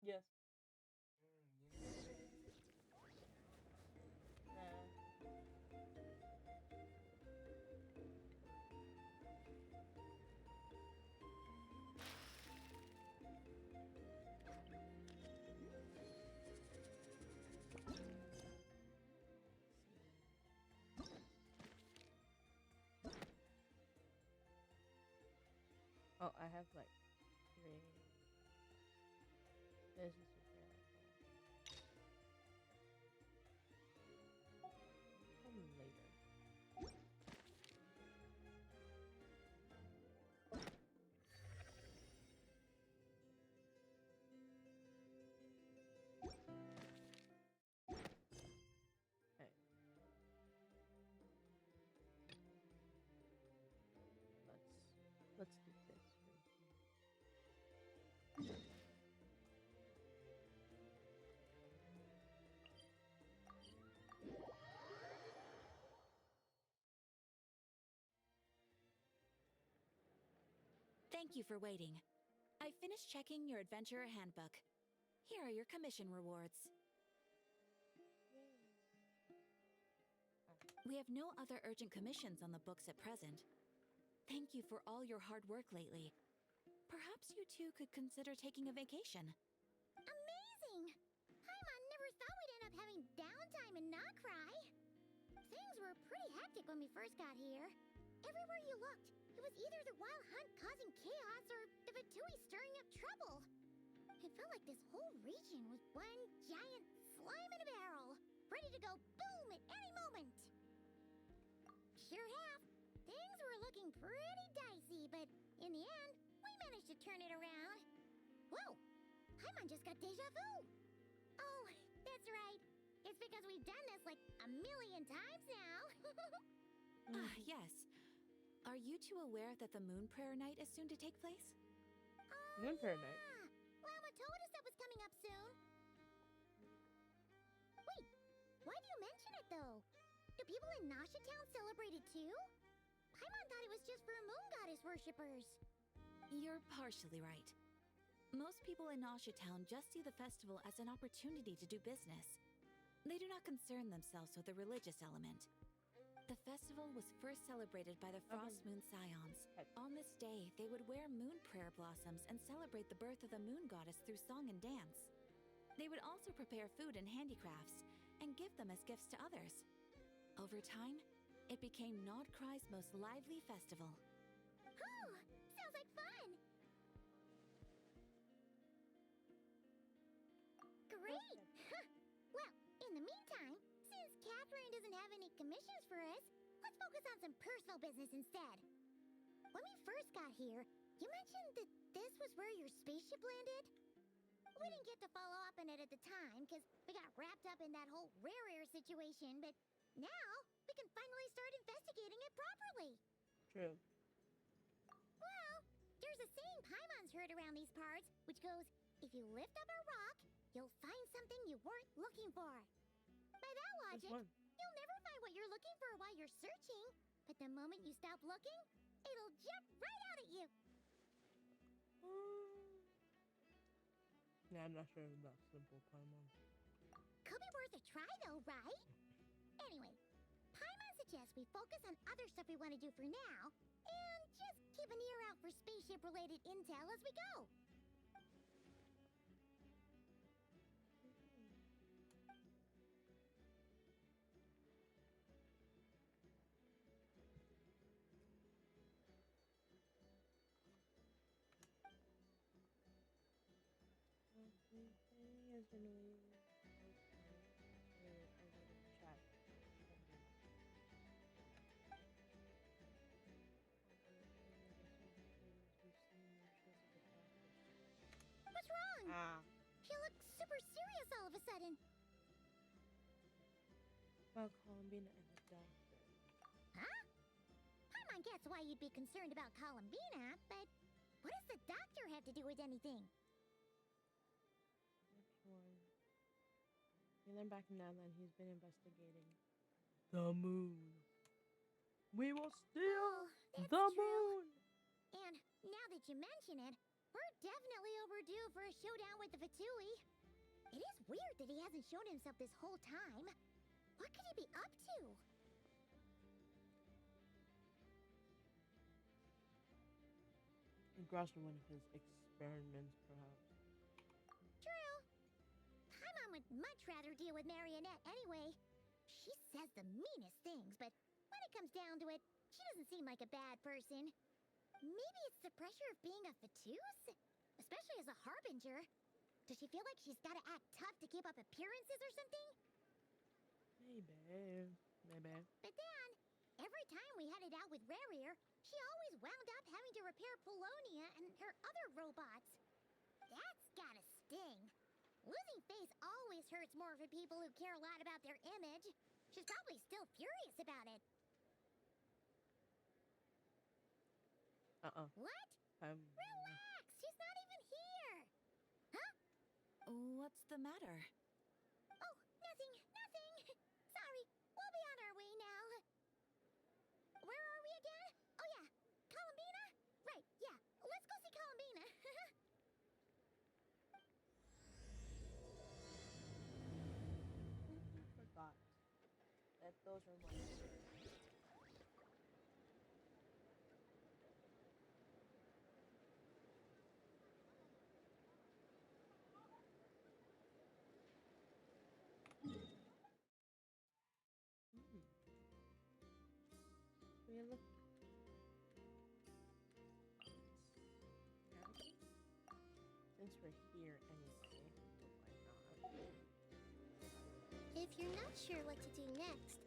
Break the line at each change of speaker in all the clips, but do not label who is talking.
Yes. Nah. Oh, I have like three. There's just repair. Come later. Hey, let's do this right here.
Thank you for waiting. I finished checking your adventurer handbook. Here are your commission rewards. We have no other urgent commissions on the books at present. Thank you for all your hard work lately. Perhaps you two could consider taking a vacation.
Amazing! Paimon never thought we'd end up having downtime in Nocry. Things were pretty hectic when we first got here. Everywhere you looked, it was either the Wild Hunt causing chaos or the Vatui stirring up trouble. It felt like this whole region was one giant slime in a barrel, ready to go boom at any moment. Sure have. Things were looking pretty dicey, but in the end, we managed to turn it around. Whoa! Paimon just got deja vu! Oh, that's right. It's because we've done this like a million times now.
Yes. Are you two aware that the Moon Prayer Night is soon to take place?
Moon Prayer Night.
Llama told us that was coming up soon. Wait, why do you mention it though? Do people in Nasha Town celebrate it too? Paimon thought it was just for moon goddess worshippers.
You're partially right. Most people in Nasha Town just see the festival as an opportunity to do business. They do not concern themselves with the religious element. The festival was first celebrated by the Frost Moon Scions. On this day, they would wear moon prayer blossoms and celebrate the birth of the moon goddess through song and dance. They would also prepare food and handicrafts and give them as gifts to others. Over time, it became Nodcry's most lively festival.
Oh, sounds like fun! Great! Well, in the meantime, since Catherine doesn't have any commissions for us, let's focus on some personal business instead. When we first got here, you mentioned that this was where your spaceship landed? We didn't get to follow up on it at the time, because we got wrapped up in that whole rare air situation, but now we can finally start investigating it properly.
True.
Well, there's a saying Paimon's heard around these parts, which goes, if you lift up a rock, you'll find something you weren't looking for. By that logic, you'll never find what you're looking for while you're searching, but the moment you stop looking, it'll jump right out at you.
Yeah, I'm not sure about simple Paimon.
Could be worth a try though, right? Anyway, Paimon suggests we focus on other stuff we want to do for now, and just keep an ear out for spaceship-related intel as we go.
Everything is in a chat.
sudden?
About Columbina and the doctor.
Huh? Paimon gets why you'd be concerned about Columbina, but what does the doctor have to do with anything?
Which one? And then back in Nadland, he's been investigating the moon. We will steal
Oh, that's
the
true.
moon!
And now that you mention it, we're definitely overdue for a showdown with the Fatui. It is weird that he hasn't shown himself this whole time. What could he be up to?
Engrossed in one of his experiments, perhaps.
True. Paimon would much rather deal with Marionette anyway. She says the meanest things, but when it comes down to it, she doesn't seem like a bad person. Maybe it's the pressure of being a Fatuse? Especially as a Harbinger. Does she feel like she's gotta act tough to keep up appearances or something?
Maybe.
But then, every time we headed out with Rarier, she always wound up having to repair Polonia and her other robots. That's gotta sting. Losing face always hurts more for people who care a lot about their image. She's probably still furious about it. What? Relax! She's not even here! Huh?
What's the matter?
Oh, nothing. Sorry, we'll be on our way now. Where are we again? Oh yeah, Columbina? Right, yeah, let's go see Columbina.
Forgot that those are my. We look. Since we're here anyway, so why not?
If you're not sure what to do next,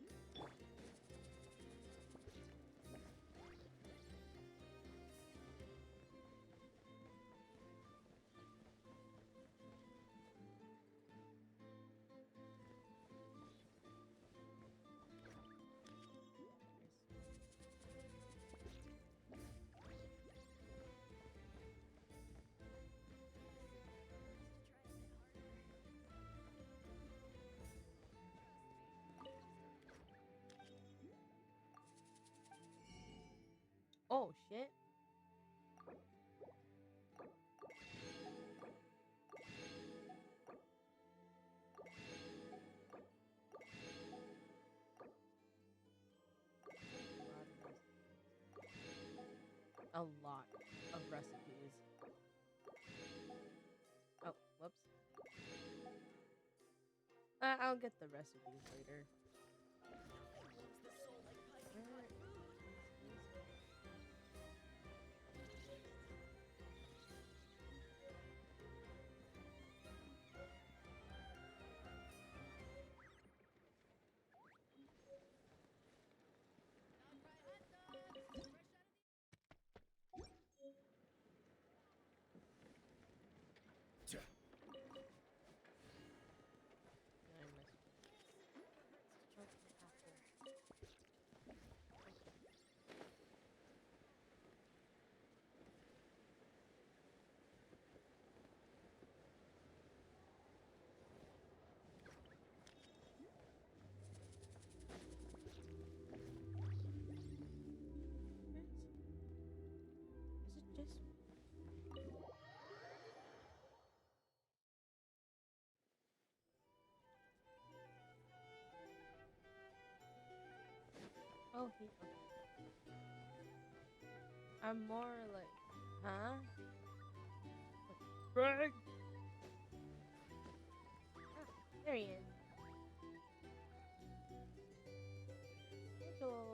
Oh shit! A lot of recipes. Oh, whoops. I'll get the recipes later. Is it just oh, he. I'm more like, huh? Greg! Ah, there he is. Hello.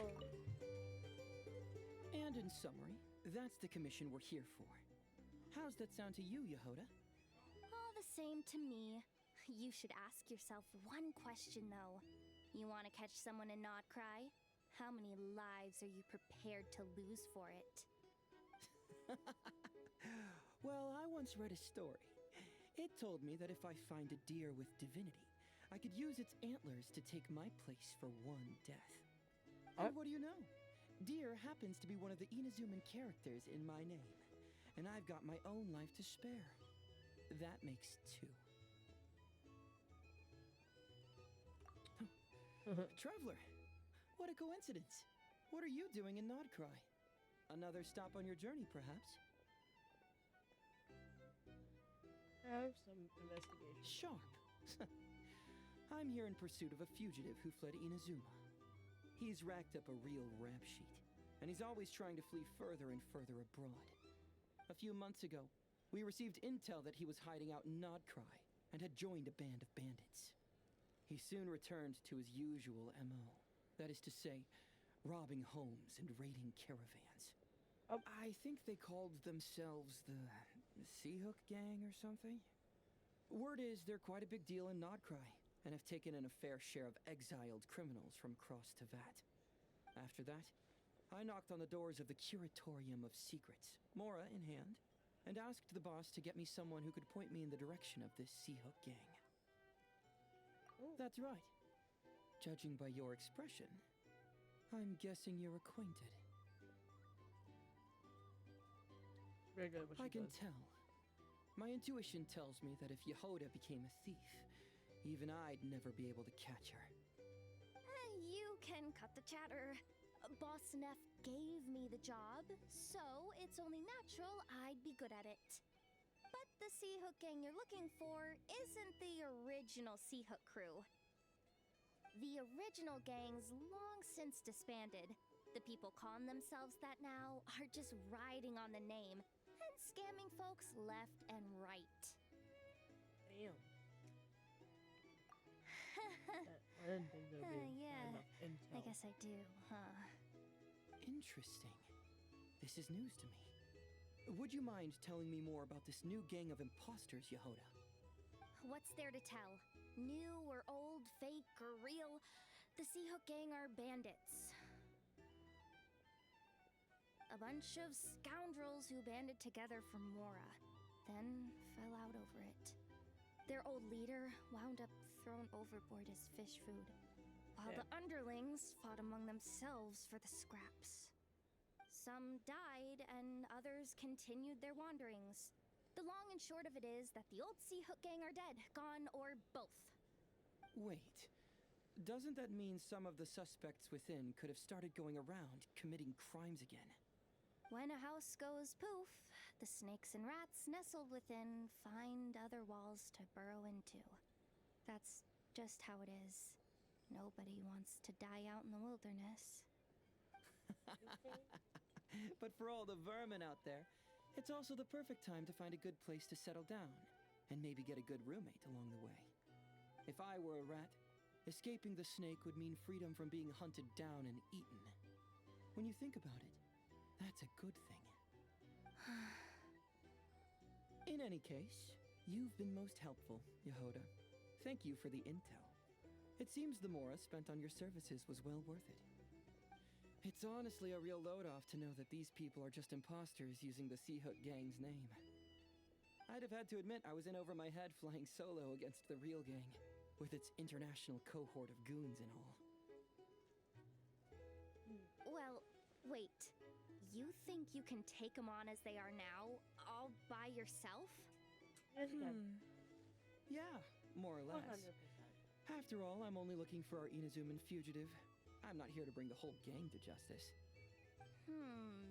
And in summary, that's the commission we're here for. How's that sound to you, Yehoda?
All the same to me. You should ask yourself one question, though. You want to catch someone and not cry? How many lives are you prepared to lose for it?
Well, I once read a story. It told me that if I find a deer with divinity, I could use its antlers to take my place for one death.
Oh.
And what do you know? Deer happens to be one of the Inazuman characters in my name, and I've got my own life to spare. That makes two. Traveler, what a coincidence. What are you doing in Nodcry? Another stop on your journey, perhaps?
Have some investigation.
Sharp. I'm here in pursuit of a fugitive who fled Inazuma. He's racked up a real rap sheet, and he's always trying to flee further and further abroad. A few months ago, we received intel that he was hiding out in Nodcry and had joined a band of bandits. He soon returned to his usual MO. That is to say, robbing homes and raiding caravans. I think they called themselves the Seahook Gang or something. Word is they're quite a big deal in Nodcry, and have taken in a fair share of exiled criminals from across Tevat. After that, I knocked on the doors of the Curatorium of Secrets, Mora in hand, and asked the boss to get me someone who could point me in the direction of this Seahook Gang. That's right. Judging by your expression, I'm guessing you're acquainted.
Very good. What
I
she
can
does.
tell. My intuition tells me that if Yehoda became a thief, even I'd never be able to catch her.
You can cut the chatter. Boss Neff gave me the job, so it's only natural I'd be good at it. But the Seahook gang you're looking for isn't the original Seahook crew. The original gang's long since disbanded. The people calling themselves that now are just riding on the name and scamming folks left and right.
Damn. I didn't think there would be
Yeah,
enough intel.
I guess I do, huh?
Interesting. This is news to me. Would you mind telling me more about this new gang of imposters, Yehoda?
What's there to tell? New or old, fake or real, the Seahook gang are bandits. A bunch of scoundrels who banded together for Mora, then fell out over it. Their old leader wound up thrown overboard as fish food, while the underlings fought among themselves for the scraps. Some died, and others continued their wanderings. The long and short of it is that the old Seahook gang are dead, gone, or both.
Wait. Doesn't that mean some of the suspects within could have started going around committing crimes again?
When a house goes poof, the snakes and rats nestled within find other walls to burrow into. That's just how it is. Nobody wants to die out in the wilderness.
But for all the vermin out there, it's also the perfect time to find a good place to settle down, and maybe get a good roommate along the way. If I were a rat, escaping the snake would mean freedom from being hunted down and eaten. When you think about it, that's a good thing. In any case, you've been most helpful, Yehoda. Thank you for the intel. It seems the Mora spent on your services was well worth it. It's honestly a real load-off to know that these people are just imposters using the Seahook gang's name. I'd have had to admit I was in over my head flying solo against the real gang, with its international cohort of goons and all.
Well, wait. You think you can take them on as they are now, all by yourself?
Yes, you can.
Yeah, more or less.
100%.
After all, I'm only looking for our Inazuman fugitive. I'm not here to bring the whole gang to justice.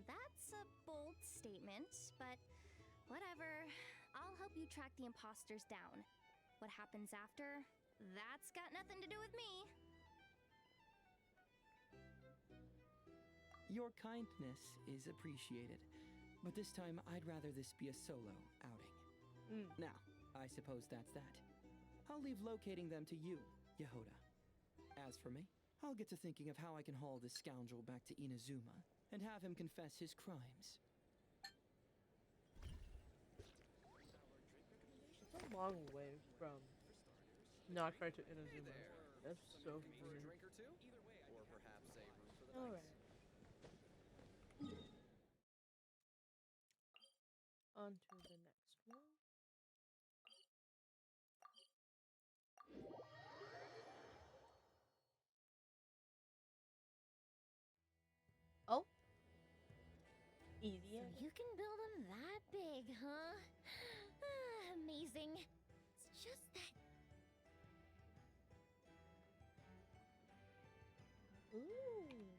That's a bold statement, but whatever. I'll help you track the imposters down. What happens after? That's got nothing to do with me.
Your kindness is appreciated, but this time I'd rather this be a solo outing. Now, I suppose that's that. I'll leave locating them to you, Yehoda. As for me, I'll get to thinking of how I can haul this scoundrel back to Inazuma and have him confess his crimes.
It's a long way from Nocturne to Inazuma. That's so funny. Alright. On to the next one. Easy.
So you can build them that big, huh? Amazing. It's just that.
Ooh.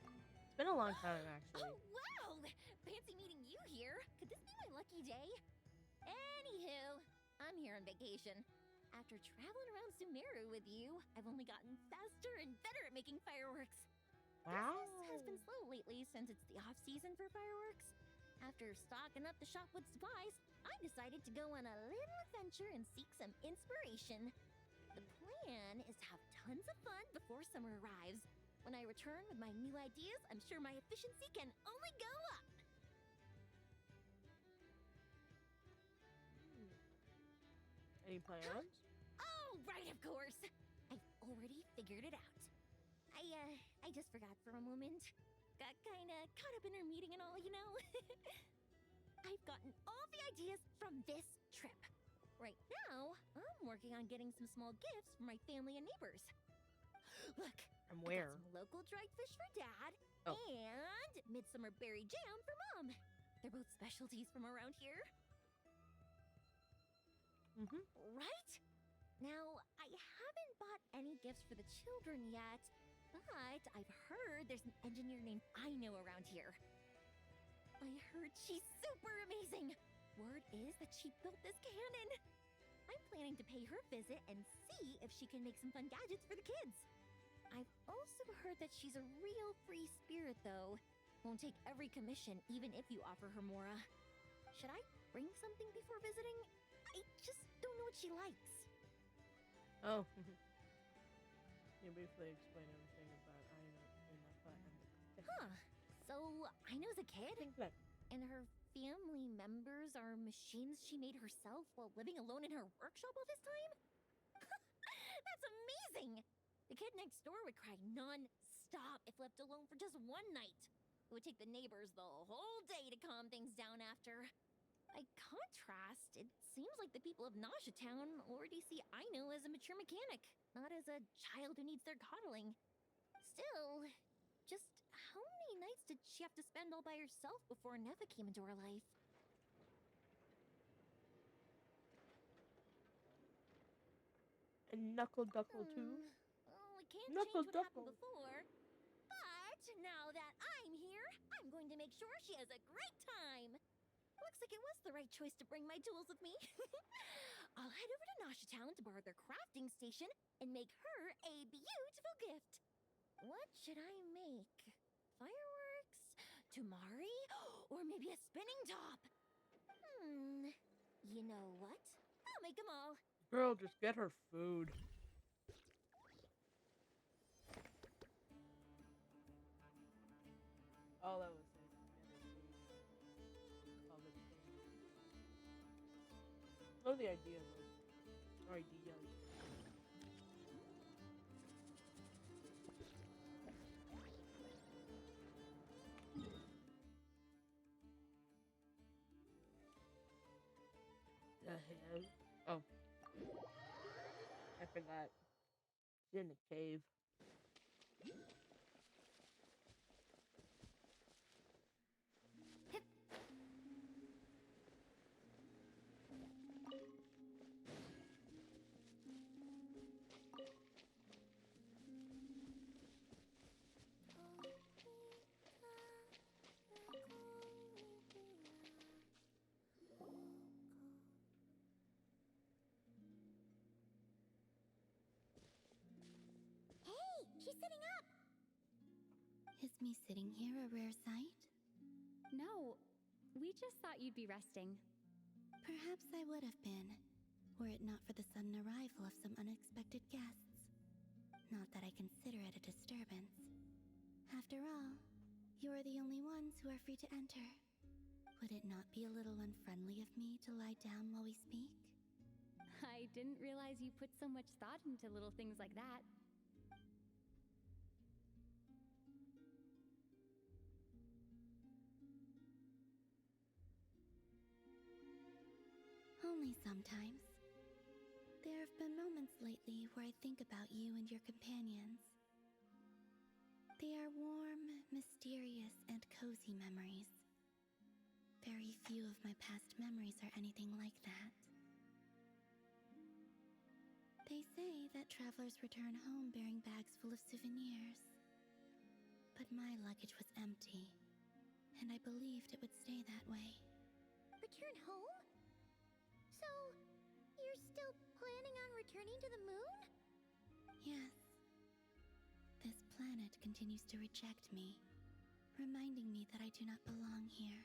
It's been a long time, actually.
Oh, wow! Fancy meeting you here. Could this be my lucky day? Anywho, I'm here on vacation. After traveling around Sumeru with you, I've only gotten faster and better at making fireworks.
Wow.
Business has been slow lately since it's the off-season for fireworks. After stocking up the shop with supplies, I decided to go on a little adventure and seek some inspiration. The plan is to have tons of fun before summer arrives. When I return with my new ideas, I'm sure my efficiency can only go up.
Any plans?
Oh, right, of course. I've already figured it out. I just forgot for a moment. Got kinda caught up in our meeting and all, you know? I've gotten all the ideas from this trip. Right now, I'm working on getting some small gifts for my family and neighbors. Look,
And
I
where?
got some local dried fish for Dad,
Oh.
and midsummer berry jam for Mom. They're both specialties from around here.
Mm-hmm.
Right? Now, I haven't bought any gifts for the children yet, but I've heard there's an engineer named Aino around here. I heard she's super amazing. Word is that she built this cannon. I'm planning to pay her a visit and see if she can make some fun gadgets for the kids. I've also heard that she's a real free spirit, though. Won't take every commission, even if you offer her Mora. Should I bring something before visiting? I just don't know what she likes.
Oh. You briefly explain everything about Aina in the plot and the
Huh. So, Aino's a kid?
Think that.
And her family members are machines she made herself while living alone in her workshop all this time? That's amazing! The kid next door would cry non-stop if left alone for just one night. It would take the neighbors the whole day to calm things down after. By contrast, it seems like the people of Nasha Town already see Aino as a mature mechanic, not as a child who needs their coddling. Still, just how many nights did she have to spend all by herself before Neva came into her life?
And Knuckle Duckle too.
Oh, I can't
Knuckle
change what
Duckle.
happened before. But now that I'm here, I'm going to make sure she has a great time. Looks like it was the right choice to bring my tools with me. I'll head over to Nasha Town to borrow their crafting station and make her a beautiful gift. What should I make? Fireworks? Tumari? Or maybe a spinning top? You know what? I'll make them all.
Girl, just get her food. Oh, that was it. Love the idea though. Or ideas. The hell? Oh. I forgot. She's in a cave.
Hey, she's sitting up.
Is me sitting here a rare sight?
No, we just thought you'd be resting.
Perhaps I would have been, were it not for the sudden arrival of some unexpected guests. Not that I consider it a disturbance. After all, you are the only ones who are free to enter. Would it not be a little unfriendly of me to lie down while we speak?
I didn't realize you put so much thought into little things like that.
Only sometimes. There have been moments lately where I think about you and your companions. They are warm, mysterious, and cozy memories. Very few of my past memories are anything like that. They say that travelers return home bearing bags full of souvenirs. But my luggage was empty, and I believed it would stay that way.
Return home? So, you're still planning on returning to the moon?
Yes. This planet continues to reject me, reminding me that I do not belong here.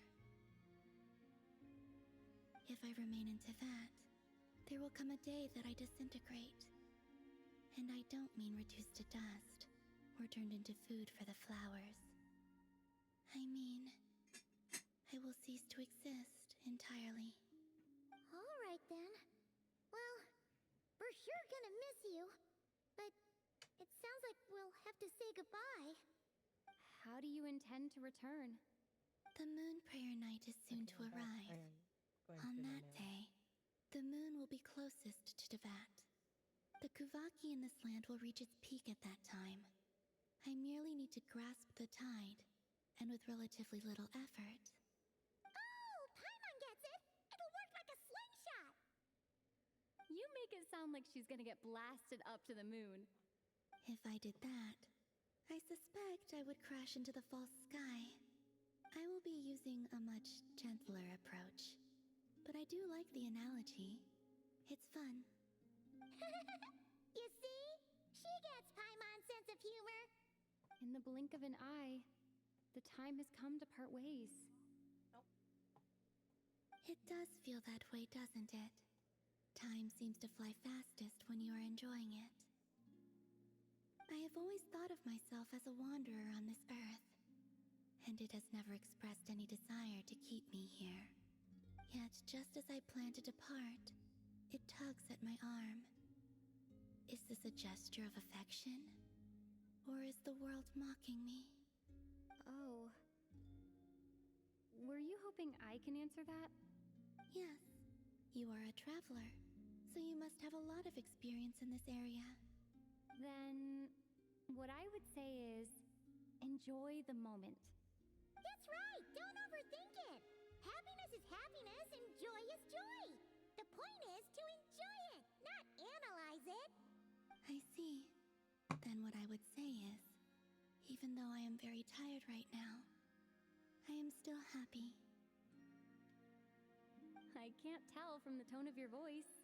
If I remain into that, there will come a day that I disintegrate. And I don't mean reduced to dust or turned into food for the flowers. I mean, I will cease to exist entirely.
Alright then. Well, we're sure gonna miss you. But it sounds like we'll have to say goodbye.
How do you intend to return?
The moon prayer night is soon to arrive. On that day, the moon will be closest to Devat. The Kuvaki in this land will reach its peak at that time. I merely need to grasp the tide, and with relatively little effort.
Oh, Paimon gets it! It'll work like a slingshot!
You make it sound like she's gonna get blasted up to the moon.
If I did that, I suspect I would crash into the false sky. I will be using a much gentler approach. But I do like the analogy. It's fun.
You see? She gets Paimon's sense of humor.
In the blink of an eye, the time has come to part ways.
It does feel that way, doesn't it? Time seems to fly fastest when you are enjoying it. I have always thought of myself as a wanderer on this earth, and it has never expressed any desire to keep me here. Yet, just as I plan to depart, it tugs at my arm. Is this a gesture of affection? Or is the world mocking me?
Oh. Were you hoping I can answer that?
Yes, you are a traveler, so you must have a lot of experience in this area.
Then, what I would say is, enjoy the moment.
That's right! Don't overthink it! Happiness is happiness and joy is joy! The point is to enjoy it, not analyze it!
I see. Then what I would say is, even though I am very tired right now, I am still happy.
I can't tell from the tone of your voice.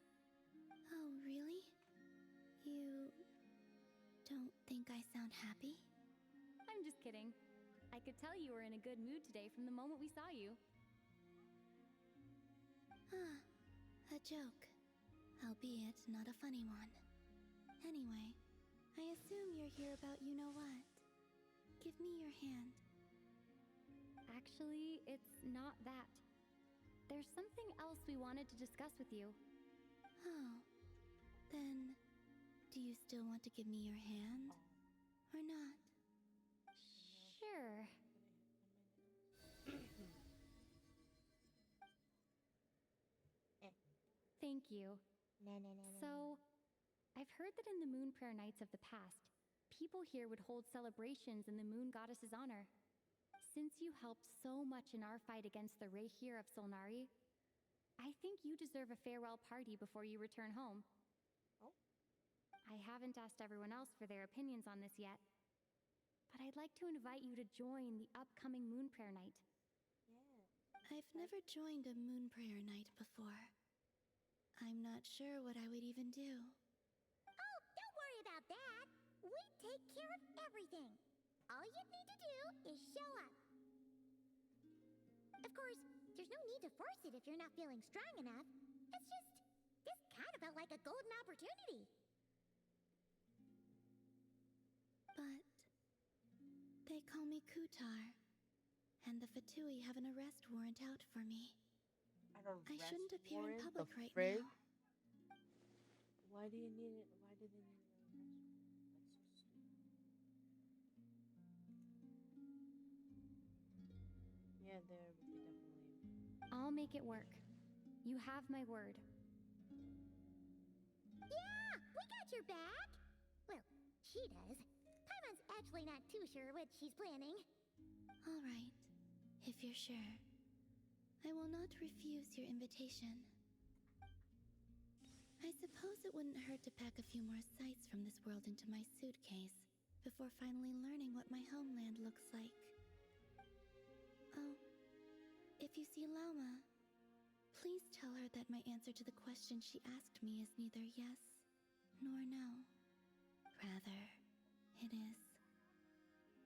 Oh, really? You don't think I sound happy?
I'm just kidding. I could tell you were in a good mood today from the moment we saw you.
Ah, a joke. Albeit not a funny one. Anyway, I assume you're here about you-know-what. Give me your hand.
Actually, it's not that. There's something else we wanted to discuss with you.
Oh, then do you still want to give me your hand? Or not?
Sure. Thank you. So, I've heard that in the moon prayer nights of the past, people here would hold celebrations in the moon goddess's honor. Since you helped so much in our fight against the Rehir of Solnari, I think you deserve a farewell party before you return home.
Oh?
I haven't asked everyone else for their opinions on this yet, but I'd like to invite you to join the upcoming moon prayer night.
I've never joined a moon prayer night before. I'm not sure what I would even do.
Oh, don't worry about that! We take care of everything! All you need to do is show up. Of course, there's no need to force it if you're not feeling strong enough. It's just, this kind of felt like a golden opportunity.
But they call me Kutar, and the Fatui have an arrest warrant out for me. I shouldn't appear in public right now.
Why do you need it? Why do they need an arrest warrant? That's so stupid. Yeah, there would be definitely.
I'll make it work. You have my word.
Yeah, we got your back! Well, she does. Paimon's actually not too sure what she's planning.
All right, if you're sure. I will not refuse your invitation. I suppose it wouldn't hurt to pack a few more sights from this world into my suitcase before finally learning what my homeland looks like. Oh, if you see Lauma, please tell her that my answer to the question she asked me is neither yes nor no. Rather, it is.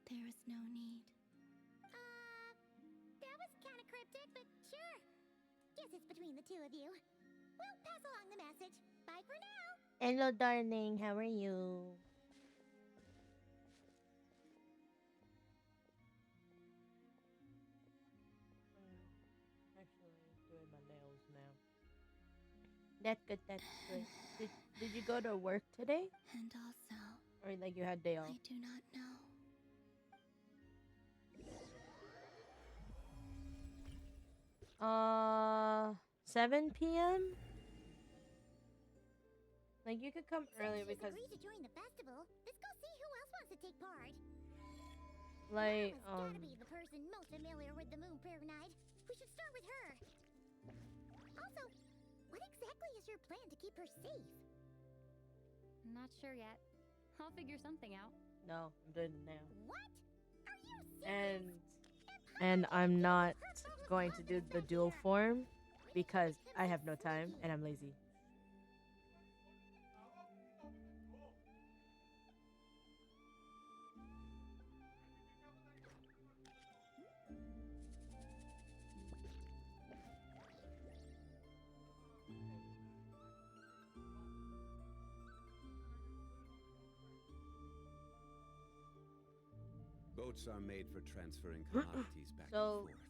There is no need.
That was kind of cryptic, but sure. Guess it's between the two of you. We'll pass along the message. Bye for now.
Hello, darling. How are you? Actually, doing my nails now. That's good. That's good. Did you go to work today,
And also,
or like you had day off?
I do not know.
7 p.m. Like you could come early
Since she's
because
agreed to join the festival, let's go see who else wants to take part.
like
Mama's gotta be the person most familiar with the Moon Prayer Night. We should start with her. Also, what exactly is your plan to keep her safe?
Not sure yet. I'll figure something out.
no, I'm doing it now.
What? Are you serious?
And I'm not going to do the dual form because I have no time and I'm lazy.
Boats are made for transferring commodities back
So-
and forth.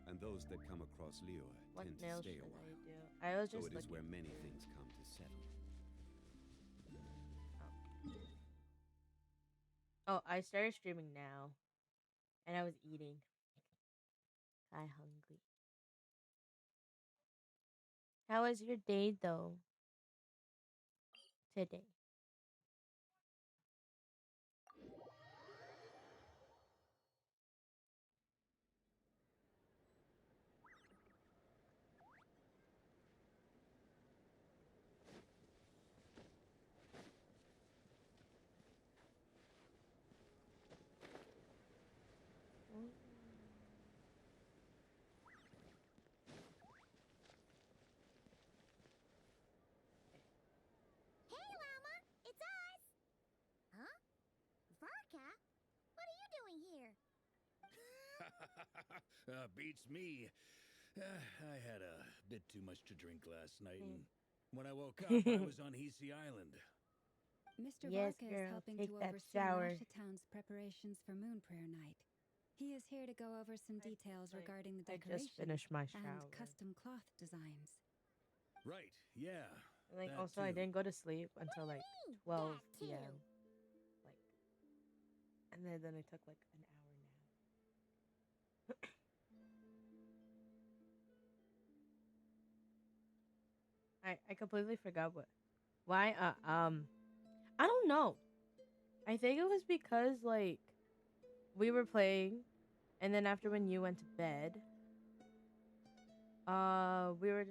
And those that come across Liyue
What
tend to
nails
stay
should
a
I
while.
do? I was
So
just
it is where
looking
many
for-
things come to settle.
Oh, I started streaming now, and I was eating. I hungry. How was your day though? Today.
Hey, Llama! It's us! Huh? Varka? What are you doing here?
Beats me. I had a bit too much to drink last night, and when I woke up, I was on Hisi Island.
Mr.
Yes,
Varka
girl,
is helping
take
to
that
oversee
shower.
Nasha Town's preparations for Moon Prayer Night. He is here to go over some details regarding the
I
decorations
just finished my
and
shower.
custom cloth designs.
Right, yeah.
And, like
that
also, I
too.
didn't go to sleep until like
mean,
12
that too?
p.m. Like, and then I took like an hour nap. I completely forgot why I don't know. I think it was because like we were playing, and then after when you went to bed, we were.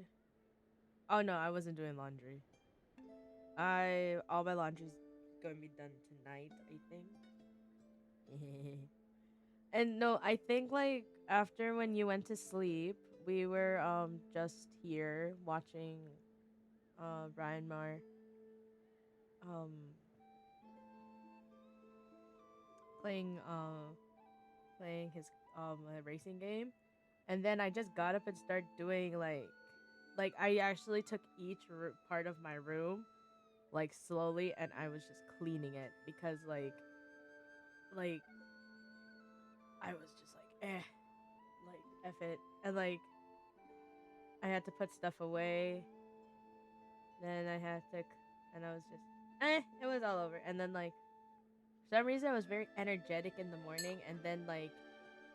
Oh no, I wasn't doing laundry. All my laundry's gonna be done tonight, I think. And no, I think like after when you went to sleep, we were just here watching Ryan Mar um playing playing his racing game, and then I just got up and started doing like I actually took each part of my room like slowly, and I was just cleaning it because like I was just like like F it, and like I had to put stuff away, then I had to and I was just it was all over. And then like for some reason I was very energetic in the morning, and then like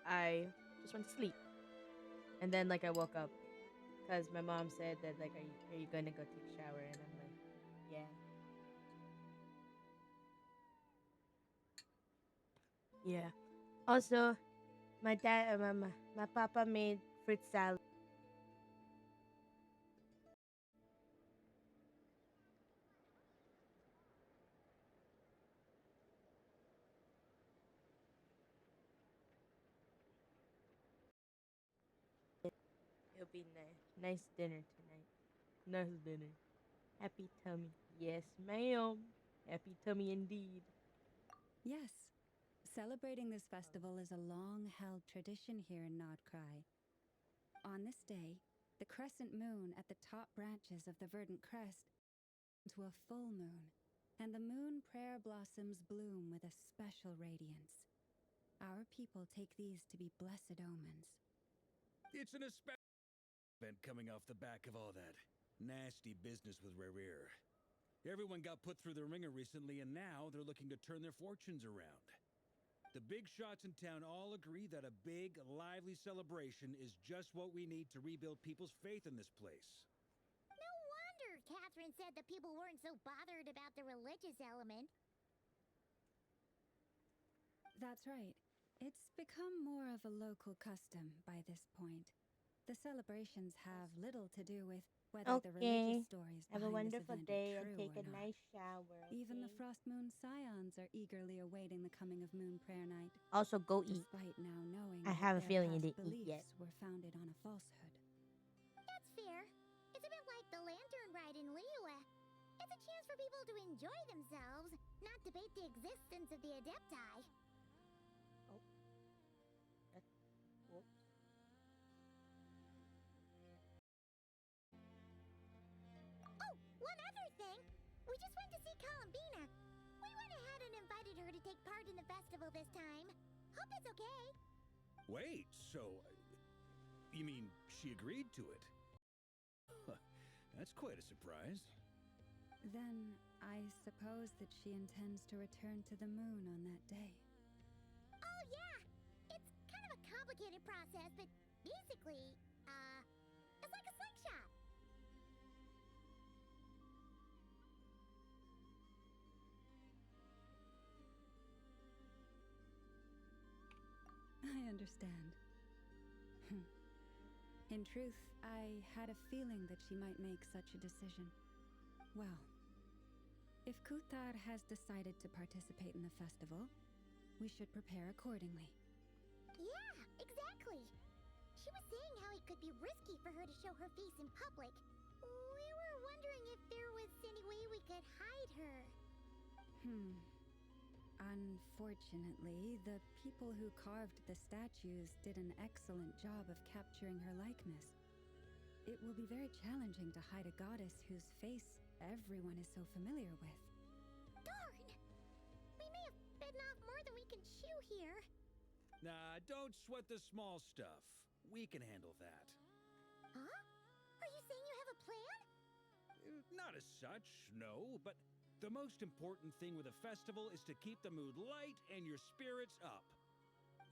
I just went to sleep, and then like I woke up because my mom said that like are you gonna go take a shower, and I'm like yeah. Also, my dad, my papa made fruit salad. It'll be nice. Nice dinner tonight. Nice dinner. Happy tummy. Yes, ma'am. Happy tummy indeed.
Yes, celebrating this festival is a long held tradition here in Nodcry. On this day, the crescent moon at the top branches of the verdant crest into a full moon, and the moon prayer blossoms bloom with a special radiance. Our people take these to be blessed omens.
It's an especially event coming off the back of all that nasty business with Rare. Everyone got put through the ringer recently, and now they're looking to turn their fortunes around. The big shots in town all agree that a big, lively celebration is just what we need to rebuild people's faith in this place.
No wonder Catherine said the people weren't so bothered about the religious element.
That's right. It's become more of a local custom by this point. The celebrations have little to do with whether the religious stories
Have a
behind this
wonderful
event
day
are
and
true
take
or
a
not.
nice shower.
Even the
Okay?
Frost Moon Scions are eagerly awaiting the coming of Moon Prayer Night,
Also, go eat.
despite now knowing
I
that
have a
their
feeling you
past
didn't eat
beliefs
yet.
were founded on a falsehood.
That's fair. It's a bit like the lantern ride in Liyue. It's a chance for people to enjoy themselves, not debate the existence of the Adepti.
Whoops.
Oh, one other thing. We just went to see Columbina. We went ahead and invited her to take part in the festival this time. Hope it's okay.
Wait, so. You mean she agreed to it? Huh, that's quite a surprise.
Then I suppose that she intends to return to the moon on that day.
Oh, yeah. It's kind of a complicated process, but basically, it's like a slingshot.
I understand. In truth, I had a feeling that she might make such a decision. Well, if Kuthar has decided to participate in the festival, we should prepare accordingly.
Yeah, exactly. She was saying how it could be risky for her to show her face in public. We were wondering if there was any way we could hide her.
Unfortunately, the people who carved the statues did an excellent job of capturing her likeness. It will be very challenging to hide a goddess whose face everyone is so familiar with.
Darn! We may have bitten off more than we can chew here.
Nah, don't sweat the small stuff. We can handle that.
Huh? Are you saying you have a plan?
Not as such, no, but the most important thing with a festival is to keep the mood light and your spirits up.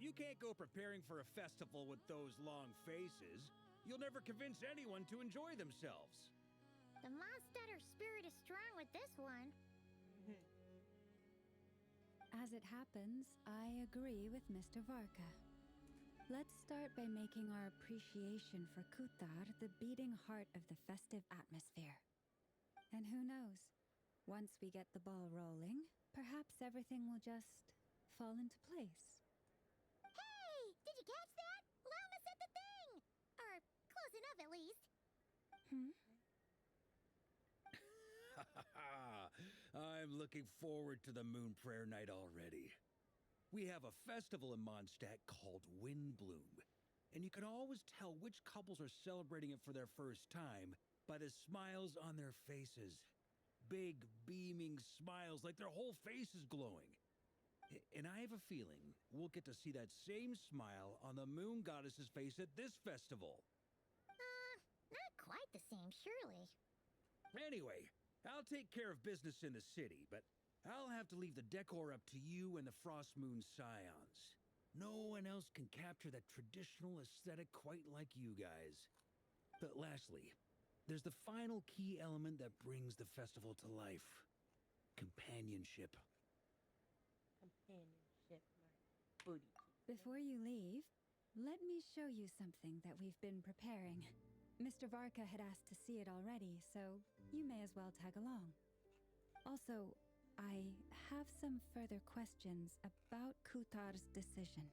You can't go preparing for a festival with those long faces. You'll never convince anyone to enjoy themselves.
The Mondstatter spirit is strong with this one.
As it happens, I agree with Mr. Varka. Let's start by making our appreciation for Kuthar the beating heart of the festive atmosphere. And who knows? Once we get the ball rolling, perhaps everything will just fall into place.
Hey! Did you catch that? Lama said the thing! Or close enough, at least.
I'm looking forward to the Moon Prayer Night already. We have a festival in Mondstadt called Windbloom, and you can always tell which couples are celebrating it for their first time by the smiles on their faces. Big, beaming smiles like their whole face is glowing. And I have a feeling we'll get to see that same smile on the moon goddess's face at this festival.
Not quite the same, surely.
Anyway, I'll take care of business in the city, but I'll have to leave the decor up to you and the Frost Moon Scions. No one else can capture that traditional aesthetic quite like you guys. But lastly, there's the final key element that brings the festival to life. Companionship.
Companionship, my booty.
Before you leave, let me show you something that we've been preparing. Mr. Varka had asked to see it already, so you may as well tag along. Also, I have some further questions about Kuthar's decision.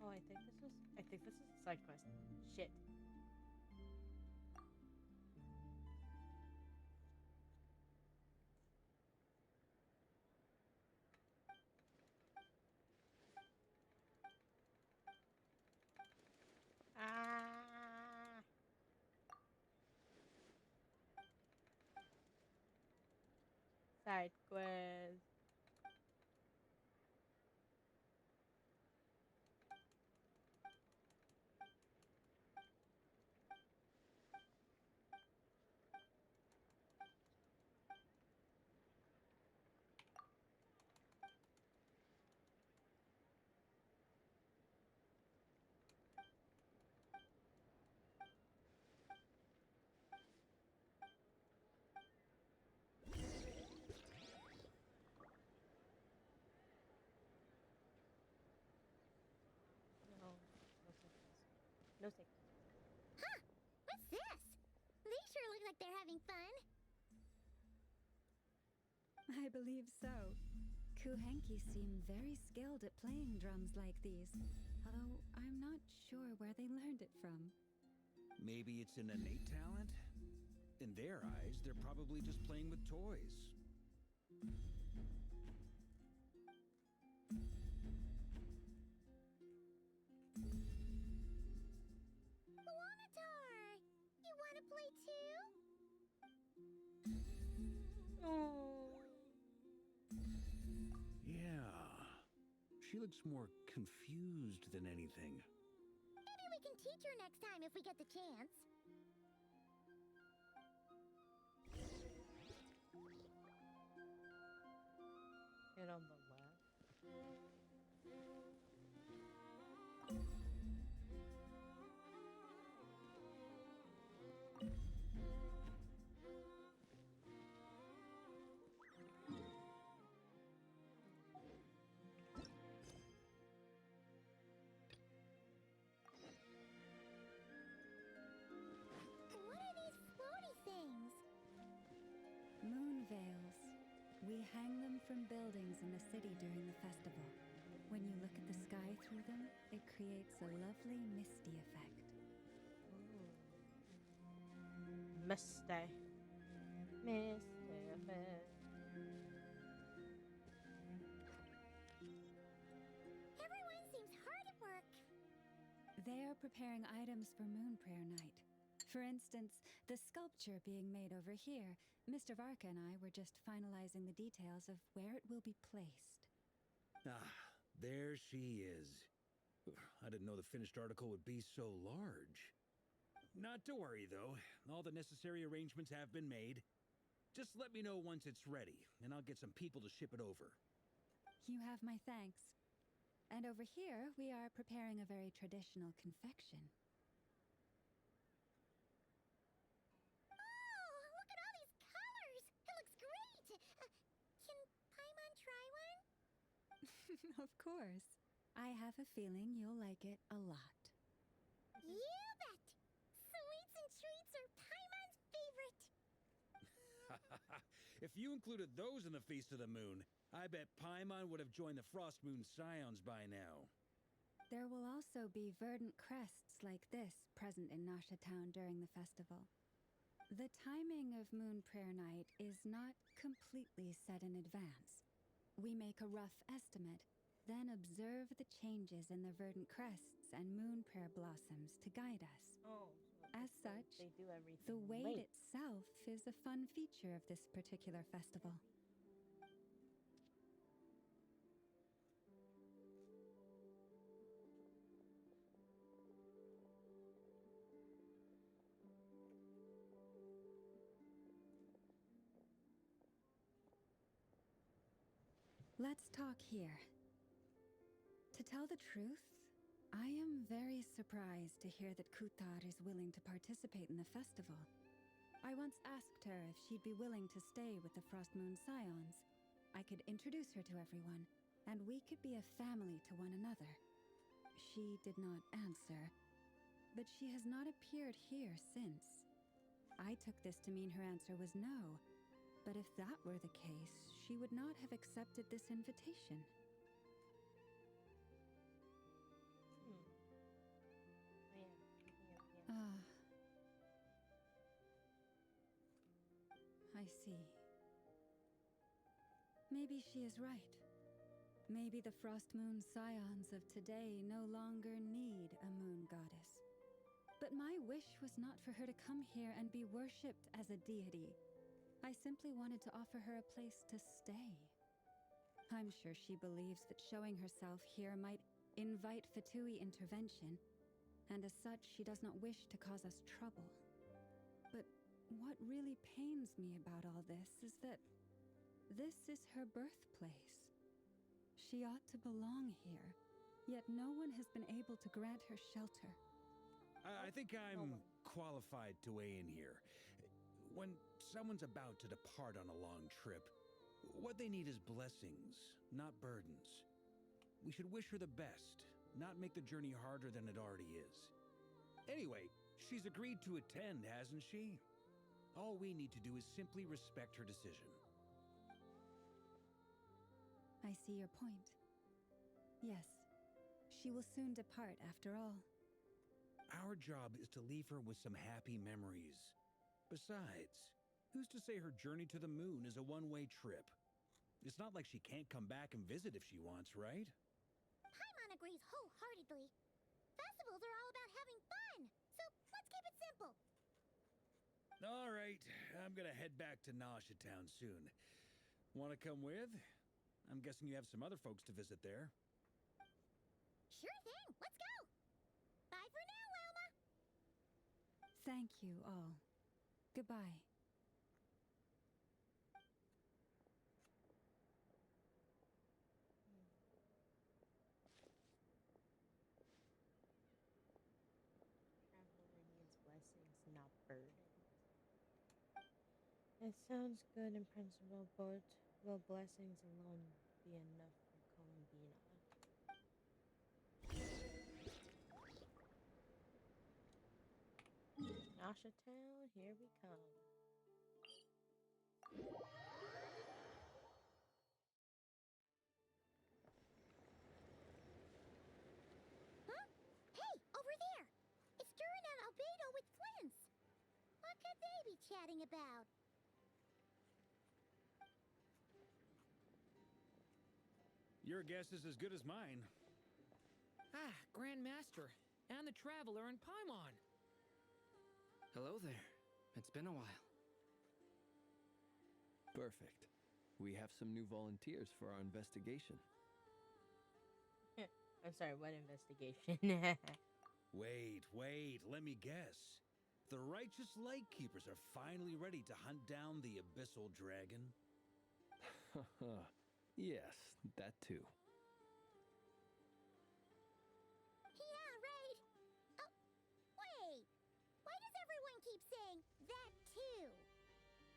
Oh, I think this is a side quest. Shit. Ah. Side quest. No, no sickness. No sickness.
Huh? What's this? They sure look like they're having fun.
I believe so. Kuhenki seem very skilled at playing drums like these, although I'm not sure where they learned it from.
Maybe it's an innate talent? In their eyes, they're probably just playing with toys.
Luanatar! You wanna play too?
Oh.
Yeah. She looks more confused than anything.
Maybe we can teach her next time if we get the chance.
And on the left.
What are these floaty things?
Moon veils. We hang them from buildings in the city during the festival. When you look at the sky through them, it creates a lovely misty effect.
Misty. Misty effect.
Everyone seems hard at work.
They are preparing items for Moon Prayer Night. For instance, the sculpture being made over here, Mr. Varka and I were just finalizing the details of where it will be placed.
Ah, there she is. I didn't know the finished article would be so large. Not to worry, though. All the necessary arrangements have been made. Just let me know once it's ready, and I'll get some people to ship it over.
You have my thanks. And over here, we are preparing a very traditional confection.
Oh, look at all these colors! It looks great! Can Paimon try one?
Of course. I have a feeling you'll like it a lot.
You bet! Sweets and treats are Paimon's favorite!
If you included those in the Feast of the Moon, I bet Paimon would have joined the Frost Moon Scions by now.
There will also be verdant crests like this present in Nasha Town during the festival. The timing of Moon Prayer Night is not completely set in advance. We make a rough estimate, then observe the changes in the verdant crests and moon prayer blossoms to guide us.
Oh.
As such,
they do everything
the wait
late.
itself is a fun feature of this particular festival. Let's talk here. To tell the truth, I am very surprised to hear that Kutar is willing to participate in the festival. I once asked her if she'd be willing to stay with the Frost Moon Scions. I could introduce her to everyone, and we could be a family to one another. She did not answer, but she has not appeared here since. I took this to mean her answer was no, but if that were the case, she would not have accepted this invitation.
Hmm.
I see. Maybe she is right. Maybe the Frost Moon scions of today no longer need a moon goddess. But my wish was not for her to come here and be worshipped as a deity. I simply wanted to offer her a place to stay. I'm sure she believes that showing herself here might invite Fatui intervention, and as such, she does not wish to cause us trouble. But what really pains me about all this is that this is her birthplace. She ought to belong here, yet no one has been able to grant her shelter.
I think I'm qualified to weigh in here. When someone's about to depart on a long trip, what they need is blessings, not burdens. We should wish her the best, not make the journey harder than it already is. Anyway, she's agreed to attend, hasn't she? All we need to do is simply respect her decision.
I see your point. Yes, she will soon depart after all.
Our job is to leave her with some happy memories. Besides, who's to say her journey to the moon is a one-way trip? It's not like she can't come back and visit if she wants, right?
Paimon agrees wholeheartedly. Festivals are all about having fun, so let's keep it simple.
All right, I'm gonna head back to Nasha Town soon. Wanna come with? I'm guessing you have some other folks to visit there.
Sure thing, let's go! Bye for now, Wilma!
Thank you all. Goodbye.
Traveler needs blessings, not burdens. It sounds good in principle, but will blessings alone be enough for Columbina? Nasha Town, here we come.
Huh? Hey, over there! It's Durin and Albedo with Flints! What could they be chatting about?
Your guess is as good as mine.
Ah, Grandmaster, and the Traveler and Paimon.
Hello there. It's been a while.
Perfect. We have some new volunteers for our investigation.
I'm sorry, what investigation?
Wait, let me guess. The righteous Lightkeepers are finally ready to hunt down the Abyssal Dragon?
Yes, that too.
Yeah, right! Oh, wait! Why does everyone keep saying that too?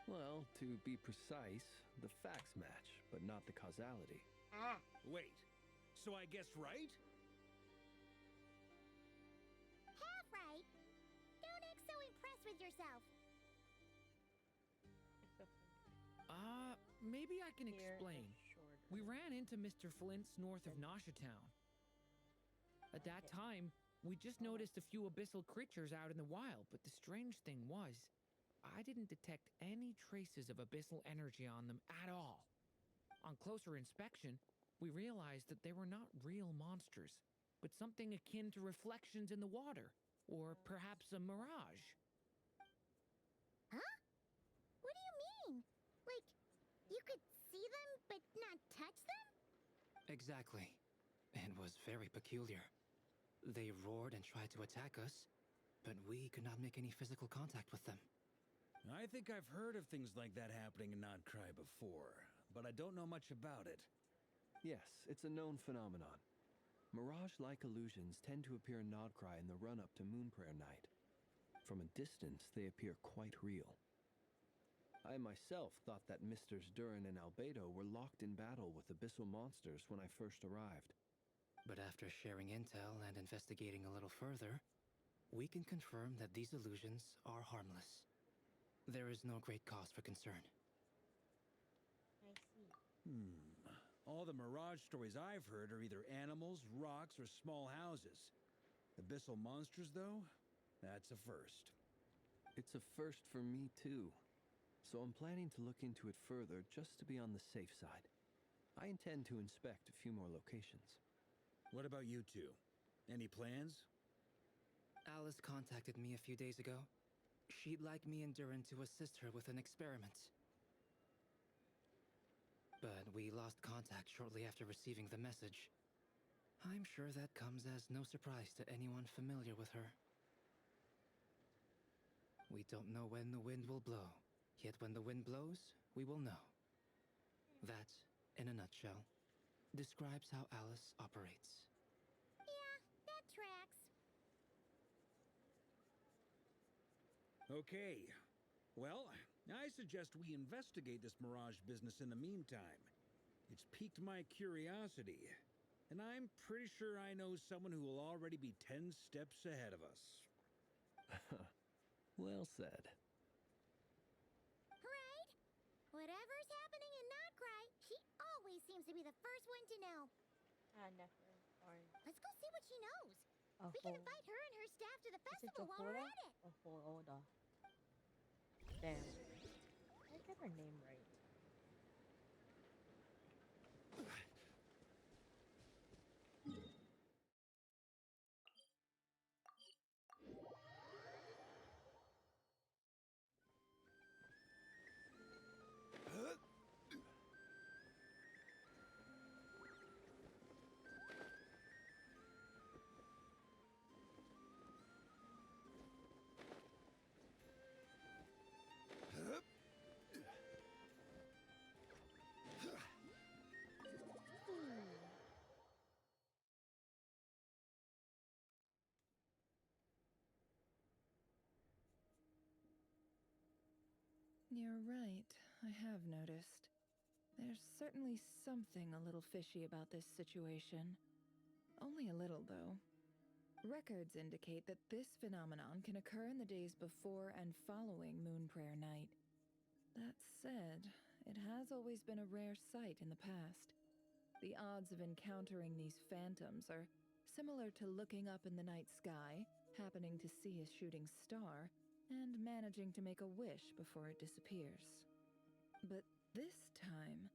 Well, to be precise, the facts match, but not the causality.
Ah.
Wait, so I guessed right?
Half right! Don't act so impressed with yourself.
Maybe I can
Here
explain.
is shorter.
We ran into Mr. Flint's north of Nasha Town. At that time, we just noticed a few abyssal creatures out in the wild, but the strange thing was, I didn't detect any traces of abyssal energy on them at all. On closer inspection, we realized that they were not real monsters, but something akin to reflections in the water, or perhaps a mirage.
Huh? What do you mean? Like, you could see them but not touch them?
Exactly. It was very peculiar. They roared and tried to attack us, but we could not make any physical contact with them.
I think I've heard of things like that happening in Nodcry before, but I don't know much about it.
Yes, it's a known phenomenon. Mirage-like illusions tend to appear in Nodcry in the run-up to Moonprayer Night. From a distance, they appear quite real. I myself thought that Misters Durin and Albedo were locked in battle with abyssal monsters when I first arrived.
But after sharing intel and investigating a little further, we can confirm that these illusions are harmless. There is no great cause for concern.
I see.
All the Mirage stories I've heard are either animals, rocks, or small houses. Abyssal monsters, though? That's a first.
It's a first for me, too. so I'm planning to look into it further just to be on the safe side. I intend to inspect a few more locations.
What about you two? Any plans?
Alice contacted me a few days ago. She'd like me and Durin to assist her with an experiment. But we lost contact shortly after receiving the message. I'm sure that comes as no surprise to anyone familiar with her. We don't know when the wind will blow, yet when the wind blows, we will know. That, in a nutshell, describes how Alice operates.
Yeah, that tracks.
Okay. Well, I suggest we investigate this Mirage business in the meantime. It's piqued my curiosity, and I'm pretty sure I know someone who will already be 10 steps ahead of us.
Well said.
Right? Whatever's happening in Notcry, she always seems to be the first one to know.
Never. Or
Let's go see what she knows.
a
We can
whole.
invite her and her staff to the
Is it
festival while we're
Johora?
at it.
A whole order. Damn. I get her name right.
You're right, I have noticed. There's certainly something a little fishy about this situation. Only a little, though. Records indicate that this phenomenon can occur in the days before and following Moon Prayer Night. That said, it has always been a rare sight in the past. The odds of encountering these phantoms are similar to looking up in the night sky, happening to see a shooting star, and managing to make a wish before it disappears. But this time,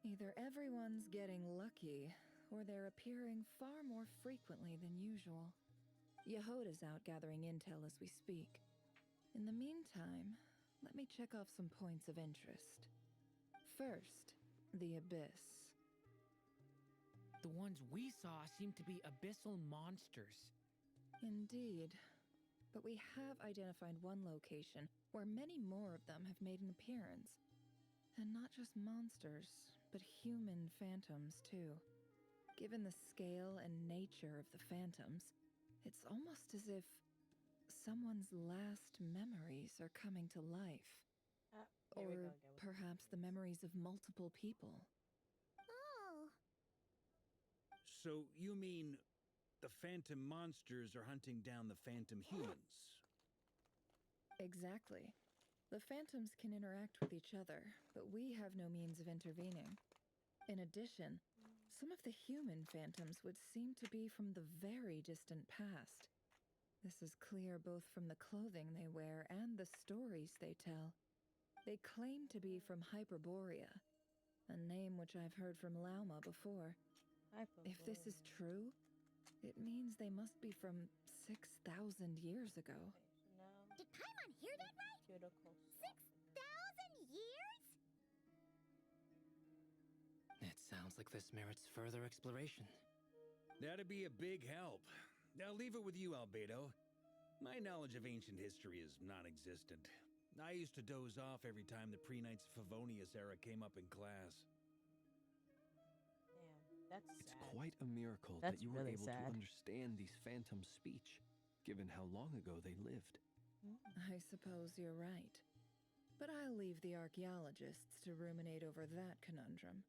either everyone's getting lucky, or they're appearing far more frequently than usual. Yehoda's out gathering intel as we speak. In the meantime, let me check off some points of interest. First, the Abyss.
The ones we saw seem to be abyssal monsters.
Indeed. But we have identified one location where many more of them have made an appearance. And not just monsters, but human phantoms, too. Given the scale and nature of the phantoms, it's almost as if someone's last memories are coming to life.
Here we go
Or
again with
perhaps the memories of multiple people.
Oh,
So you mean the phantom monsters are hunting down the phantom humans?
Exactly. The phantoms can interact with each other, but we have no means of intervening. In addition, some of the human phantoms would seem to be from the very distant past. This is clear both from the clothing they wear and the stories they tell. They claim to be from Hyperborea, a name which I've heard from Lauma before. If this is true, it means they must be from 6,000 years ago.
did Paimon hear that right? 6,000 years?
It sounds like this merits further exploration.
That'd be a big help. I'll leave it with you, Albedo. My knowledge of ancient history is non-existent. I used to doze off every time the pre-Knights of Favonius era came up in class.
Damn, that's
It's
sad.
quite a miracle
That's
that you were
really
able
sad.
to understand these phantoms' speech, given how long ago they lived.
I suppose you're right. But I'll leave the archaeologists to ruminate over that conundrum.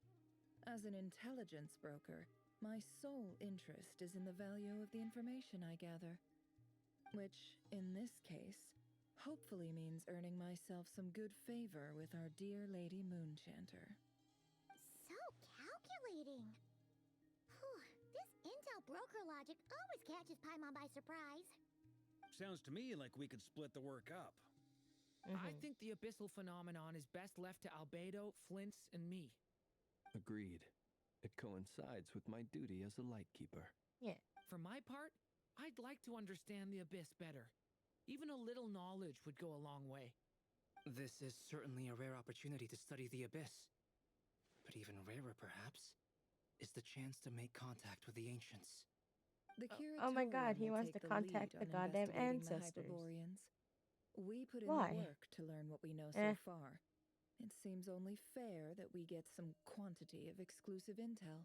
As an intelligence broker, my sole interest is in the value of the information I gather. Which, in this case, hopefully means earning myself some good favor with our dear Lady Moonchanter.
So calculating. Whew, this intel broker logic always catches Paimon by surprise.
Sounds to me like we could split the work up.
I think the abyssal phenomenon is best left to Albedo, Flints, and me.
Agreed. It coincides with my duty as a lightkeeper.
Yeah.
For my part, I'd like to understand the abyss better. Even a little knowledge would go a long way.
This is certainly a rare opportunity to study the abyss. But even rarer, perhaps, is the chance to make contact with the ancients.
The
Oh my god,
Curatorium
he
will
wants
take
to
the lead
contact the
on
goddamn
investigating the
ancestors.
Hyperboreans. We put in
Why?
the work to learn what we know
Eh.
so far. It seems only fair that we get some quantity of exclusive intel.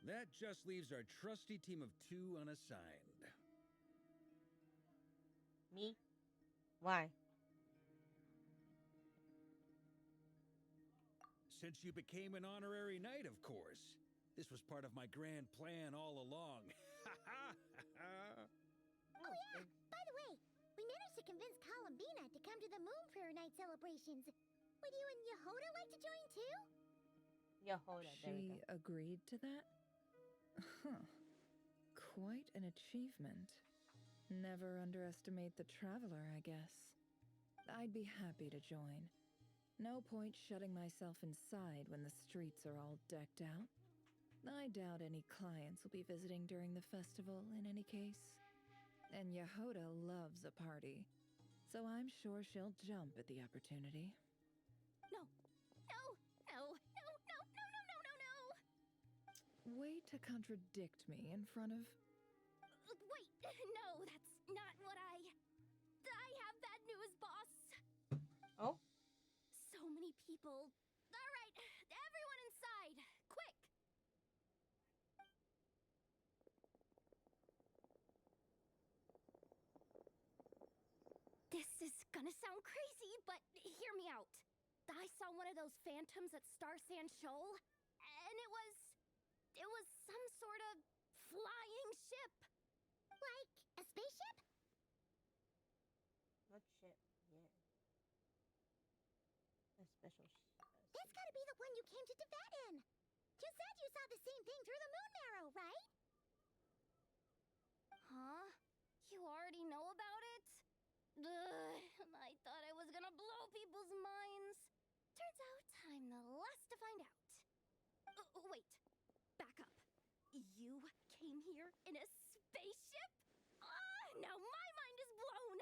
That just leaves our trusty team of 2 unassigned.
Me? Why?
Since you became an honorary knight, of course. This was part of my grand plan all along.
Oh yeah, by the way, we managed to convince Columbina to come to the Moon Prayer Night celebrations. Would you and Yehoda like to join too?
Yehoda, there we
She
go.
agreed to that? Huh. Quite an achievement. Never underestimate the traveler, I guess. I'd be happy to join. No point shutting myself inside when the streets are all decked out. I doubt any clients will be visiting during the festival in any case. And Yehoda loves a party, so I'm sure she'll jump at the opportunity.
No, no, no, no, no, no, no, no, no, no!
Way to contradict me in front of...
Wait, no, that's not what I have bad news, boss.
Oh?
So many people. All right, everyone inside, quick! This is gonna sound crazy, but hear me out. I saw one of those phantoms at Star Sand Shoal, and it was some sort of flying ship.
Like a spaceship?
What shit? Yeah. A special
That's gotta be the one you came to Tibet in. You said you saw the same thing through the moon marrow, right?
Huh? You already know about it? Ugh, I thought I was gonna blow people's minds. Turns out I'm the last to find out. Wait, back up. You came here in a spaceship? Now my mind is blown!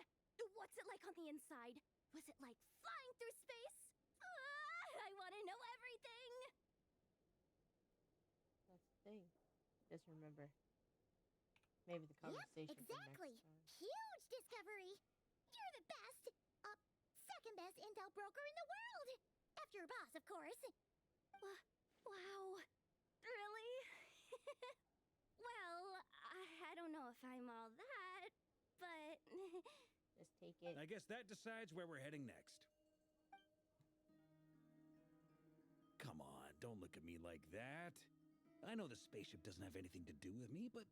What's it like on the inside? Was it like flying through space? I wanna know everything!
That's the thing. Just remember. Maybe the conversation
Yep, exactly. Huge discovery. You're the best, second best intel broker in the world. After your boss, of course.
Wow. Really? Well, I don't know if I'm all that, but...
Just take it.
I guess that decides where we're heading next. Come on, don't look at me like that. I know the spaceship doesn't have anything to do with me, but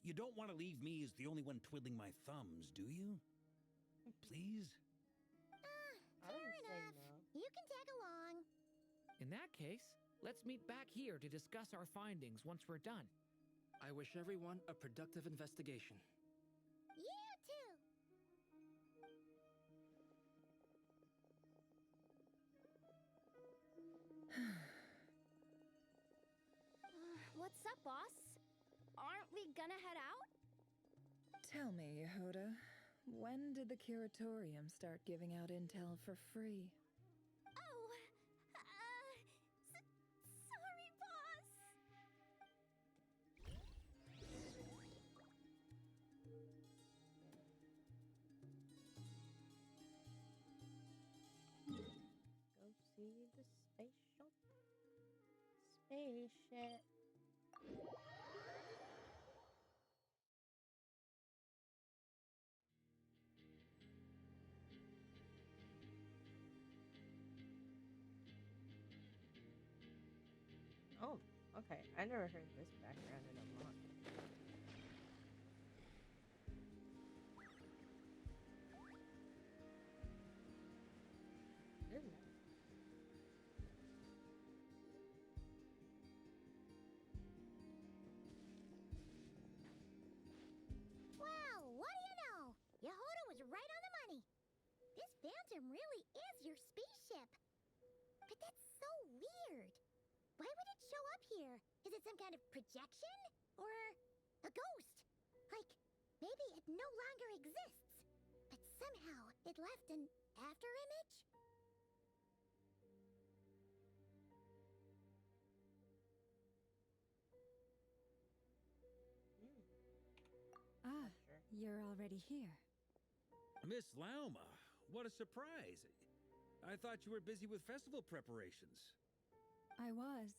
you don't want to leave me as the only one twiddling my thumbs, do you? Please?
I didn't say
enough.
no.
You can tag along.
In that case, let's meet back here to discuss our findings once we're done.
I wish everyone a productive investigation.
You too.
What's up, boss? Aren't we gonna head out?
Tell me, Yehoda, when did the Curatorium start giving out intel for free?
Oh, sorry, boss.
Go see the spaceship. Spaceship. Oh, okay. I never heard this background in a lot. Isn't it?
Well, what do you know? Yehoda was right on the money. This weird. Why would it show up here? Is it some kind of projection? Or a ghost? Like, maybe it no longer exists, but somehow it left an after image?
Ah, you're already here.
Miss Lauma, what a surprise. I thought you were busy with festival preparations.
I was,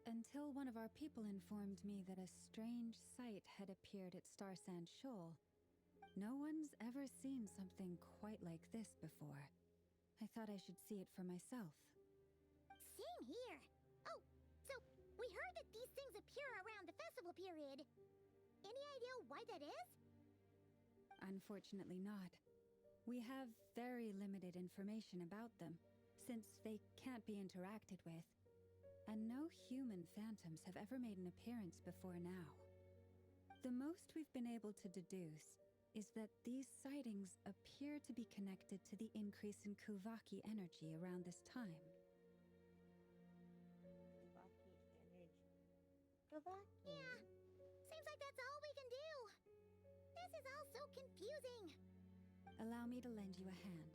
until one of our people informed me that a strange sight had appeared at Starsand Shoal. No one's ever seen something quite like this before. I thought I should see it for myself.
Same here. Oh, so we heard that these things appear around the festival period. Any idea why that is?
Unfortunately not. We have very limited information about them, since they can't be interacted with. And no human phantoms have ever made an appearance before now. The most we've been able to deduce is that these sightings appear to be connected to the increase in Kuvaki energy around this time.
Kuvaki energy. Kuvaki.
Yeah, seems like that's all we can do. This is all so confusing.
Allow me to lend you a hand.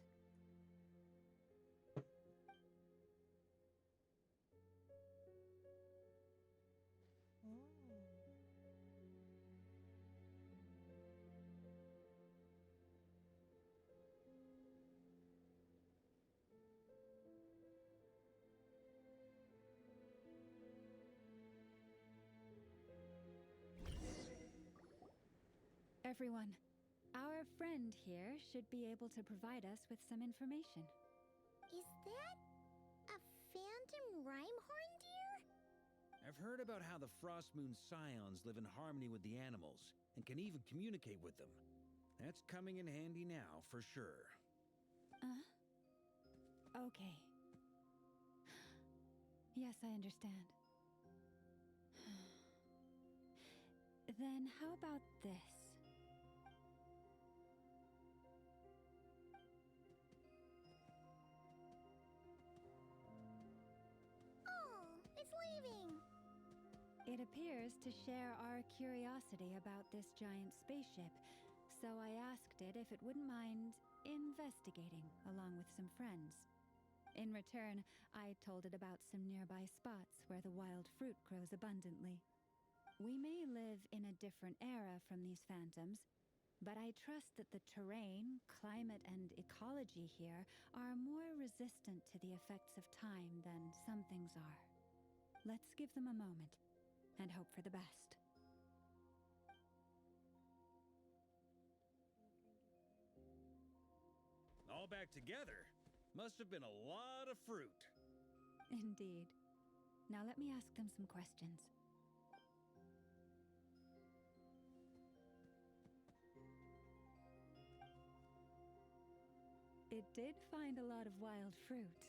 Everyone, our friend here should be able to provide us with some information.
Is that a phantom rhymehorn deer?
I've heard about how the Frost Moon scions live in harmony with the animals and can even communicate with them. That's coming in handy now, for sure.
Okay. Yes, I understand. Then how about this?
Oh, it's leaving.
It appears to share our curiosity about this giant spaceship, so I asked it if it wouldn't mind investigating along with some friends. In return, I told it about some nearby spots where the wild fruit grows abundantly. We may live in a different era from these phantoms, but I trust that the terrain, climate, and ecology here are more resistant to the effects of time than some things are. Let's give them a moment and hope for the best.
All back together? Must have been a lot of fruit.
Indeed. Now let me ask them some questions. It did find a lot of wild fruit,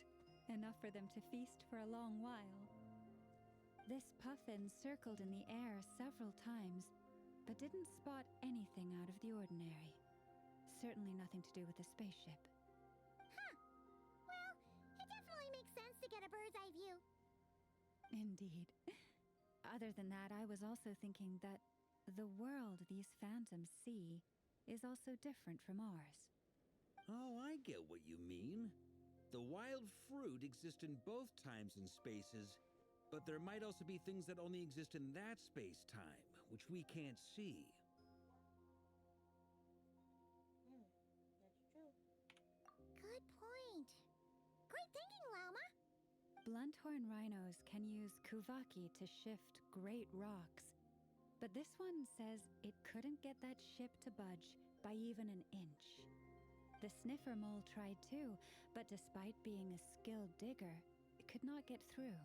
enough for them to feast for a long while. This puffin circled in the air several times, but didn't spot anything out of the ordinary. Certainly nothing to do with the spaceship.
Huh. Well, it definitely makes sense to get a bird's eye view.
Indeed. Other than that, I was also thinking that the world these phantoms see is also different from ours.
Oh, I get what you mean. The wild fruit exist in both times and spaces, but there might also be things that only exist in that space-time, which we can't see.
That's true.
Good point. Great thinking, Lauma.
Blunthorn rhinos can use Kuvaki to shift great rocks, but this one says it couldn't get that ship to budge by even an inch. The sniffer mole tried too, but despite being a skilled digger, it could not get through.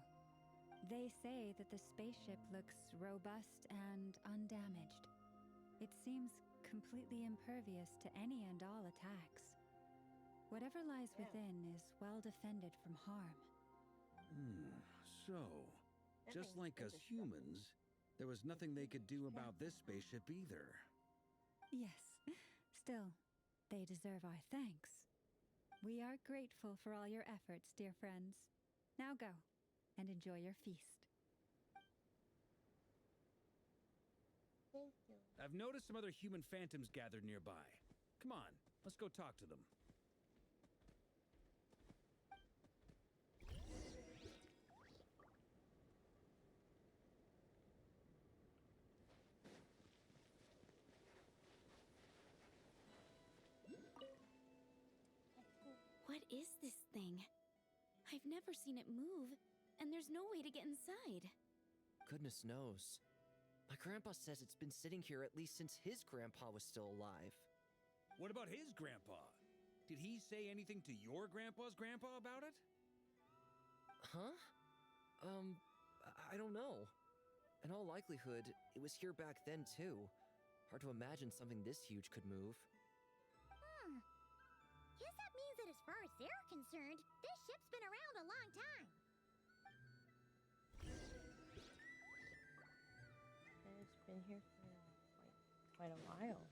They say that the spaceship looks robust and undamaged. It seems completely impervious to any and all attacks. Whatever lies within is well defended from harm.
So,
That
just
makes
like us
sense to me.
humans, there was nothing they could do about this spaceship either.
Yes, still, they deserve our thanks. We are grateful for all your efforts, dear friends. Now go. and enjoy your feast.
Thank you.
I've noticed some other human phantoms gathered nearby. Come on, let's go talk to them.
What is this thing? I've never seen it move, and there's no way to get inside.
Goodness knows. My grandpa says it's been sitting here at least since his grandpa was still alive.
What about his grandpa? Did he say anything to your grandpa's grandpa about it?
Huh? I don't know. In all likelihood, it was here back then, too. Hard to imagine something this huge could move.
Guess that means that as far as they're concerned, this ship's been around a long time.
And it's been here for quite a while.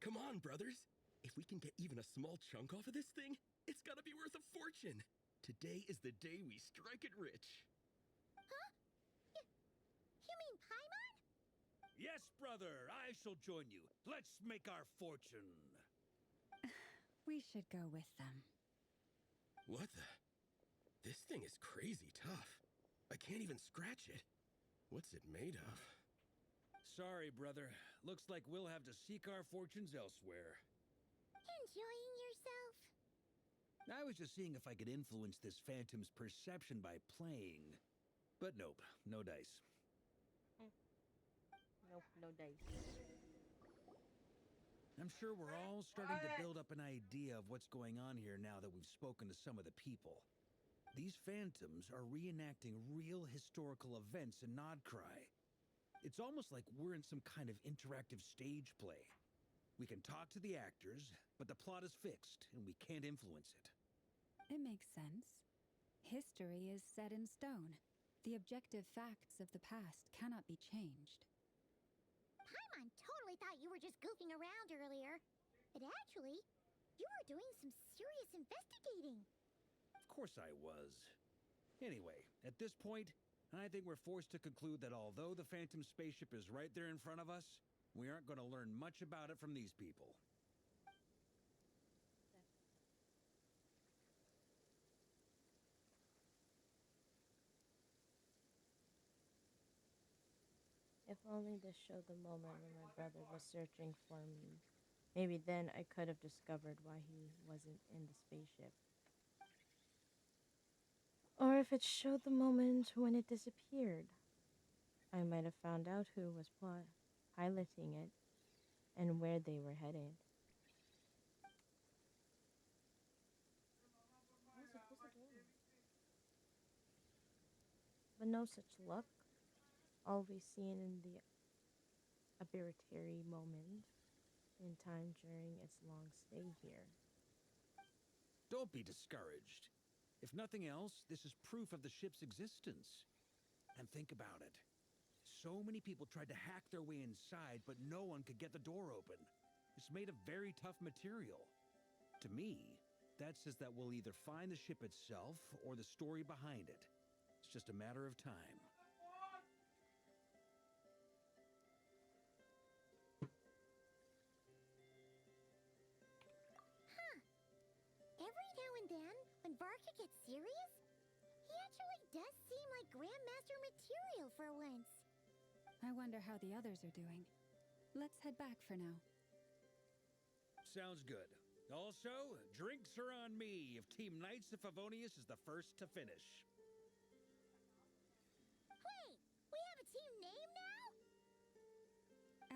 Come on, brothers. If we can get even a small chunk off of this thing, it's gotta be worth a fortune. Today is the day we strike it rich.
Huh? You mean Paimon?
Yes, brother, I shall join you. Let's make our fortune.
We should go with them.
What the? This thing is crazy tough. I can't even scratch it. What's it made of?
Sorry, brother. Looks like we'll have to seek our fortunes elsewhere.
Enjoying yourself?
I was just seeing if I could influence this phantom's perception by playing. But nope, no dice.
Nope, no dice.
I'm sure we're all starting to build up an idea of what's going on here now that we've spoken to some of the people. These phantoms are reenacting real historical events in Nodcry. It's almost like we're in some kind of interactive stage play. We can talk to the actors, but the plot is fixed, and we can't influence it.
It makes sense. History is set in stone. The objective facts of the past cannot be changed.
Paimon totally thought you were just goofing around earlier. But actually, you were doing some serious investigating.
Of course I was. Anyway, at this point, I think we're forced to conclude that although the Phantom spaceship is right there in front of us, we aren't going to learn much about it from these people.
If only this showed the moment when my brother was searching for me. Maybe then I could have discovered why he wasn't in the spaceship. Or if it showed the moment when it disappeared, I might have found out who was piloting it and where they were headed. But no such luck. All we've seen in the arbitrary moment in time during its long stay here.
Don't be discouraged. If nothing else, this is proof of the ship's existence. And think about it. So many people tried to hack their way inside, but no one could get the door open. It's made of very tough material. To me, that says that we'll either find the ship itself or the story behind it. It's just a matter of time.
Every now and then, when Varka gets serious, he actually does seem like Grandmaster material for once.
I wonder how the others are doing. Let's head back for now.
Sounds good. Also, drinks are on me if Team Knights of Favonius is the first to finish.
Wait, we have a team name now?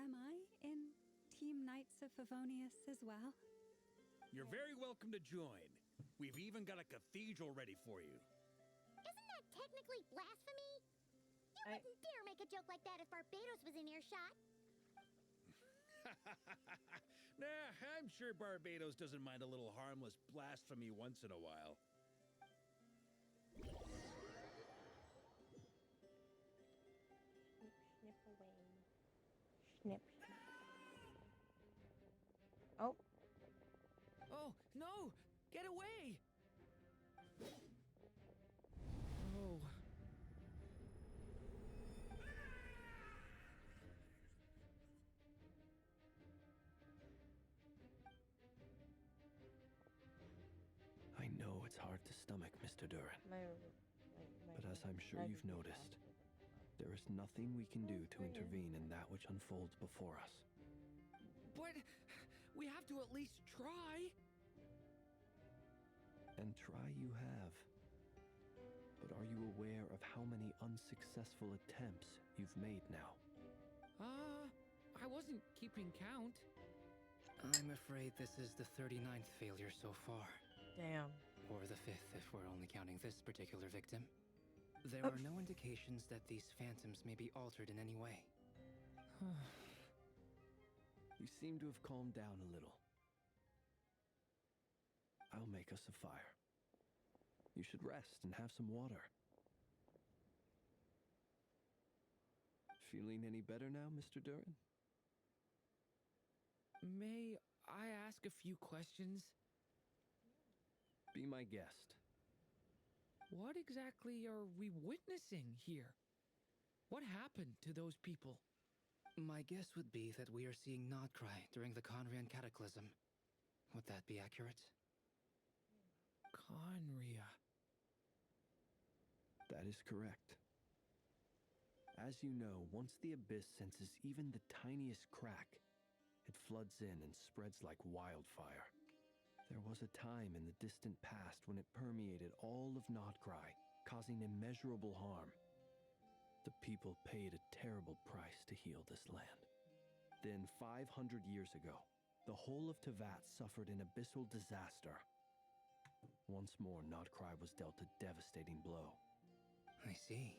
Am I in Team Knights of Favonius as well?
You're very welcome to join. We've even got a cathedral ready for you.
Isn't that technically blasphemy? You wouldn't dare make a joke like that if Barbados was in earshot.
Nah, I'm sure Barbados doesn't mind a little harmless blasphemy once in a while.
Snip away. Snip. Oh.
Oh, no! Get away!
Mr. Durin.
My
But as I'm sure you've
magazine
noticed,
after
there is nothing we can do to
Brilliant.
intervene in that which unfolds before us.
But we have to at least try.
And try you have. But are you aware of how many unsuccessful attempts you've made now?
I wasn't keeping count.
I'm afraid this is the 39th failure so far.
Damn.
Or the 5th if we're only counting this particular victim. There are no indications that these phantoms may be altered in any way.
You seem to have calmed down a little. I'll make us a fire. You should rest and have some water. Feeling any better now, Mr. Durin?
May I ask a few questions?
Be my guest.
What exactly are we witnessing here? What happened to those people?
My guess would be that we are seeing Nodcry during the Conrian Cataclysm. Would that be accurate?
Conria.
That is correct. As you know, once the abyss senses even the tiniest crack, it floods in and spreads like wildfire. There was a time in the distant past when it permeated all of Nodcry, causing immeasurable harm. The people paid a terrible price to heal this land. Then, 500 years ago, the whole of Tevat suffered an abyssal disaster. Once more, Nodcry was dealt a devastating blow.
I see.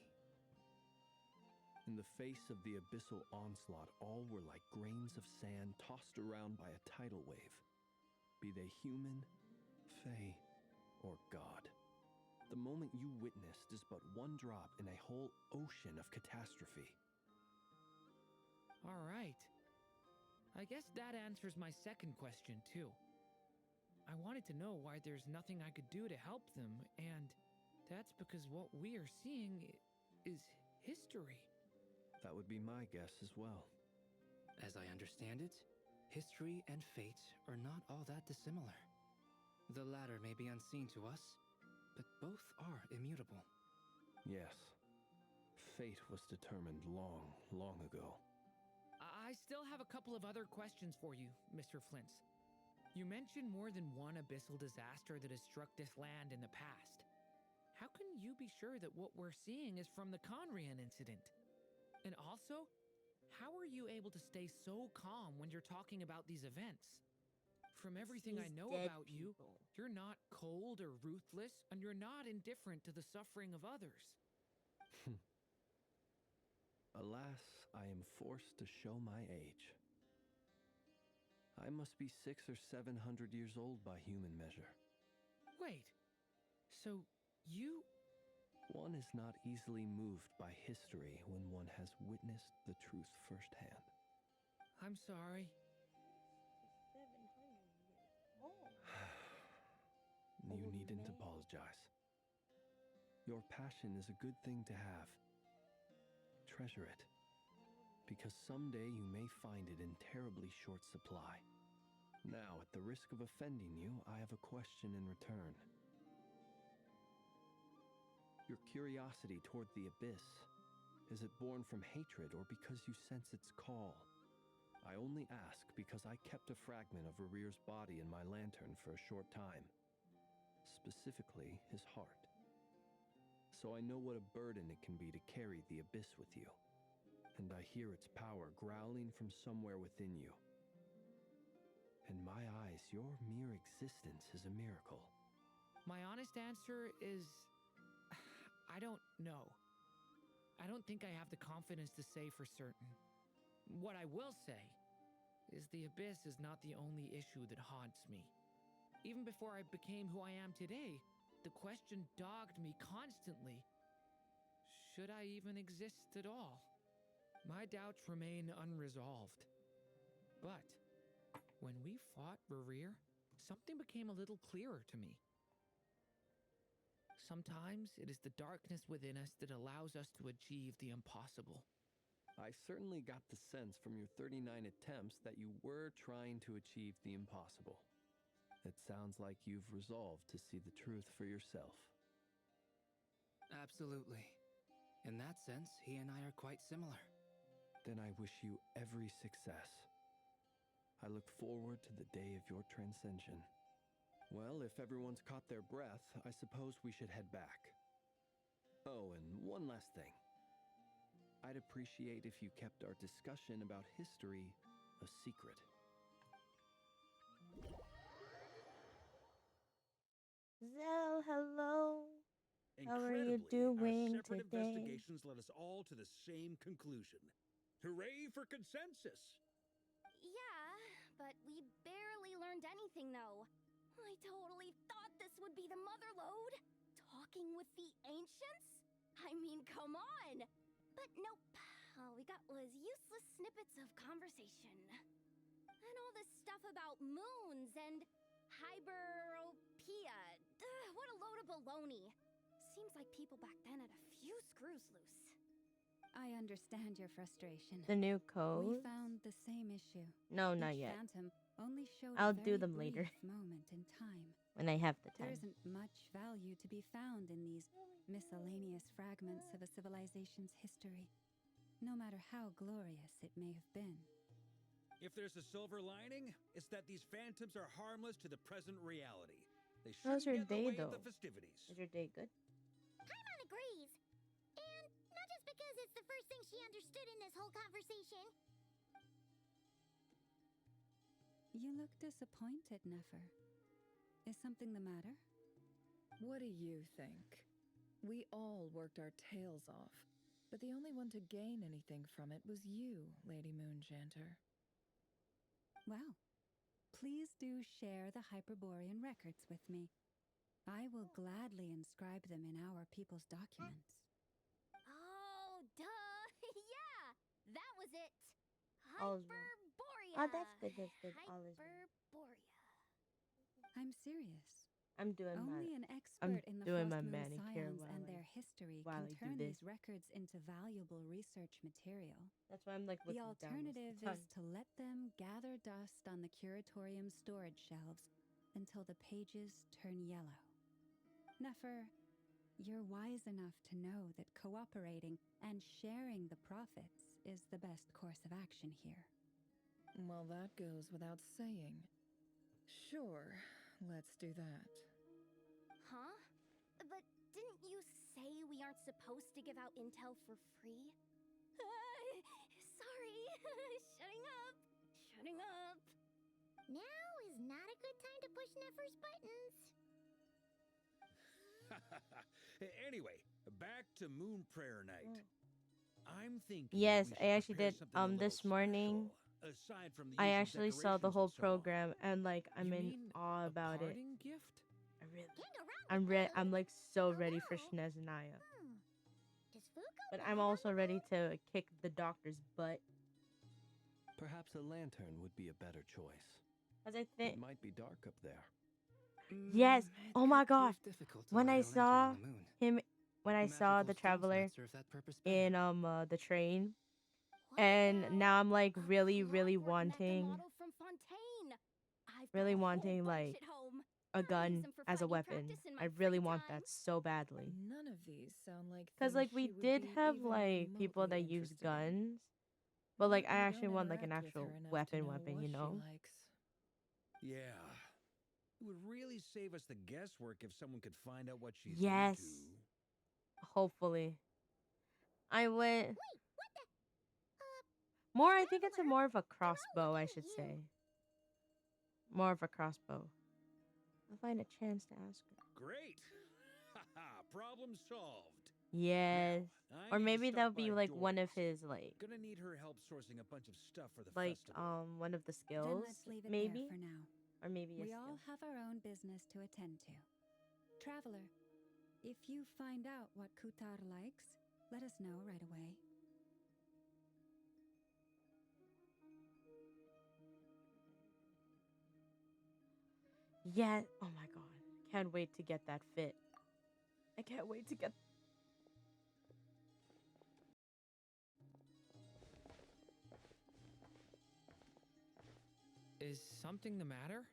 In the face of the abyssal onslaught, all were like grains of sand tossed around by a tidal wave. Be they human, fae, or god. The moment you witnessed is but one drop in a whole ocean of catastrophe.
All right. I guess that answers my second question, too. I wanted to know why there's nothing I could do to help them, and that's because what we are seeing is history.
That would be my guess as well.
As I understand it, history and fate are not all that dissimilar. The latter may be unseen to us, but both are immutable.
Yes. Fate was determined long, long ago.
I still have a couple of other questions for you, Mr. Flintz. You mentioned more than one abyssal disaster that has struck this land in the past. How can you be sure that what we're seeing is from the Conrian incident? And also, how are you able to stay so calm when you're talking about these events? From everything I
These
know
dead
about you,
people.
you're not cold or ruthless, and you're not indifferent to the suffering of others.
Alas, I am forced to show my age. I must be 600 or 700 years old by human measure.
Wait, so you...
One is not easily moved by history when one has witnessed the truth firsthand.
I'm sorry.
700 years old.
You
Old
needn't
man.
apologize. Your passion is a good thing to have. Treasure it, because someday you may find it in terribly short supply. Now, at the risk of offending you, I have a question in return. Your curiosity toward the abyss, is it born from hatred or because you sense its call? I only ask because I kept a fragment of Rerear's body in my lantern for a short time. Specifically, his heart. So I know what a burden it can be to carry the abyss with you. And I hear its power growling from somewhere within you. In my eyes, your mere existence is a miracle.
My honest answer is... I don't know. I don't think I have the confidence to say for certain. What I will say is the abyss is not the only issue that haunts me. Even before I became who I am today, the question dogged me constantly. Should I even exist at all? My doubts remain unresolved. But when we fought Rerear, something became a little clearer to me. Sometimes it is the darkness within us that allows us to achieve the impossible.
I certainly got the sense from your 39 attempts that you were trying to achieve the impossible. It sounds like you've resolved to see the truth for yourself.
Absolutely. In that sense, he and I are quite similar.
Then I wish you every success. I look forward to the day of your transcension. Well, if everyone's caught their breath, I suppose we should head back. Oh, and one last thing. I'd appreciate if you kept our discussion about history a secret.
Zell, hello. How are you
Incredibly,
doing
our separate
today?
investigations led us all to the same conclusion. Hooray for consensus!
Yeah, but we barely learned anything, though. I totally thought this would be the mother lode. Talking with the ancients? I mean, come on! But nope. All we got was useless snippets of conversation. And all this stuff about moons and hyperopia. What a load of baloney. Seems like people back then had a few screws loose.
I understand your frustration.
The new
We
code?
found the same issue.
No, not
Each
yet.
phantom only showed
I'll
a
do
very
them later.
brief moment in time.
When I have the
There
time.
isn't much value to be found in these miscellaneous fragments of a civilization's history, no matter how glorious it may have been.
If there's a silver lining, it's that these phantoms are harmless to the present reality. They
How's
shouldn't
your
get in the way
day,
of the
though?
festivities.
Is your day good?
Paimon agrees. And not just because it's the first thing she understood in this whole conversation.
You look disappointed, Nefer. Is something the matter?
What do you think? We all worked our tails off, but the only one to gain anything from it was you, Lady Moonjanter.
Well, please do share the Hyperborean records with me. I will gladly inscribe them in our people's documents.
Oh, duh! Yeah! That was it!
All is well.
Hyperborea!
Oh, that's good, that's good. All is well.
Hyperborea.
I'm serious.
I'm doing
Only
my
an expert in the
doing
Frost
my
Moon
manicure
scions and
while
their history
while
can
I do
turn
this.
these records into valuable research material.
That's why I'm like
The
looking down most of
alternative
the
is
time.
to let them gather dust on the curatorium storage shelves until the pages turn yellow. Nefer, you're wise enough to know that cooperating and sharing the profits is the best course of action here.
Well, that goes without saying. Sure, let's do that.
Huh? But didn't you say we aren't supposed to give out intel for free? Sorry. Shutting up. Shutting up.
Now is not a good time to push Nefer's buttons.
Anyway, back to Moon Prayer Night. I'm thinking
Yes,
we
I
should
actually
prepare
did.
something a little
This morning,
special, aside from the
I
usual
actually saw the
decorations
whole
and so on.
program, and like I'm
You
in
mean
awe
a
about it.
parting gift?
I really,
Can't go wrong with
I'm
food.
like so
Oh,
ready for
no.
Shneznaya.
Does food go
But
bad
I'm
on
also
the
ready
moon?
to kick the doctor's butt.
Perhaps a lantern would be a better choice.
Cause I think
It might be dark up there.
yes.
It
Oh my
could prove
god.
difficult to
When
light
I
a lantern
saw
on the moon.
him, when I saw
Magical
the
stones
traveler
might serve that purpose better.
in the train,
What
and
about
now I'm like
a
really
clockwork method
wanting
model from Fontaine? I've got a whole bunch
like
at home.
a
I'll use
gun
them for
as a
fighting
weapon.
practice in my
I really
free
want
time.
that so badly.
None of these sound like
Cause
things
like we
she would
did
be
have
even
like people
remotely
that use
interested in.
guns, but like
But
I
we
actually
don't
want like an
interact with
actual
her enough to
weapon,
know
you
what
know?
she likes.
Yeah. It would really save us the guesswork if someone could find out what she's
Yes.
into.
Hopefully. I went
Wait, what the?
more. I think it's a
Traveler,
more of a
they're all
crossbow. I
looking at
should
you.
say more of a crossbow. I'll find a chance to ask her.
Great. Haha, problem solved.
Yes.
Now, I
Or
need to
maybe
stop
that would
by
be like one of
Dory's.
his like
Gonna need her help sourcing a bunch of stuff for the festival.
one of the
Then
skills,
let's leave it
maybe,
there for now.
or maybe a
We
skill.
all have our own business to attend to. Traveler, if you find out what Kutar likes, let us know right away.
Yeah. Oh my god. Can't wait to get that fit. I can't wait to get.
Is something the matter?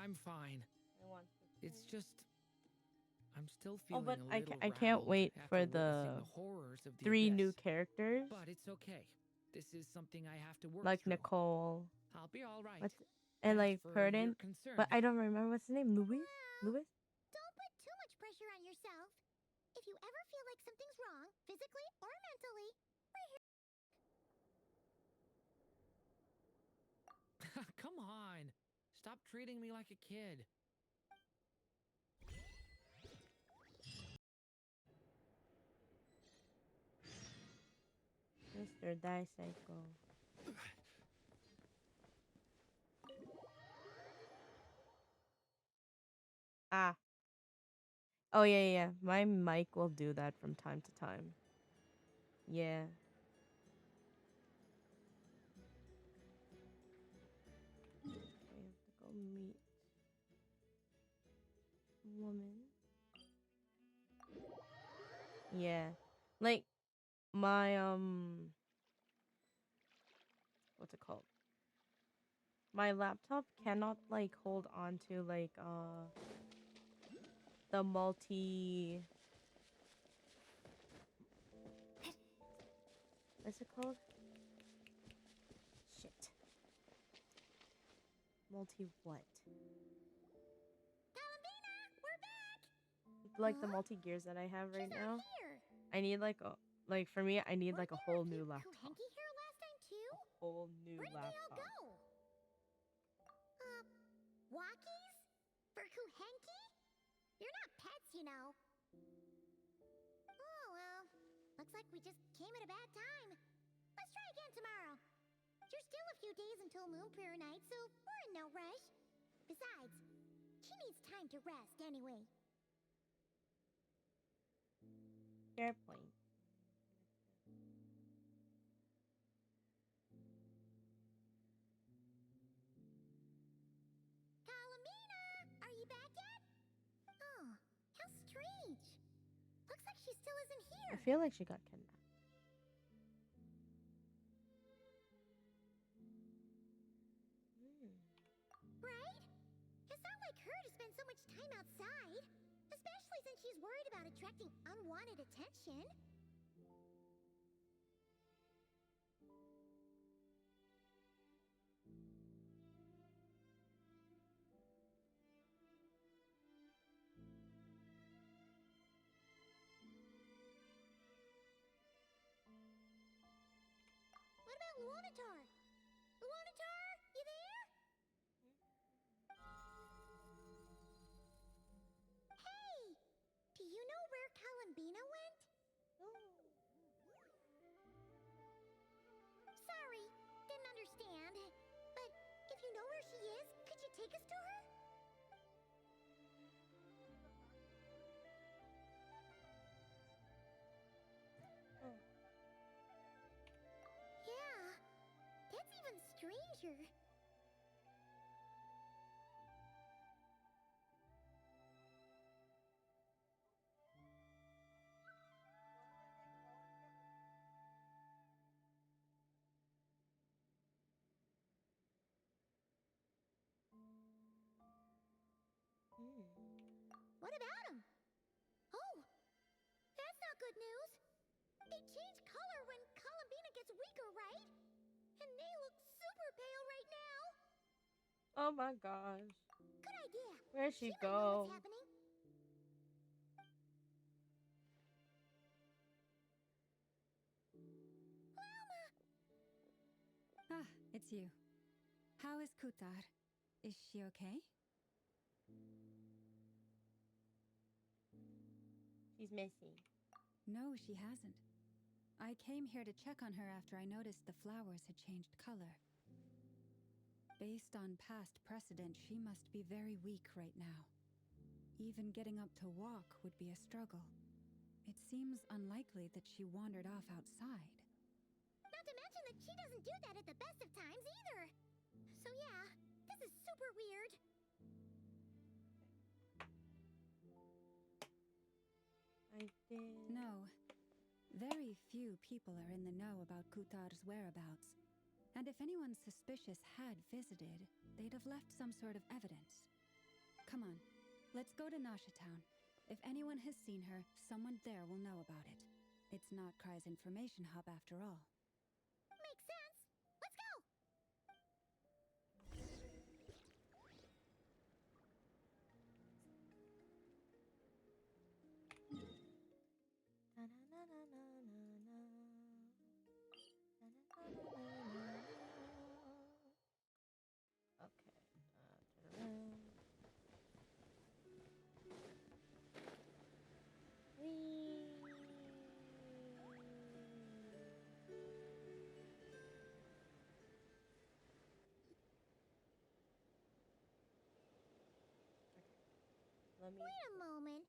I'm fine.
I want to
It's just I'm still
Oh,
feeling
but
a little
I can't
rattled
wait
after
for
witnessing
the
the horrors of the
3
abyss.
new characters.
But it's okay. This is something I have to work
Like
through.
Nicole.
I'll be all right.
And
Thanks
like
for
Purden.
your concern.
But I don't remember what's his name. Louis? Louis?
Don't put too much pressure on yourself. If you ever feel like something's wrong, physically or mentally, we're here.
Come on. Stop treating me like a kid.
Mr. Daisaiko. Ah. Oh, yeah. My mic will do that from time to time. Yeah. I have to go meet a woman. Yeah. Like, my, what's it called? My laptop cannot, like, hold on to, like, the multi... What's it called? Shit. Multi what?
Columbina, we're back!
Like the multi gears that I have right
She's
now.
not here.
I need like a for me I need like a whole new laptop.
Kuhenki here last time too?
A whole new
Where did they all
laptop.
go? Walkies? For Kuhenki? You're not pets, you know. Oh, well. Looks like we just came at a bad time. Let's try again tomorrow. There's still a few days until Moon Prayer Night, so we're in no rush. Besides, she needs time to rest anyway.
Fair point.
Columbina, are you back yet? Oh, how strange. Looks like she still isn't here.
I feel like she got kidnapped.
Right? It's not like her to spend so much time outside. Especially since she's worried about attracting unwanted attention. What about Luonatar? Luonatar, you there? Hey! Do you know where Columbina went? Sorry, didn't understand. But if you know where she is, could you take us to her? Yeah, that's even stranger. What about him? Oh, that's not good news. They change color when Columbina gets weaker, right? And they look super pale right now.
Oh my gosh.
Good idea.
Where'd she
might know
go?
what's happening.
Ah, it's you. How is Kutar? Is she okay?
She's missing.
No, she hasn't. I came here to check on her after I noticed the flowers had changed color. Based on past precedent, she must be very weak right now. Even getting up to walk would be a struggle. It seems unlikely that she wandered off outside.
Not to mention that she doesn't do that at the best of times either. So yeah, this is super weird.
I did.
No. Very few people are in the know about Kutar's whereabouts. And if anyone suspicious had visited, they'd have left some sort of evidence. Come on, let's go to Nasha Town. If anyone has seen her, someone there will know about it. It's Notcry's information hub after all.
Makes sense. Let's go!
Okay, turn around. Let me.
Wait a moment.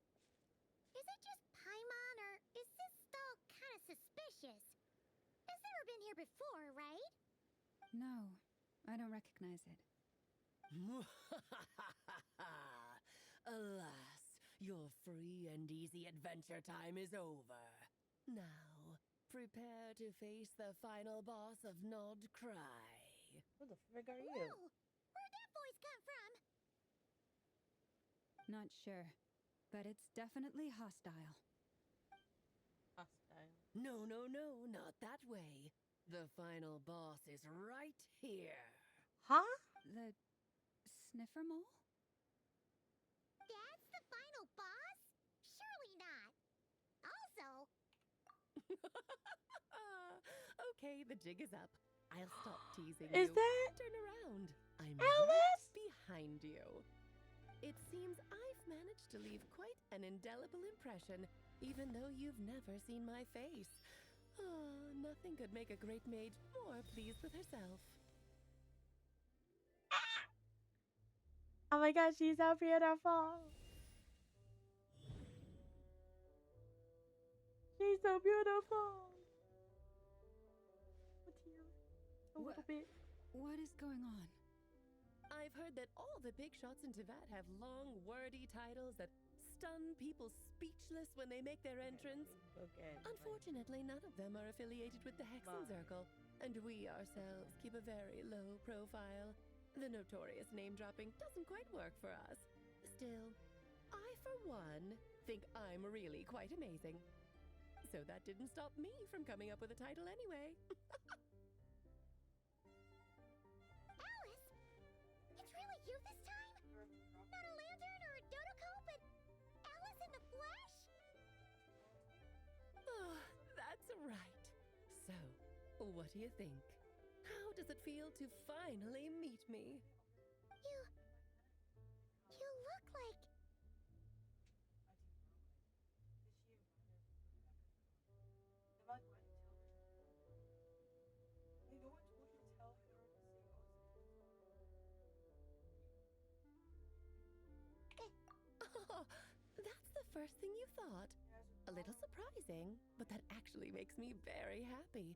Is it just Paimon, or is this stall kind of suspicious? It's never been here before, right?
No, I don't recognize it.
Alas, your free and easy adventure time is over. Now, prepare to face the final boss of Nodcry.
Who the frig are you?
Whoa! Where'd that voice come from?
Not sure, but it's definitely hostile.
Hostile.
No, not that way. The final boss is right here.
Huh?
The sniffer mole?
That's the final boss? Surely not. Also,
Okay, the jig is up. I'll stop teasing
Is
you.
that
Turn around. I'm
Alice?
right behind you. It seems I've managed to leave quite an indelible impression, even though you've never seen my face. Oh, nothing could make a great mage more pleased with herself.
Oh my gosh, she's so beautiful. She's so beautiful. A tear. A little bit.
What is going on?
I've heard that all the big shots in Teyvat have long, wordy titles that stun people speechless when they make their entrance.
Okay.
Unfortunately, none of them are affiliated with the Hexen Circle, and we ourselves keep a very low profile. The notorious name-dropping doesn't quite work for us. Still, I, for one, think I'm really quite amazing. So that didn't stop me from coming up with a title anyway.
Alice! It's really you this time? Not a lantern or a Dodoko, but Alice in the flesh?
Oh, that's right. So, what do you think? How does it feel to finally meet me?
You look like...
Oh, that's the first thing you thought. A little surprising, but that actually makes me very happy.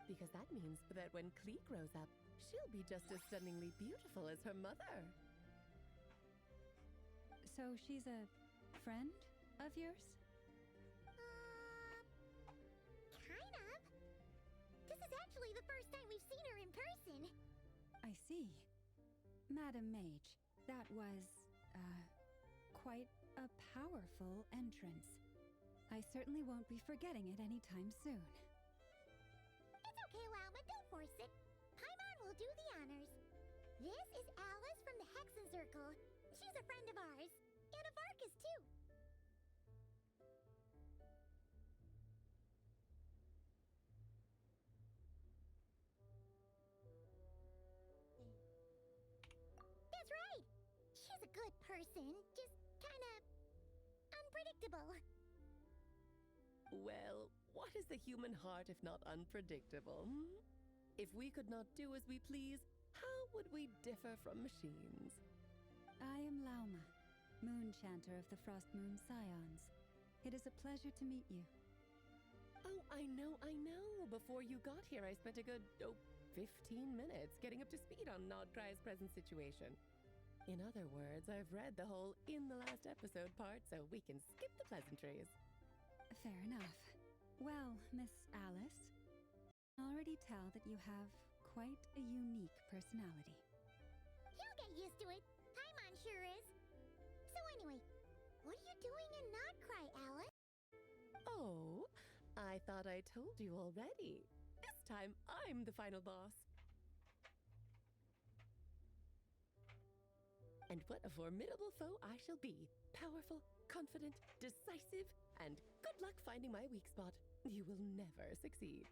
Because that means that when Klee grows up, she'll be just as stunningly beautiful as her mother.
So she's a friend of yours?
Kind of. This is actually the first time we've seen her in person.
I see. Madam Mage, that was, quite a powerful entrance. I certainly won't be forgetting it anytime soon.
It's okay, Lauma, don't force it. Paimon will do the honors. This is Alice from the Hexen Circle. She's a friend of ours. And of Arcus, too. That's right. She's a good person, just kinda unpredictable.
Well, what is the human heart if not unpredictable? Hmm? If we could not do as we please, how would we differ from machines?
I am Lauma, Moon Chanter of the Frost Moon Scions. It is a pleasure to meet you.
Oh, I know. Before you got here, I spent a good, 15 minutes getting up to speed on Nodcry's present situation. In other words, I've read the whole in the last episode part, so we can skip the pleasantries.
Fair enough. Well, Miss Alice, I can already tell that you have quite a unique personality.
He'll get used to it. Paimon sure is. So anyway, what are you doing in Notcry, Alice?
Oh, I thought I told you already. This time, I'm the final boss. And what a formidable foe I shall be. Powerful, confident, decisive, and good luck finding my weak spot. You will never succeed.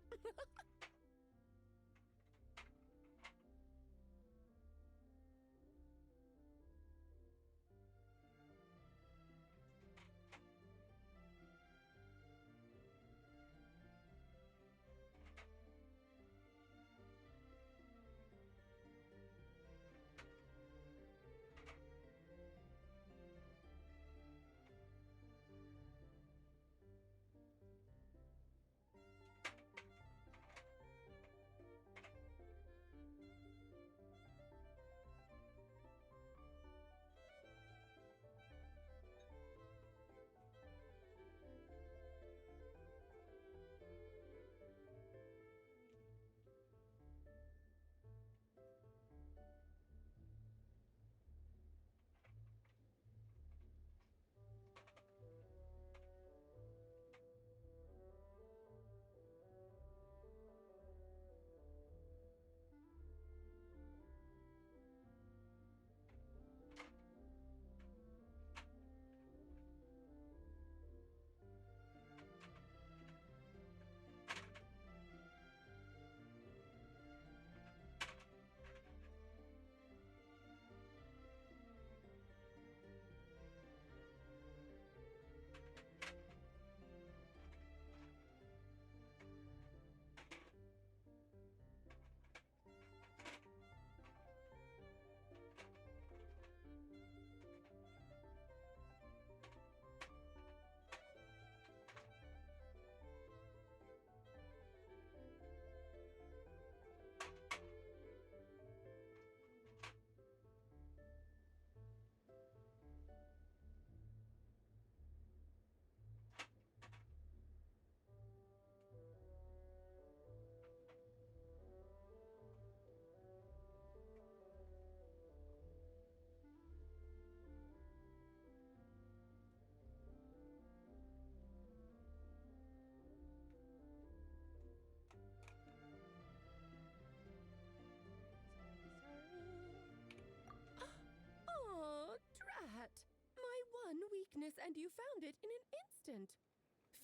Oh, drat! My one weakness, and you found it in an instant.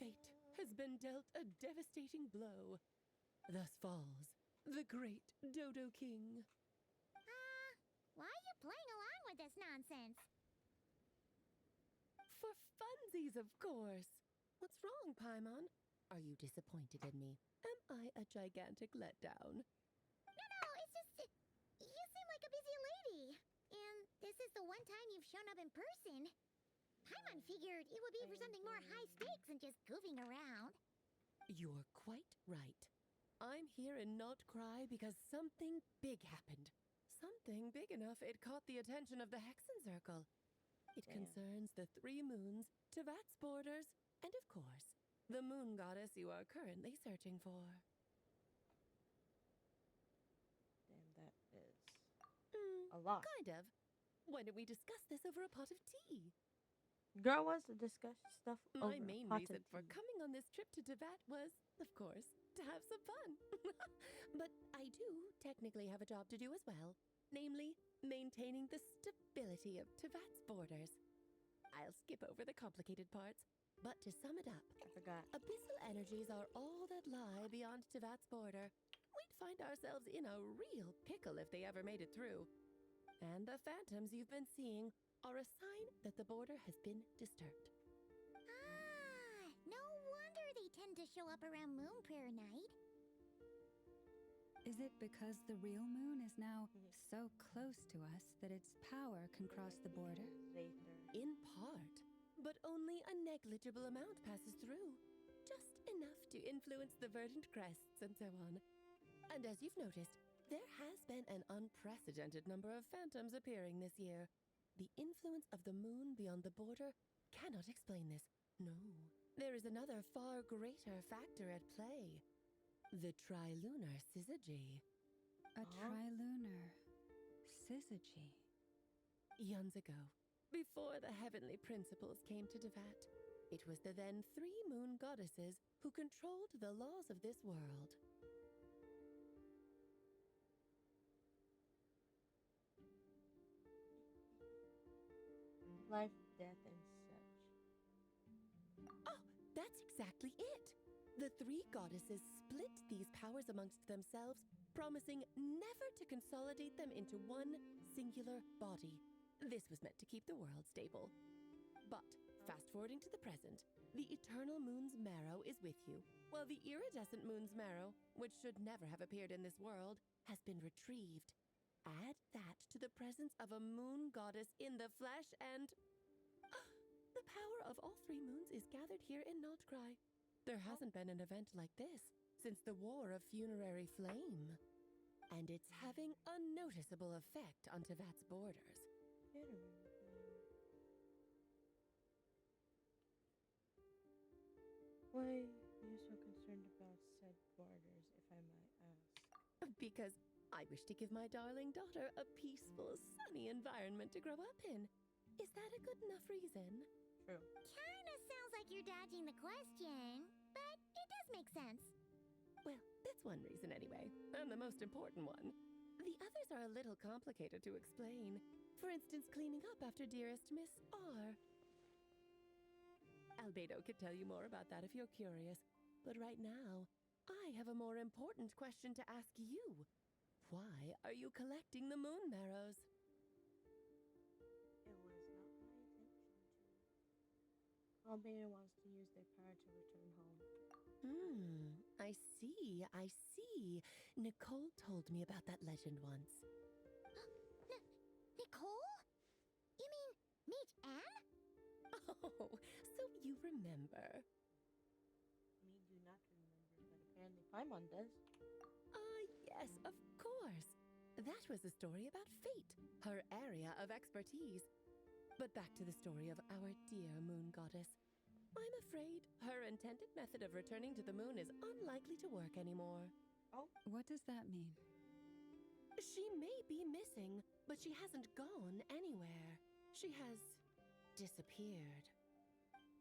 Fate has been dealt a devastating blow. Thus falls the great Dodo King.
Why are you playing along with this nonsense?
For funsies, of course. What's wrong, Paimon? Are you disappointed in me? Am I a gigantic letdown?
No, it's just... You seem like a busy lady. And this is the one time you've shown up in person. Paimon figured it would be for something more high stakes than just goofing around.
You're quite right. I'm here in Notcry because something big happened. Something big enough it caught the attention of the Hexen Circle. It concerns the three moons, Tevat's borders, and of course, the moon goddess you are currently searching for.
Damn, that is a lot.
Kind of. Why don't we discuss this over a pot of tea?
Girl wants to discuss stuff over
My main
pot of
reason for
tea.
coming on this trip to Tevat was, of course, to have some fun. But I do technically have a job to do as well. Namely, maintaining the stability of Tevat's borders. I'll skip over the complicated parts, but to sum it up,
I forgot.
abyssal energies are all that lie beyond Tevat's border. We'd find ourselves in a real pickle if they ever made it through. And the phantoms you've been seeing are a sign that the border has been disturbed.
No wonder they tend to show up around Moon Prayer Night.
Is it because the real moon is now so close to us that its power can cross the border?
In part, but only a negligible amount passes through. Just enough to influence the verdant crests and so on. And as you've noticed, there has been an unprecedented number of phantoms appearing this year. The influence of the moon beyond the border cannot explain this. No, there is another far greater factor at play. The trilunar syzygy.
A trilunar syzygy.
Eons ago, before the heavenly principles came to Devat, it was the then 3 moon goddesses who controlled the laws of this world.
Life, death, and such.
Oh, that's exactly it! The 3 goddesses split these powers amongst themselves, promising never to consolidate them into one singular body. This was meant to keep the world stable. But, fast forwarding to the present, the eternal moon's marrow is with you, while the iridescent moon's marrow, which should never have appeared in this world, has been retrieved. Add that to the presence of a moon goddess in the flesh, and the power of all 3 moons is gathered here in Notcry. There hasn't been an event like this since the War of Funerary Flame. And it's having a noticeable effect on Tevat's borders.
Why are you so concerned about said borders, if I might ask?
Because I wish to give my darling daughter a peaceful, sunny environment to grow up in. Is that a good enough reason?
True.
Kinda sounds like you're dodging the question, but it does make sense.
Well, that's one reason anyway, and the most important one. The others are a little complicated to explain. For instance, cleaning up after dearest Miss R. Albedo could tell you more about that if you're curious, but right now, I have a more important question to ask you. Why are you collecting the moon marrows?
It was not my intention to. Albania wants to use their power to return home.
I see, I see. Nicole told me about that legend once.
Nicole? You mean meet Anne?
Oh, so you remember.
Me do not remember, but apparently Paimon does.
Yes, of course. That was a story about fate, her area of expertise. But back to the story of our dear moon goddess. I'm afraid her intended method of returning to the moon is unlikely to work anymore.
Oh?
What does that mean?
She may be missing, but she hasn't gone anywhere. She has disappeared.
What do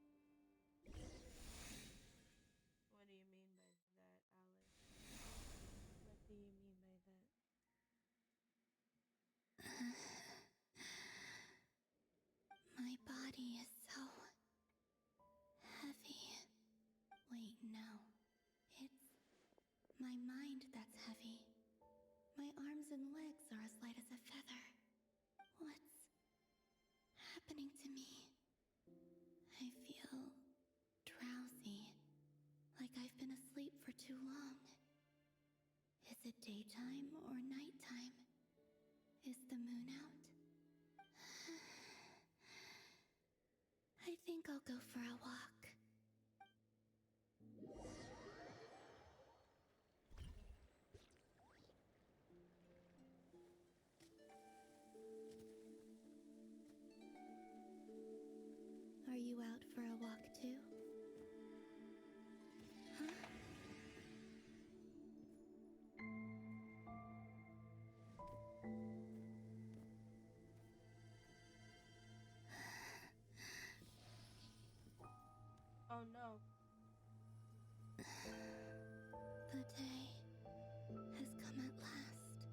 you mean by that, Alex? What do you mean by that?
My body is so heavy. Wait, no. It's my mind that's heavy. My arms and legs are as light as a feather. What's happening to me? I feel drowsy, like I've been asleep for too long. Is it daytime or nighttime? Is the moon out? I think I'll go for a walk. Are you out for a walk too? Huh?
Oh no.
The day has come at last.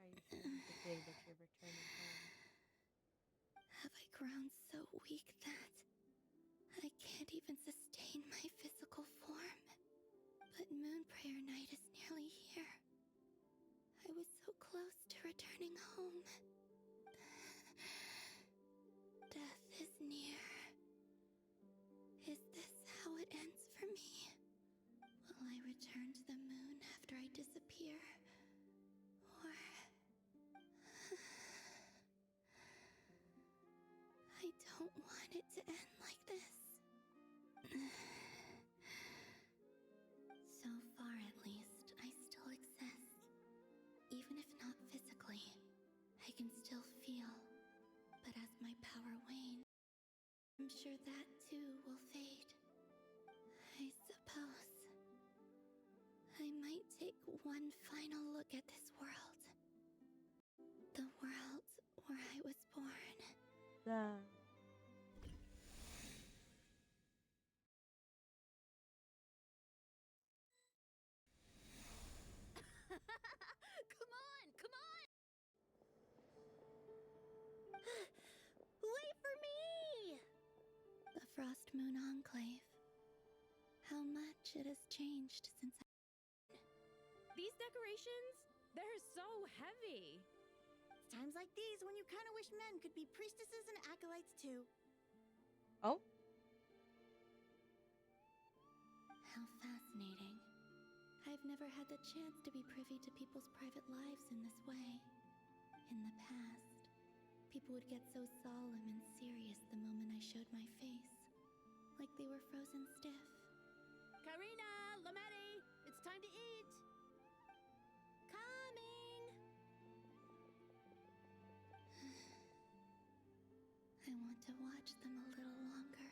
Are you saying the day that you're returning home?
Have I grown so weak that I can't even sustain my physical form? But Moon Prayer Night is nearly here. I was so close to returning home. Death is near. Is this how it ends for me? Will I return to the moon after I disappear? Or... I don't want it to end like this. So far, at least, I still exist. Even if not physically, I can still feel. But as my power wanes, I'm sure that too will fade. One final look at this world. The world where I was born.
Come on, come on! Wait for me!
The Frost Moon Enclave. How much it has changed since
These decorations, they're so heavy.
It's times like these when you kind of wish men could be priestesses and acolytes too.
Oh?
How fascinating. I've never had the chance to be privy to people's private lives in this way. In the past, people would get so solemn and serious the moment I showed my face. Like they were frozen stiff.
Karina, Lametti, it's time to eat.
Coming!
I want to watch them a little longer.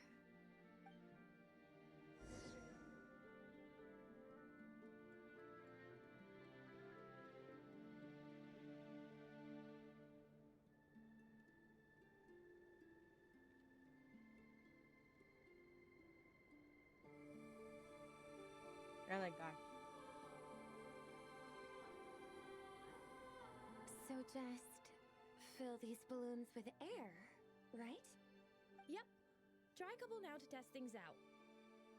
You're that guy.
So just fill these balloons with air, right?
Yep. Try a couple now to test things out.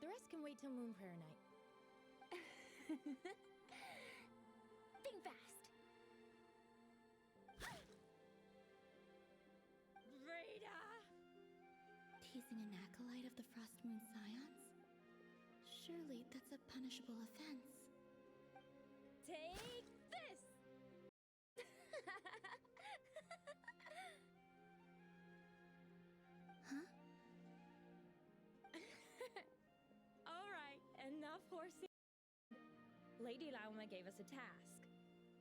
The rest can wait till Moon Prayer Night.
Think fast.
Rita!
Teasing an acolyte of the Frost Moon Scions? Surely that's a punishable offense.
Take this!
Huh?
All right, enough horsing. Lady Lauma gave us a task.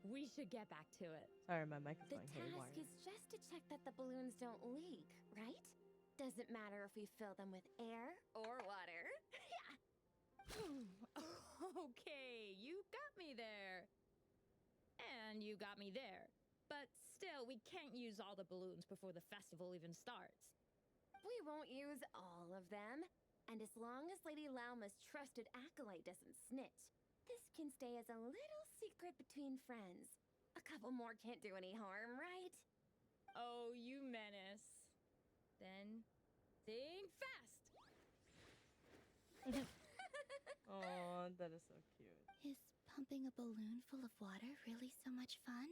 We should get back to it.
Sorry, my mic is
The
going
task
haywire.
is just to check that the balloons don't leak, right? Doesn't matter if we fill them with air or water.
Okay, you got me there. And you got me there. But still, we can't use all the balloons before the festival even starts.
We won't use all of them. And as long as Lady Lauma's trusted acolyte doesn't snitch, this can stay as a little secret between friends. A couple more can't do any harm, right?
Oh, you menace. Then, think fast!
Oh, that is so cute.
Is pumping a balloon full of water really so much fun?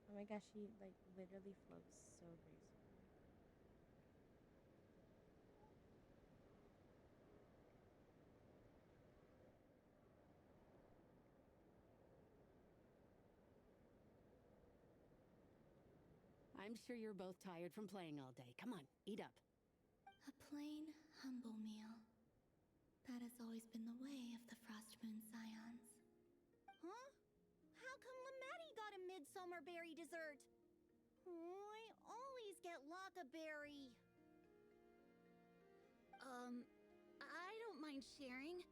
Oh my gosh, she like literally floats so gracefully.
I'm sure you're both tired from playing all day. Come on, eat up.
A plain, humble meal. That has always been the way of the Frost Moon Scions.
Huh? How come Lametti got a midsummer berry dessert? Oh, I always get Lockaberry.
I don't mind sharing.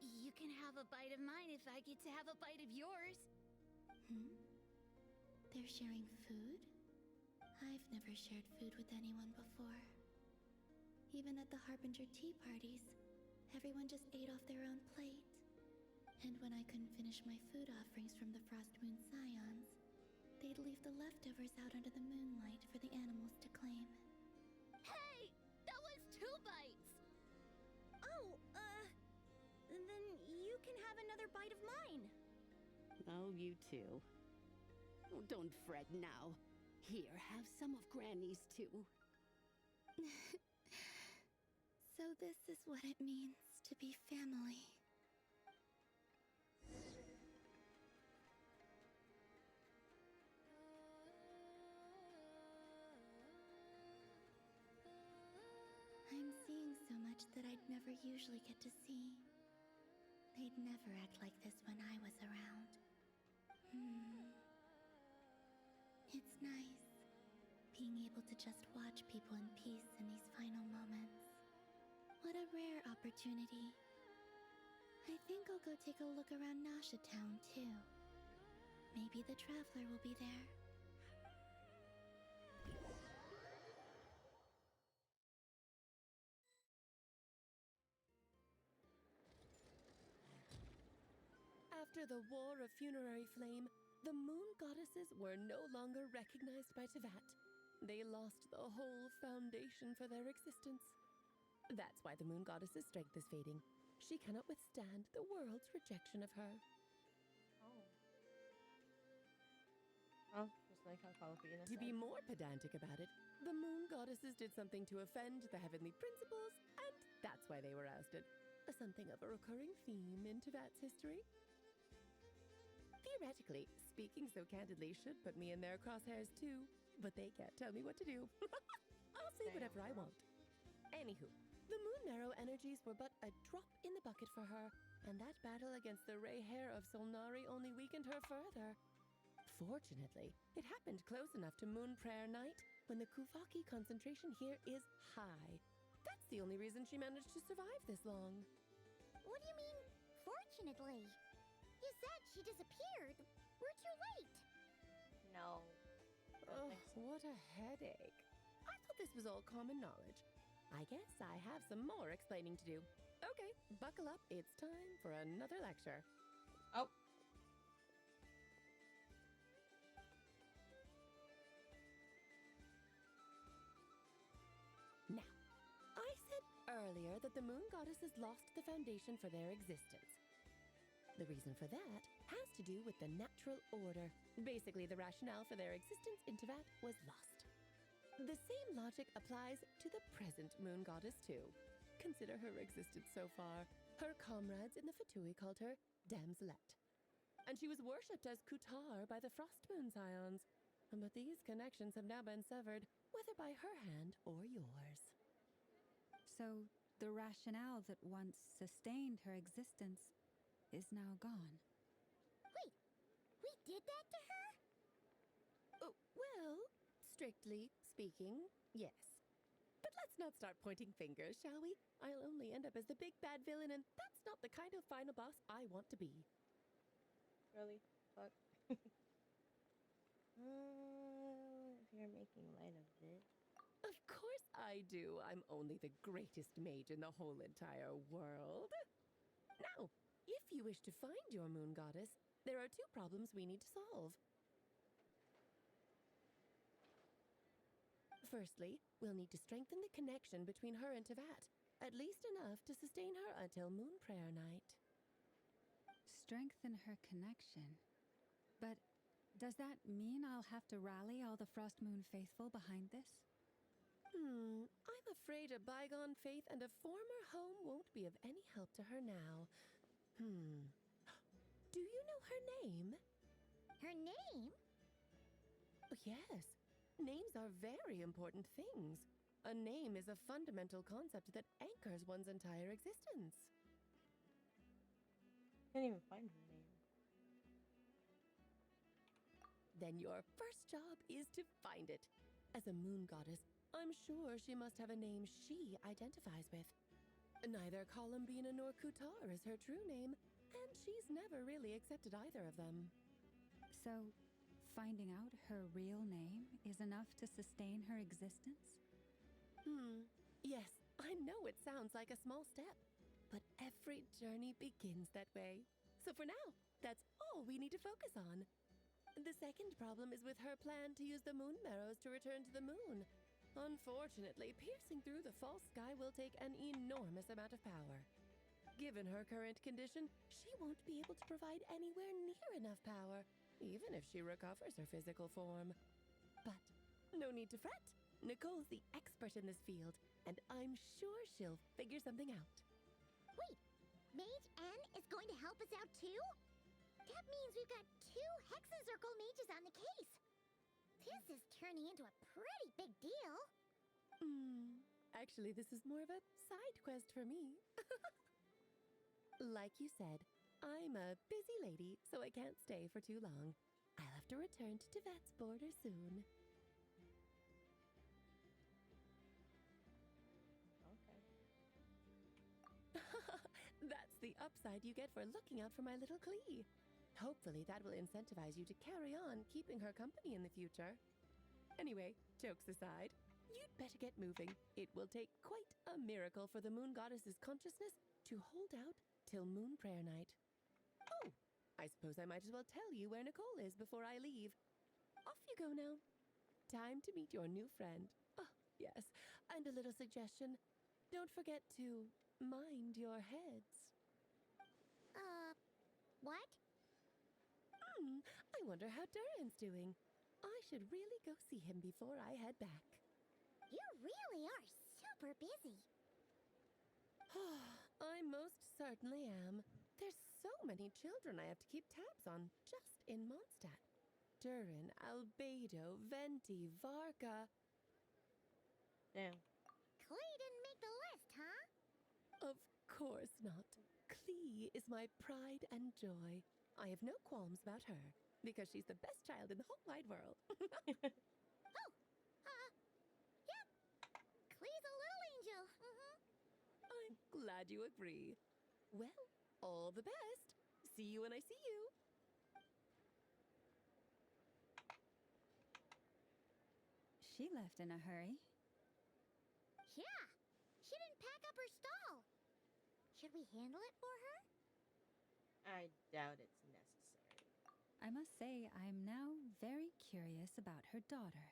You can have a bite of mine if I get to have a bite of yours.
They're sharing food? I've never shared food with anyone before. Even at the Harbinger tea parties, everyone just ate off their own plate. And when I couldn't finish my food offerings from the Frost Moon Scions, they'd leave the leftovers out under the moonlight for the animals to claim.
Hey! That was 2 bites!
Oh, then you can have another bite of mine.
Oh, you too. Oh, don't fret now. Here, have some of Granny's too.
So this is what it means to be family. I'm seeing so much that I'd never usually get to see. They'd never act like this when I was around. It's nice being able to just watch people in peace in these final moments. What a rare opportunity. I think I'll go take a look around Nasha Town too. Maybe the Traveler will be there.
After the War of Funerary Flame, the Moon Goddesses were no longer recognized by Tevat. They lost the whole foundation for their existence. That's why the Moon Goddess's strength is fading. She cannot withstand the world's rejection of her.
Oh, just like how Colofina
To be more pedantic about it, the Moon Goddesses did something to offend the heavenly principles, and that's why they were ousted. Something of a recurring theme in Tevat's history. Theoretically, speaking so candidly should put me in their crosshairs too, but they can't tell me what to do. I'll say whatever I want. Anywho, the Moon Marrow energies were but a drop in the bucket for her, and that battle against the Ray Hair of Solnari only weakened her further. Fortunately, it happened close enough to Moon Prayer Night when the Kuvaki concentration here is high. That's the only reason she managed to survive this long.
What do you mean, fortunately? You said she disappeared. We're too late.
No.
Oh, what a headache. I thought this was all common knowledge. I guess I have some more explaining to do. Okay, buckle up. It's time for another lecture.
Oh.
Now, I said earlier that the Moon Goddesses lost the foundation for their existence. The reason for that has to do with the natural order. Basically, the rationale for their existence in Tevat was lost. The same logic applies to the present Moon Goddess too. Consider her existence so far. Her comrades in the Fatui called her Damselette. And she was worshipped as Kutar by the Frost Moon Scions. But these connections have now been severed, whether by her hand or yours.
So, the rationale that once sustained her existence is now gone.
Wait, we did that to her?
Oh, well, strictly speaking, yes. But let's not start pointing fingers, shall we? I'll only end up as the big bad villain, and that's not the kind of final boss I want to be.
Really? Fuck. If you're making light of it.
Of course I do. I'm only the greatest mage in the whole entire world. Now, if you wish to find your Moon Goddess, there are two problems we need to solve. Firstly, we'll need to strengthen the connection between her and Tevat, at least enough to sustain her until Moon Prayer Night.
Strengthen her connection? But does that mean I'll have to rally all the Frost Moon faithful behind this?
I'm afraid a bygone faith and a former home won't be of any help to her now. Do you know her name?
Her name?
Oh, yes. Names are very important things. A name is a fundamental concept that anchors one's entire existence.
Can't even find her name.
Then your first job is to find it. As a moon goddess, I'm sure she must have a name she identifies with. Neither Columbina nor Kutar is her true name, and she's never really accepted either of them.
So, finding out her real name is enough to sustain her existence?
Yes, I know it sounds like a small step, but every journey begins that way. So for now, that's all we need to focus on. The second problem is with her plan to use the moon marrows to return to the moon. Unfortunately, piercing through the false sky will take an enormous amount of power. Given her current condition, she won't be able to provide anywhere near enough power, even if she recovers her physical form. But no need to fret. Nicole's the expert in this field, and I'm sure she'll figure something out.
Wait, Mage N is going to help us out too? That means we've got 2 Hexencircle mages on the case. This is turning into a pretty big deal.
Actually, this is more of a side quest for me. Like you said, I'm a busy lady, so I can't stay for too long. I'll have have to return to Tibet's border soon. That's the upside you get for looking out for my little Klee. Hopefully that will incentivize you to carry on keeping her company in the future. Anyway, jokes aside, you'd better get moving. It will take quite a miracle for the moon goddess's consciousness to hold out till moon prayer night. Oh, I suppose I might as well tell you where Nicole is before I leave. Off you go now. Time to meet your new friend. Oh, yes, and a little suggestion. Don't forget to mind your heads.
What?
I wonder how Duran's doing. I should really go see him before I head back.
You really are super busy.
I most certainly am. There's so many children I have to keep tabs on just in Mondstadt. Duran, Albedo, Venti, Varka.
Damn.
Klee didn't make the list, huh?
Of course not. Klee is my pride and joy. I have no qualms about her, because she's the best child in the whole wide world.
Yep. Klee's a little angel.
I'm glad you agree. Well, all the best. See you when I see you.
She left in a hurry.
Yeah, she didn't pack up her stall. Should we handle it for her?
I doubt it's necessary.
I must say, I'm now very curious about her daughter.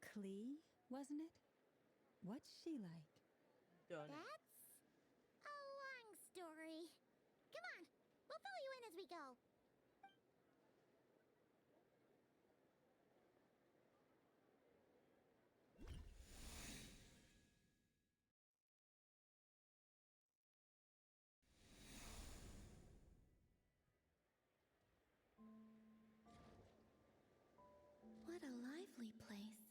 Klee, wasn't it? What's she like?
Don't know.
That's a long story. Come on, we'll fill you in as we go.
What a lively place.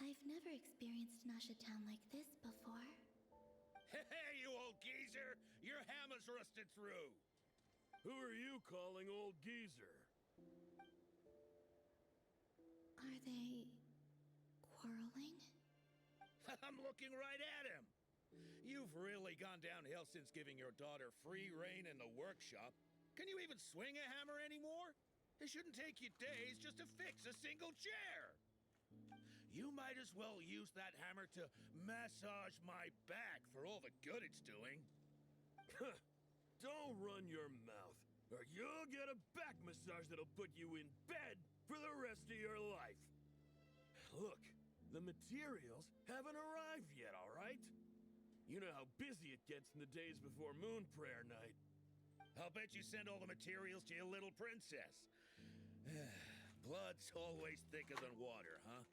I've never experienced Nasha Town like this before.
Hey, you old geezer! Your hammer's rusted through!
Who are you calling old geezer?
Are they quarreling?
I'm looking right at him! You've really gone downhill since giving your daughter free rein in the workshop. Can you even swing a hammer anymore? It shouldn't take you days just to fix a single chair. You might as well use that hammer to massage my back for all the good it's doing.
Don't run your mouth, or you'll get a back massage that'll put you in bed for the rest of your life. Look, the materials haven't arrived yet, all right? You know how busy it gets in the days before moon prayer night.
I'll bet you send all the materials to your little princess. Blood's always thicker than water, huh?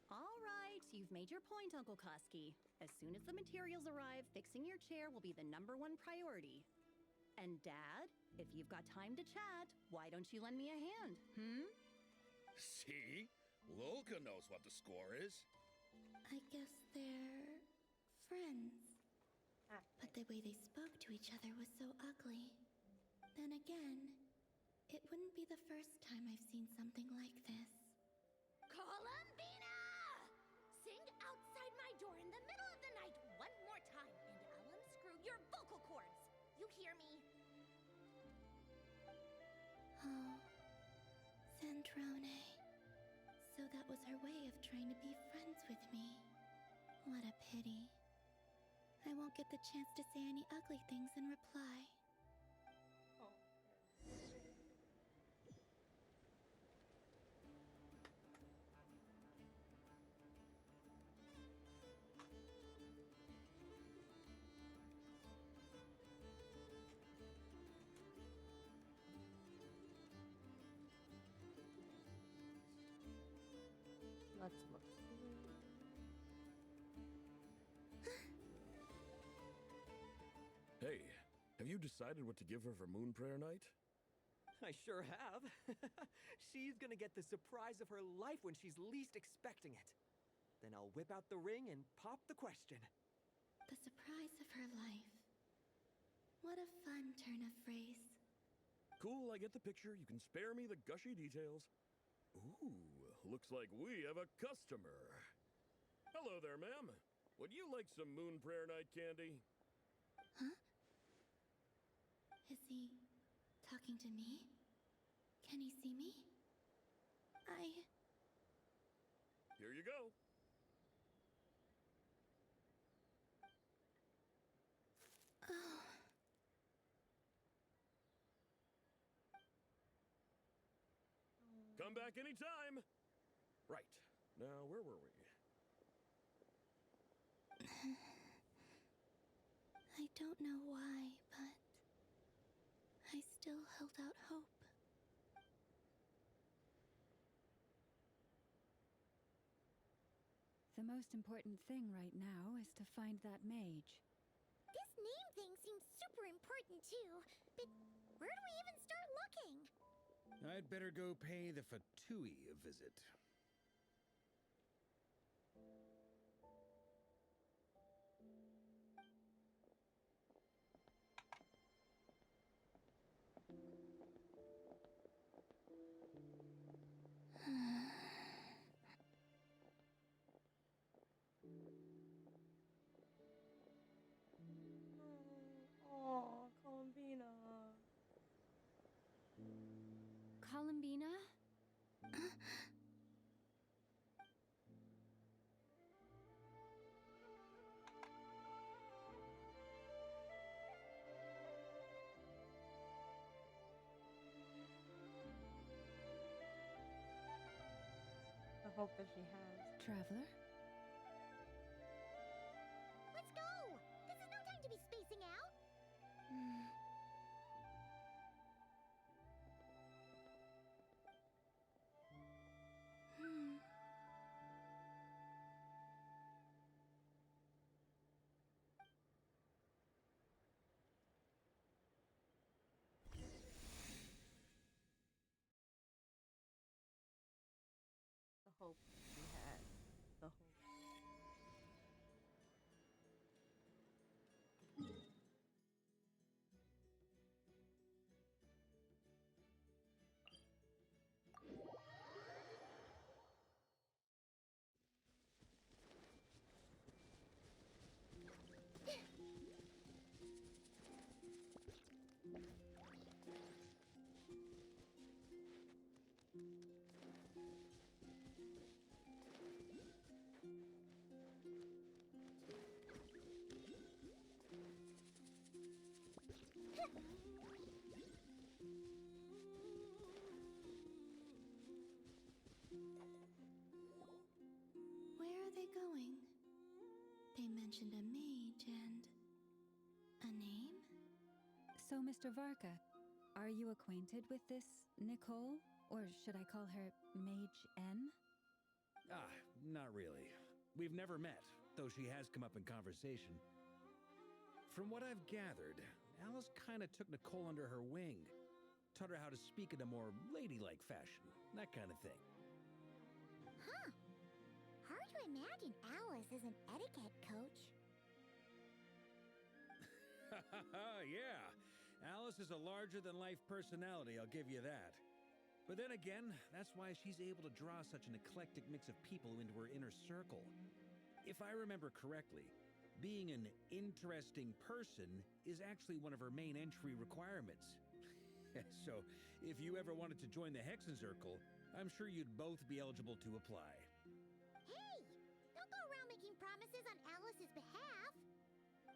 All right, you've made your point, Uncle Kusky. As soon as the materials arrive, fixing your chair will be the #1 priority. And Dad, if you've got time to chat, why don't you lend me a hand,
See? Lolka knows what the score is.
I guess they're friends. But the way they spoke to each other was so ugly. Then again, it wouldn't be the first time I've seen something like this.
Columbina! Sing outside my door in the middle of the night one more time, and I'll unscrew your vocal cords. You hear me?
Oh, Zandrone. So that was her way of trying to be friends with me. What a pity. I won't get the chance to say any ugly things in reply.
Let's look.
Hey, have you decided what to give her for moon prayer night?
I sure have. She's gonna get the surprise of her life when she's least expecting it. Then I'll whip out the ring and pop the question.
The surprise of her life. What a fun turn of phrase.
Cool, I get the picture. You can spare me the gushy details. Ooh, looks like we have a customer. Hello there, ma'am. Would you like some Moon Prayer Night candy?
Huh? Is he talking to me? Can he see me?
Here you go.
Oh.
Come back anytime. Right. Now, where were we?
I don't know why, but I still held out hope.
The most important thing right now is to find that mage.
This name thing seems super important too, but where do we even start looking?
I'd better go pay the Fatui a visit.
Oh, Columbina.
Columbina?
The hope that she has.
Traveler?
Let's go! This is no time to be spacing out!
The hope she had. The hope.
Where are they going? They mentioned a mage and a name?
So, Mr. Varka, are you acquainted with this Nicole? Or should I call her Mage N?
Not really. We've never met, though she has come up in conversation. From what I've gathered, Alice kind of took Nicole under her wing. Taught her how to speak in a more ladylike fashion, that kind of thing.
Huh. Hard to imagine Alice as an etiquette coach.
Yeah, Alice is a larger-than-life personality, I'll give you that. But then again, that's why she's able to draw such an eclectic mix of people into her inner circle. If I remember correctly, being an interesting person is actually one of her main entry requirements. So, if you ever wanted to join the Hexenzirkel, I'm sure you'd both be eligible to apply.
Hey! Don't go around making promises on Alice's behalf!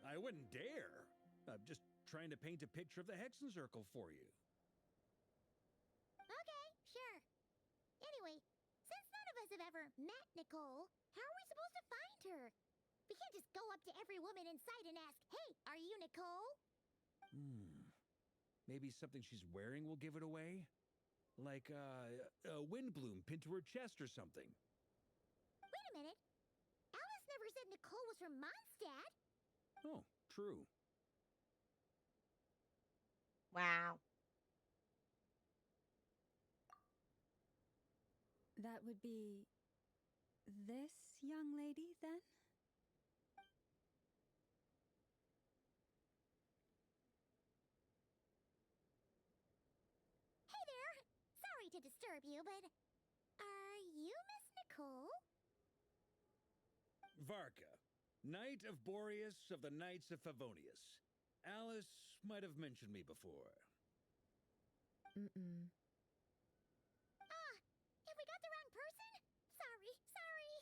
I wouldn't dare. I'm just trying to paint a picture of the Hexenzirkel for you.
Okay, sure. Anyway, since none of us have ever met Nicole, how are we supposed to find her? We can't just go up to every woman in sight and ask, "Hey, are you Nicole?"
Maybe something she's wearing will give it away? Like a wind bloom pinned to her chest or something.
Wait a minute. Alice never said Nicole was from Mondstadt.
Oh, true.
Wow.
That would be this young lady, then?
to disturb you, but are you Miss Nicole?
Varka, Knight of Boreas of the Knights of Favonius. Alice might have mentioned me before.
Mm-mm.
Ah, have we got the wrong person? Sorry.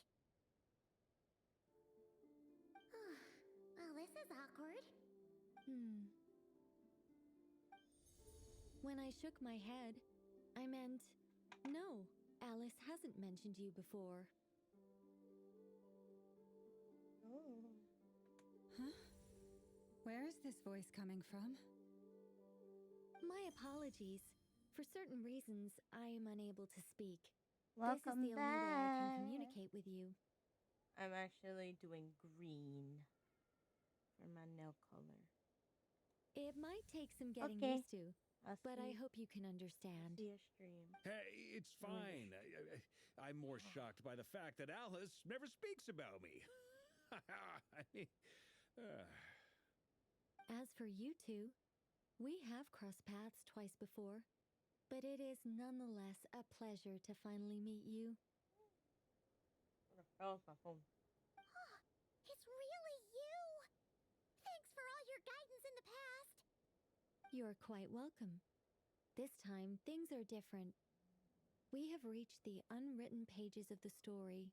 Well, this is awkward.
When I shook my head, I meant, no, Alice hasn't mentioned you before.
Oh.
Huh? Where is this voice coming from?
My apologies. For certain reasons, I am unable to speak.
Welcome
this is the only way I can
back.
communicate with you.
I'm actually doing green for my nail color.
It might take some getting
Okay.
used to, but I hope you can understand.
See a stream.
Hey, it's fine. I'm more shocked by the fact that Alice never speaks about me. I mean,
As for you two, we have crossed paths twice before, but it is nonetheless a pleasure to finally meet you.
Oh, my phone.
It's really you! Thanks for all your guidance in the past!
You're quite welcome. This time, things are different. We have reached the unwritten pages of the story.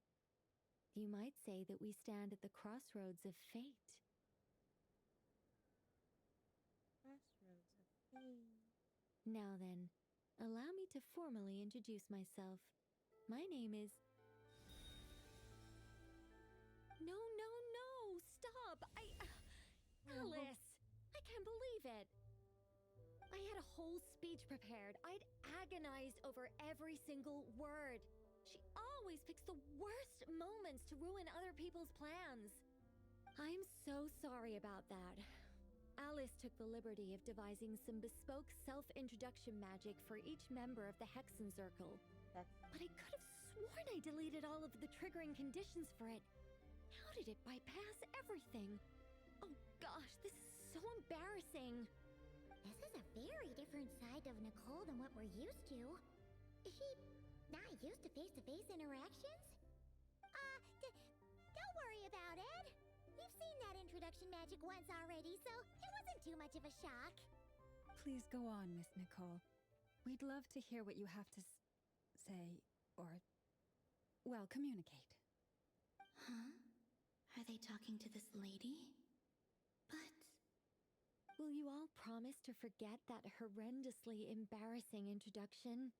You might say that we stand at the crossroads of fate.
Crossroads of fate.
Now then, allow me to formally introduce myself. My name is... No! Stop! Alice! I can't believe it! I had a whole speech prepared. I'd agonized over every single word. She always picks the worst moments to ruin other people's plans. I'm so sorry about that. Alice took the liberty of devising some bespoke self-introduction magic for each member of the Hexen Circle. But I could have sworn I deleted all of the triggering conditions for it. How did it bypass everything? Oh gosh, this is so embarrassing.
This is a very different side of Nicole than what we're used to. Is she not used to face-to-face interactions? Don't worry about it. We've seen that introduction magic once already, so it wasn't too much of a shock.
Please go on, Miss Nicole. We'd love to hear what you have to say, or, well, communicate.
Huh? Are they talking to this lady? But...
Will you all promise to forget that horrendously embarrassing introduction?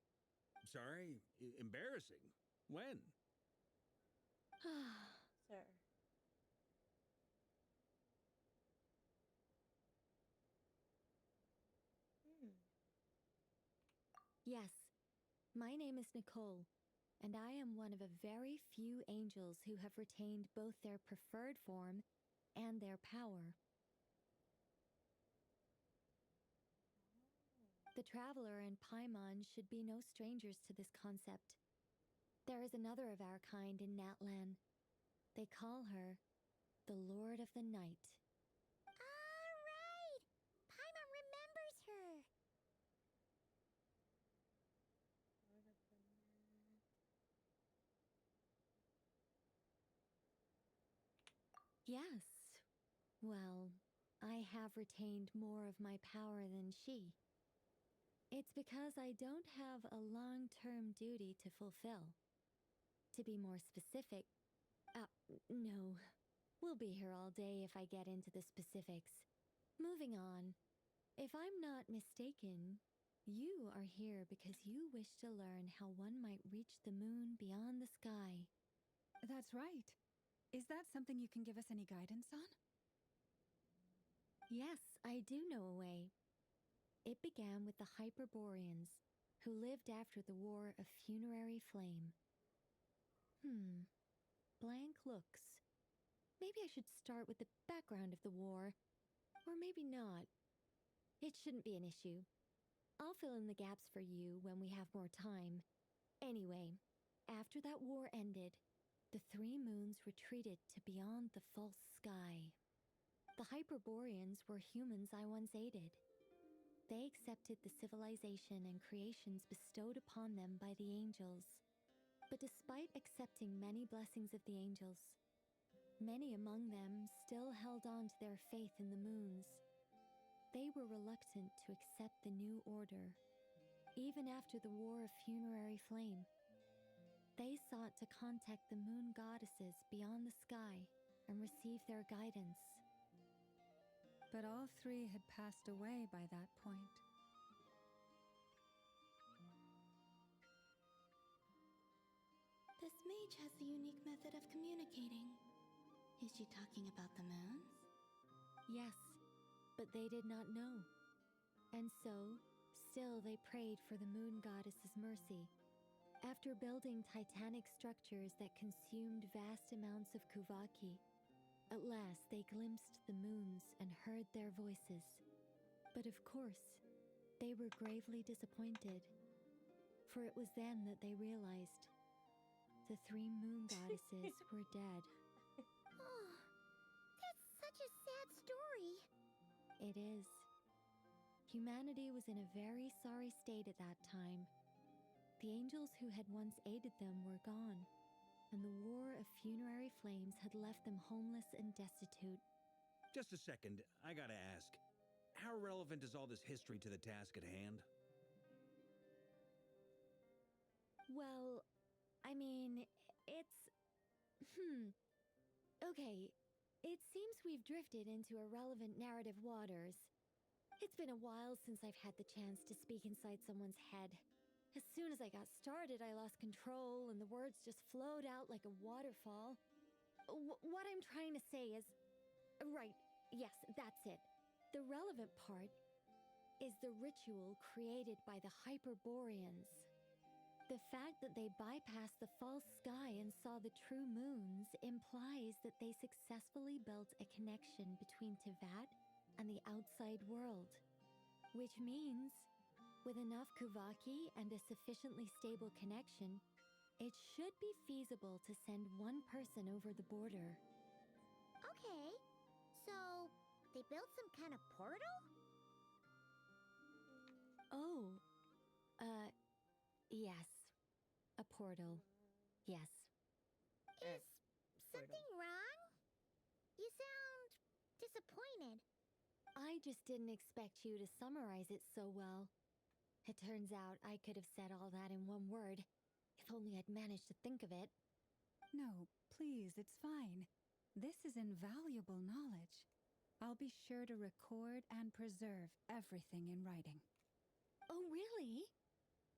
sorry, embarrassing. When?
Sir.
Yes, my name is Nicole, and I am one of a very few angels who have retained both their preferred form and their power. The Traveler and Paimon should be no strangers to this concept. There is another of our kind in Natlan. They call her the Lord of the Night.
All right! Paimon remembers her!
Yes. Well, I have retained more of my power than she. It's because I don't have a long-term duty to fulfill. To be more specific, no. We'll be here all day if I get into the specifics. Moving on. If I'm not mistaken, you are here because you wish to learn how one might reach the moon beyond the sky.
That's right. Is that something you can give us any guidance on?
Yes, I do know a way. It began with the Hyperboreans, who lived after the War of Funerary Flame. Blank looks. Maybe I should start with the background of the war. Or maybe not. It shouldn't be an issue. I'll fill in the gaps for you when we have more time. Anyway, after that war ended, the three moons retreated to beyond the false sky. The Hyperboreans were humans I once aided.
they accepted the civilization and creations bestowed upon them by the angels. But despite accepting many blessings of the angels, many among them still held on to their faith in the moons. They were reluctant to accept the new order, even after the War of Funerary Flame. They sought to contact the moon goddesses beyond the sky and receive their guidance.
But all three had passed away by that point.
This mage has a unique method of communicating. Is she talking about the moons?
Yes, but they did not know. And so, still they prayed for the moon goddess's mercy. After building titanic structures that consumed vast amounts of Kuvaki, at last they glimpsed the moons and heard their voices. But of course, they were gravely disappointed, for it was then that they realized the three moon goddesses were dead.
Oh, that's such a sad story.
It is. Humanity was in a very sorry state at that time. The angels who had once aided them were gone, and the War of Funerary Flames had left them homeless and destitute.
Just a second, I gotta ask. How relevant is all this history to the task at hand?
Well, I mean, it's... Okay, it seems we've drifted into irrelevant narrative waters. It's been a while since I've had the chance to speak inside someone's head. As soon as I got started, I lost control, and the words just flowed out like a waterfall. What I'm trying to say is... Right, yes, that's it. The relevant part is the ritual created by the Hyperboreans. The fact that they bypassed the false sky and saw the true moons implies that they successfully built a connection between Tivat and the outside world. Which means, with enough Kuvaki and a sufficiently stable connection, it should be feasible to send one person over the border.
Okay, so they built some kind of portal?
Oh, yes. A portal. Yes.
Is something wrong? You sound disappointed.
I just didn't expect you to summarize it so well. It turns out I could have said all that in one word, if only I'd managed to think of it.
No, please, it's fine. This is invaluable knowledge. I'll be sure to record and preserve everything in writing.
Oh, really?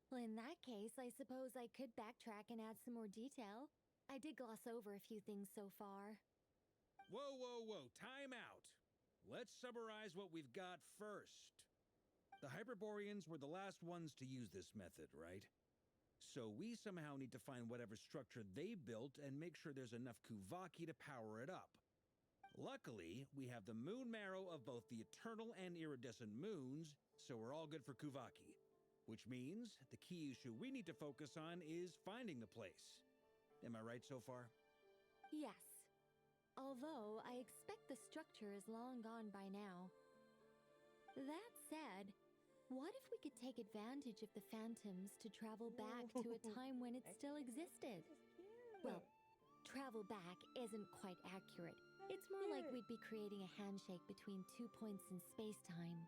Well, in that case, I suppose I could backtrack and add some more detail. I did gloss over a few things so far.
Whoa, whoa, whoa, time out. Let's summarize what we've got first. The Hyperboreans were the last ones to use this method, right? So we somehow need to find whatever structure they built and make sure there's enough Kuvaki to power it up. Luckily, we have the moon marrow of both the eternal and iridescent moons, so we're all good for Kuvaki. Which means the key issue we need to focus on is finding the place. Am I right so far?
Yes. Although I expect the structure is long gone by now. That said, what if we could take advantage of the phantoms to travel back to a time when it still existed? Well, travel back isn't quite accurate. It's more like we'd be creating a handshake between 2 points in space-time.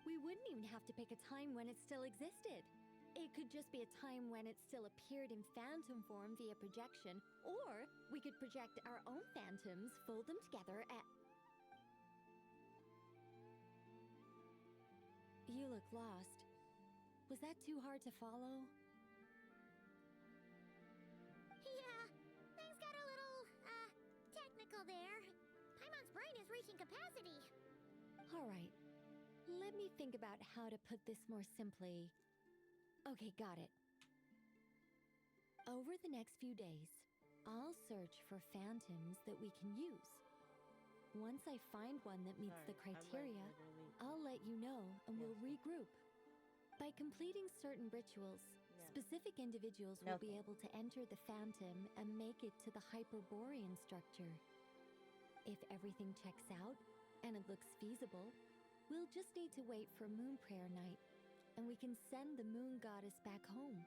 We wouldn't even have to pick a time when it still existed. It could just be a time when it still appeared in phantom form via projection, or we could project our own phantoms, fold them together, and... You look lost. Was that too hard to follow?
Yeah, things got a little, technical there. Paimon's brain is reaching capacity.
All right. Let me think about how to put this more simply. Okay, got it. Over the next few days, I'll search for phantoms that we can use. Once I find one that meets the criteria, I'll let you know and we'll regroup. By completing certain rituals, specific individuals will be able to enter the phantom and make it to the Hyperborean structure. If everything checks out and it looks feasible, We'll just need to wait for Moon Prayer Night, and we can send the Moon Goddess back home.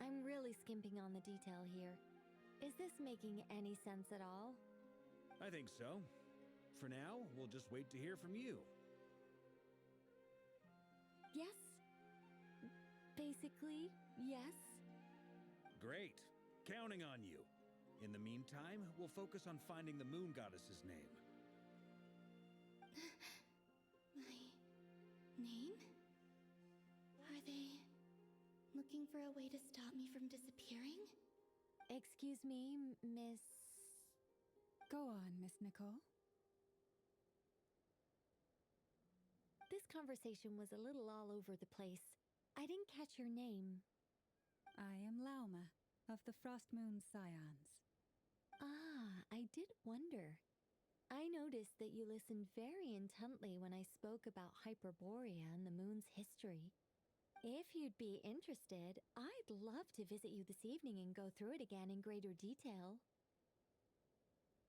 I'm really skimping on the detail here. Is this making any sense at all?
I think so. For now, we'll just wait to hear from you.
Yes. Basically, yes.
Great. Counting on you. In the meantime, we'll focus on finding the Moon Goddess's name.
My name? Are they looking for a way to stop me from disappearing?
Excuse me, Miss...
Go on, Miss Nicole.
This conversation was a little all over the place. I didn't catch your name.
I am Lauma, of the Frost Moon Scions.
Ah, I did wonder. I noticed that you listened very intently when I spoke about Hyperborea and the moon's history. If you'd be interested, I'd love to visit you this evening and go through it again in greater detail.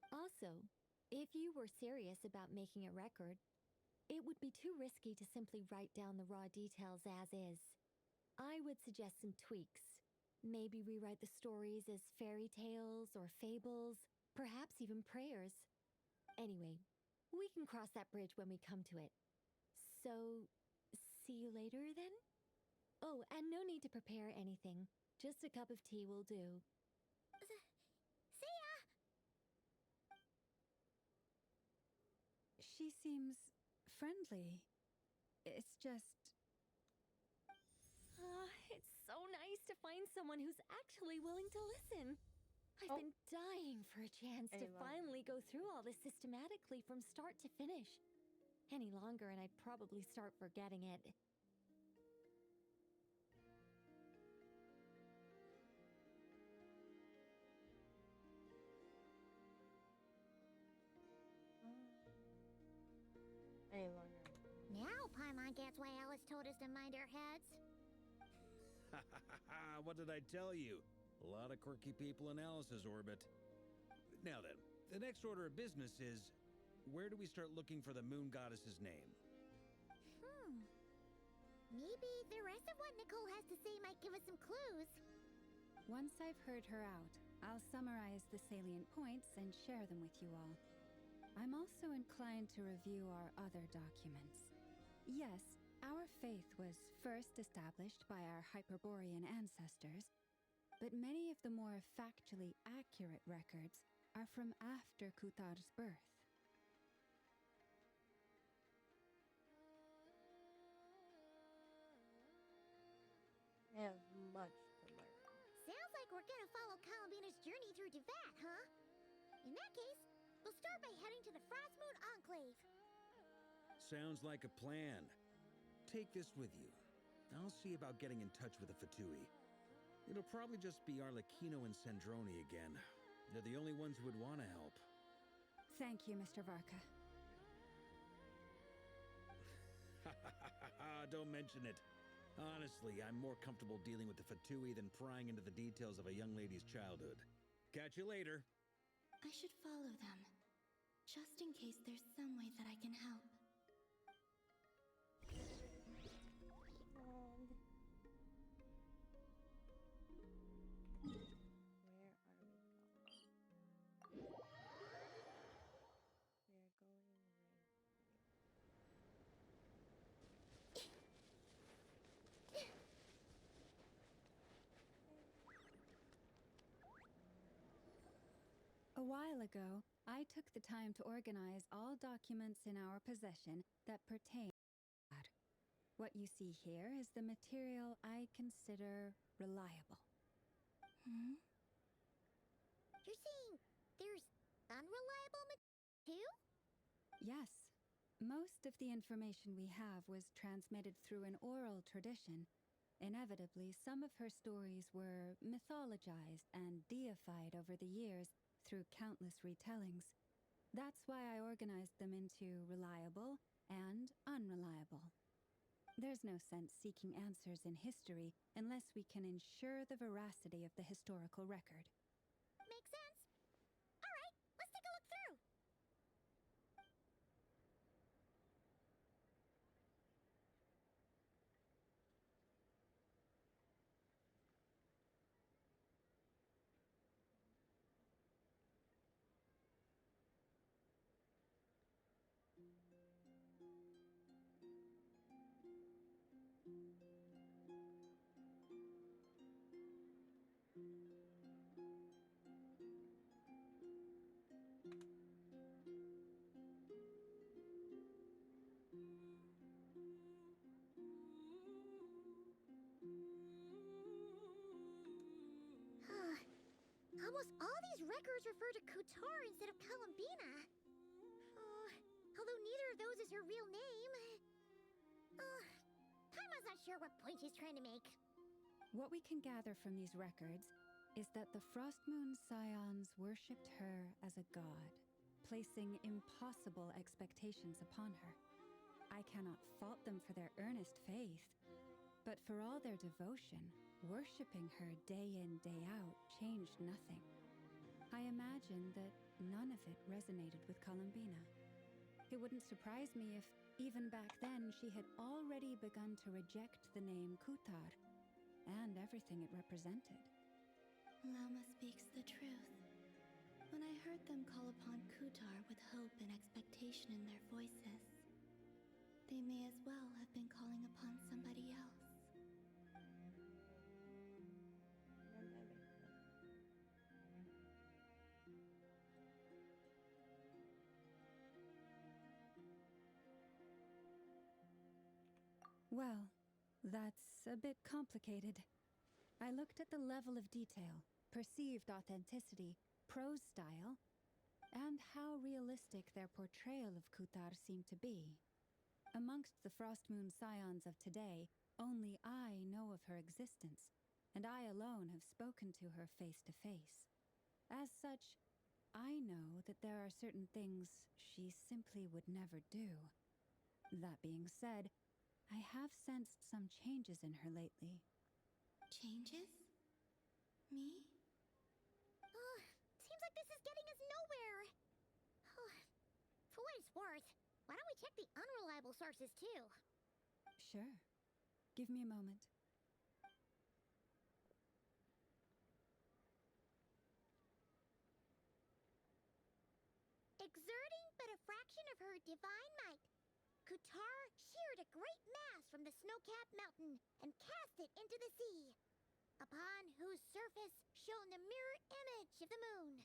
Also, if you were serious about making a record, it would be too risky to simply write down the raw details as is. I would suggest some tweaks. Maybe rewrite the stories as fairy tales or fables, perhaps even prayers. Anyway, we can cross that bridge when we come to it. So, see you later then? Oh, and no need to prepare anything. Just a cup of tea will do.
See ya!
She seems friendly. It's just...
It's so nice to find someone who's actually willing to listen. I've been dying for a chance to finally go through all this systematically from start to finish. Any longer and I'd probably start forgetting it.
Any longer.
Now Paimon gets why Alice told us to mind our heads.
What did I tell you? A lot of quirky people in Alice's orbit. Now then, the next order of business is, where do we start looking for the Moon Goddess's name?
Maybe the rest of what Nicole has to say might give us some clues.
Once I've heard her out, I'll summarize the salient points and share them with you all. I'm also inclined to review our other documents. Yes, our faith was first established by our Hyperborean ancestors, but many of the more factually accurate records are from after Kuthar's birth.
I have much to learn.
Sounds like we're gonna follow Columbina's journey through Devat, huh? In that case, we'll start by heading to the Frost Moon Enclave.
Sounds like a plan. Take this with you. I'll see about getting in touch with the Fatui. It'll probably just be Arlecchino and Sandroni again. They're the only ones who would want to help.
Thank you, Mr. Varka.
Don't mention it. Honestly, I'm more comfortable dealing with the Fatui than prying into the details of a young lady's childhood. Catch you later.
I should follow them, just in case there's some way that I can help.
A while ago, I took the time to organize all documents in our possession that pertain to God. What you see here is the material I consider reliable.
You're saying there's unreliable material too?
Yes. Most of the information we have was transmitted through an oral tradition. Inevitably, some of her stories were mythologized and deified over the years through countless retellings. That's why I organized them into reliable and unreliable. There's no sense seeking answers in history unless we can ensure the veracity of the historical record.
Makes sense. All right, let's take a look through. Almost all these records refer to Kutar instead of Columbina. Although neither of those is her real name. Paimon's not sure what point she's trying to make.
What we can gather from these records is that the Frost Moon Scions worshipped her as a god, placing impossible expectations upon her. I cannot fault them for their earnest faith, but for all their devotion, worshipping her day in, day out changed nothing. I imagine that none of it resonated with Columbina. It wouldn't surprise me if, even back then, she had already begun to reject the name Kutar and everything it represented.
Lama speaks the truth. When I heard them call upon Kutar with hope and expectation in their voices, they may as well have been calling upon somebody else.
Well, that's a bit complicated. I looked at the level of detail, perceived authenticity, prose style, and how realistic their portrayal of Kutar seemed to be. Amongst the Frostmoon Scions of today, only I know of her existence, and I alone have spoken to her face to face. As such, I know that there are certain things she simply would never do. That being said, I have sensed some changes in her lately.
Changes? Me?
Seems like this is getting us nowhere. For what it's worth, why don't we check the unreliable sources too?
Sure. Give me a moment.
Exerting but a fraction of her divine might, Kutar sheared a great mass from the snow-capped mountain and cast it into the sea, upon whose surface shone the mirror image of the moon.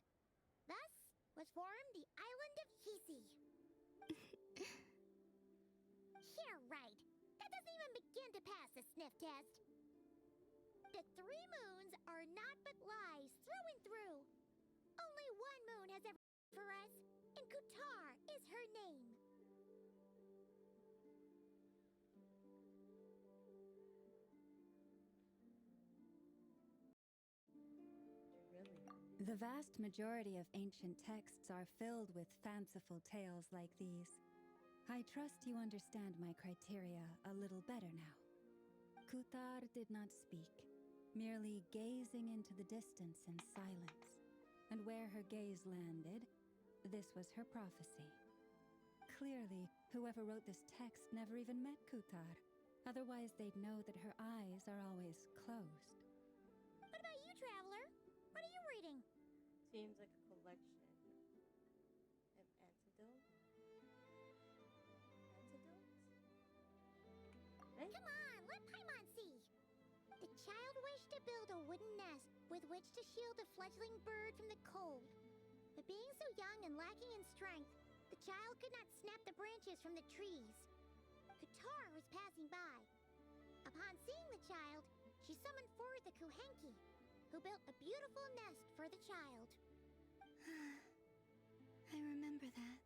Thus was formed the island of Hisi. Yeah, right. That doesn't even begin to pass the sniff test. The three moons are not but lies through and through. Only one moon has ever for us, and Kutar is her name.
The vast majority of ancient texts are filled with fanciful tales like these. I trust you understand my criteria a little better now. Kutar did not speak, merely gazing into the distance in silence. And where her gaze landed, this was her prophecy. Clearly, whoever wrote this text never even met Kutar. Otherwise, they'd know that her eyes are always closed.
What about you, Traveler? What are you reading?
Seems like a collection of antidotes. Right?
Come on, let Paimon see. The child wished to build a wooden nest with which to shield a fledgling bird from the cold. But being so young and lacking in strength, the child could not snap the branches from the trees. Kutar was passing by. Upon seeing the child, she summoned forth the Kuhenki, who built a beautiful nest for the child.
I remember that.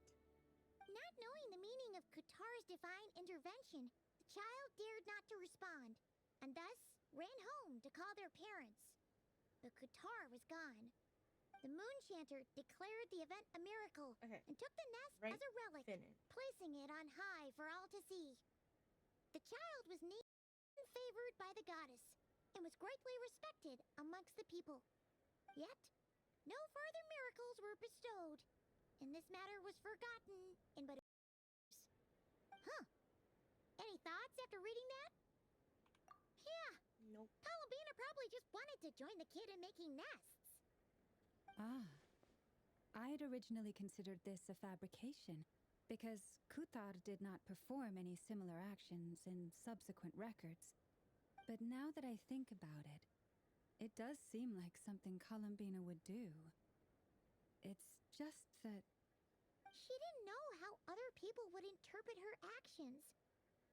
Not knowing the meaning of Kutar's divine intervention, the child dared not to respond, and thus ran home to call their parents. But Kutar was gone. The Moon Chanter declared the event a miracle and took the nest as a relic, placing it on high for all to see. The child was named and favored by the goddess, and was greatly respected amongst the people. Yet, no further miracles were bestowed, and this matter was forgotten in but a few years. Huh. Any thoughts after reading that? Yeah.
Nope.
Columbina probably just wanted to join the kid in making nests.
Ah. I'd originally considered this a fabrication, because Kuthar did not perform any similar actions in subsequent records. But now that I think about it, it does seem like something Columbina would do. It's just that...
She didn't know how other people would interpret her actions.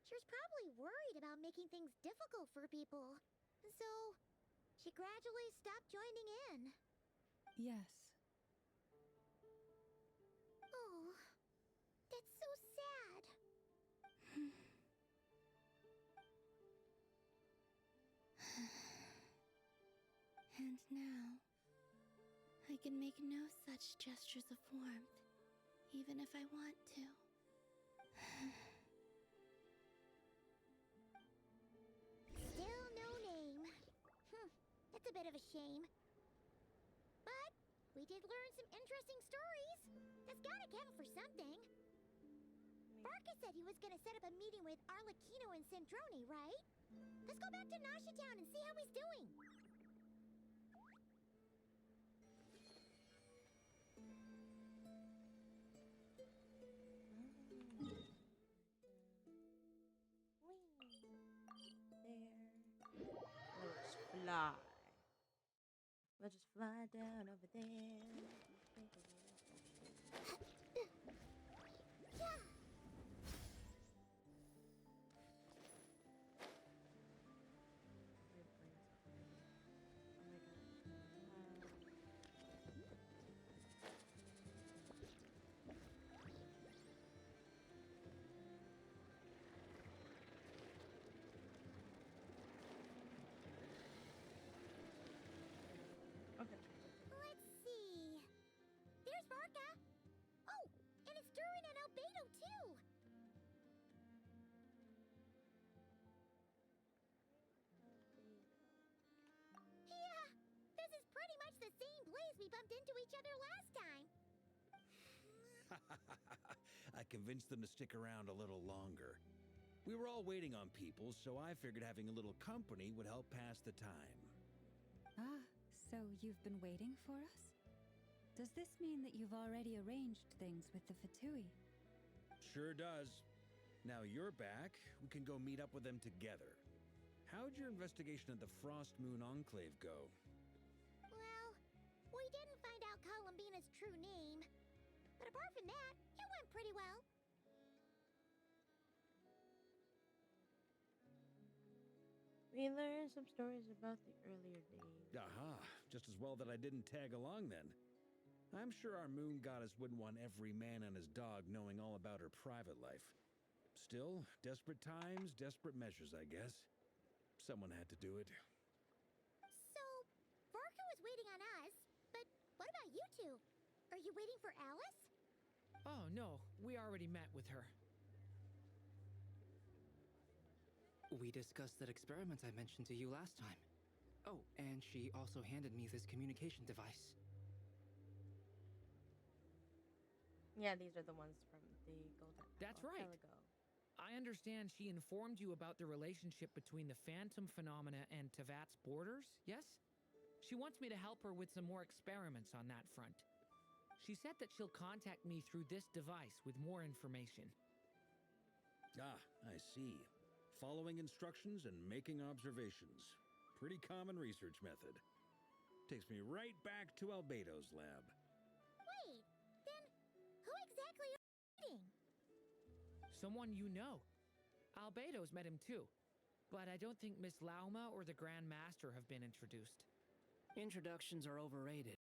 She was probably worried about making things difficult for people. So, she gradually stopped joining in.
Yes.
Oh, that's so sad.
And now, I can make no such gestures of warmth, even if I want to.
Still no name. That's a bit of a shame. But we did learn some interesting stories. That's gotta count for something. Barca said he was gonna set up a meeting with Arlecchino and Sandrone, right? Let's go back to Nasha Town and see how he's doing.
Let's fly. Let's just fly down over there.
Let's see. There's Barca. Oh, and it's Durin and Albedo too. Yeah, this is pretty much the same place we bumped into each other last time.
I convinced them to stick around a little longer. We were all waiting on people, so I figured having a little company would help pass the time.
Ah, so you've been waiting for us? Does this mean that you've already arranged things with the Fatui?
Sure does. Now you're back, we can go meet up with them together. How'd your investigation of the Frost Moon Enclave go?
Well, we didn't find out Columbina's true name. But apart from that, it went pretty well.
We learned some stories about the earlier days.
Aha, just as well that I didn't tag along then. I'm sure our moon goddess wouldn't want every man and his dog knowing all about her private life. Still, desperate times, desperate measures, I guess. Someone had to do it.
So, Barca was waiting on us, but what about you two? Are you waiting for Alice?
Oh, no. We already met with her.
We discussed that experiment I mentioned to you last time. Oh, and she also handed me this communication device.
Yeah, these are the ones from the Golden
That's
Apple
right.
ago.
I understand she informed you about the relationship between the phantom phenomena and Tevat's borders, yes? She wants me to help her with some more experiments on that front. She said that she'll contact me through this device with more information.
Ah, I see. Following instructions and making observations. Pretty common research method. Takes me right back to Albedo's lab.
Wait, then who exactly are you meeting?
Someone you know. Albedo's met him too. But I don't think Miss Lauma or the Grand Master have been introduced.
Introductions are overrated,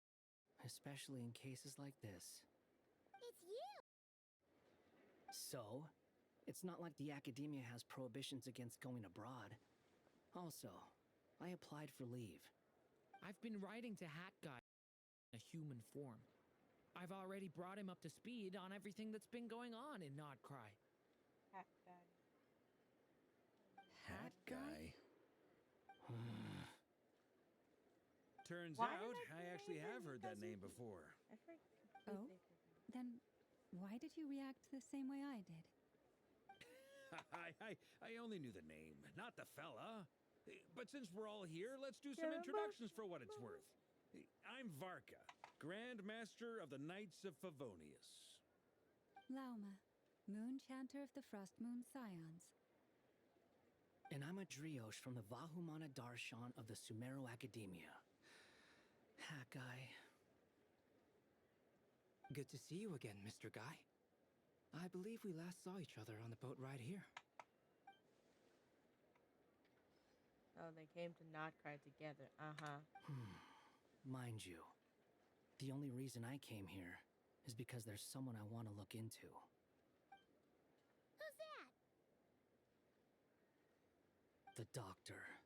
especially in cases like this.
It's you!
So, it's not like the academia has prohibitions against going abroad. Also, I applied for leave.
I've been writing to Hat Guy in a human form. I've already brought him up to speed on everything that's been going on in Nodcry.
Hat guy.
Hat guy? Turns
Why
out,
did
I actually have heard that name before.
I forgot.
Oh? Then why did you react the same way I did?
I only knew the name, not the fella. But since we're all here, let's do some introductions for what it's worth. I'm Varka, Grand Master of the Knights of Favonius.
Lauma, Moon Chanter of the Frost Moon Scions.
And I'm a Drioche from the Vahumana Darshan of the Sumeru Academia. Hakai.
Good to see you again, Mr. Guy. I believe we last saw each other on the boat ride here.
Oh, they came to Notcry together.
Mind you, the only reason I came here is because there's someone I want to look into.
Who's that?
The Doctor,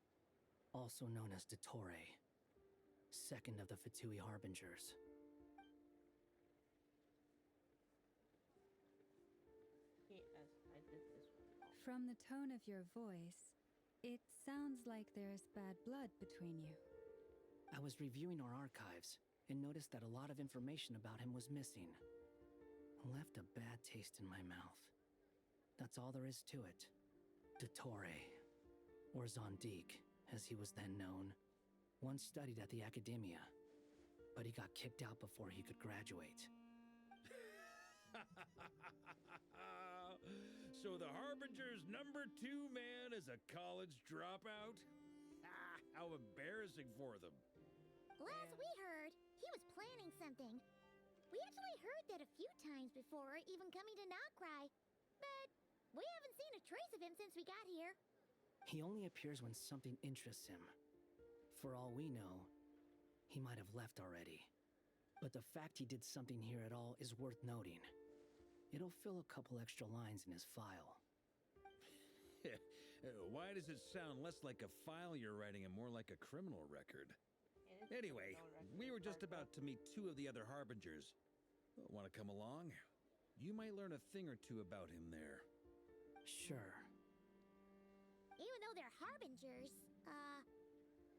also known as Dottore, second of the Fatui Harbingers.
Yes, I did this one.
From the tone of your voice, it sounds like there's bad blood between you.
I was reviewing our archives and noticed that a lot of information about him was missing. Left a bad taste in my mouth. That's all there is to it. Dottore, or Zondique, as he was then known, once studied at the Academia, but he got kicked out before he could graduate.
So the Harbinger's number 2 man is a college dropout? How embarrassing for them.
Last we heard, he was planning something. We actually heard that a few times before, even coming to Notcry. But we haven't seen a trace of him since we got here.
He only appears when something interests him. For all we know, he might have left already. But the fact he did something here at all is worth noting. It'll fill a couple extra lines in his file.
Why does it sound less like a file you're writing and more like a criminal record? Anyway, we were just about to meet 2 of the other Harbingers. Want to come along? You might learn a thing or two about him there.
Sure.
Even though they're Harbingers,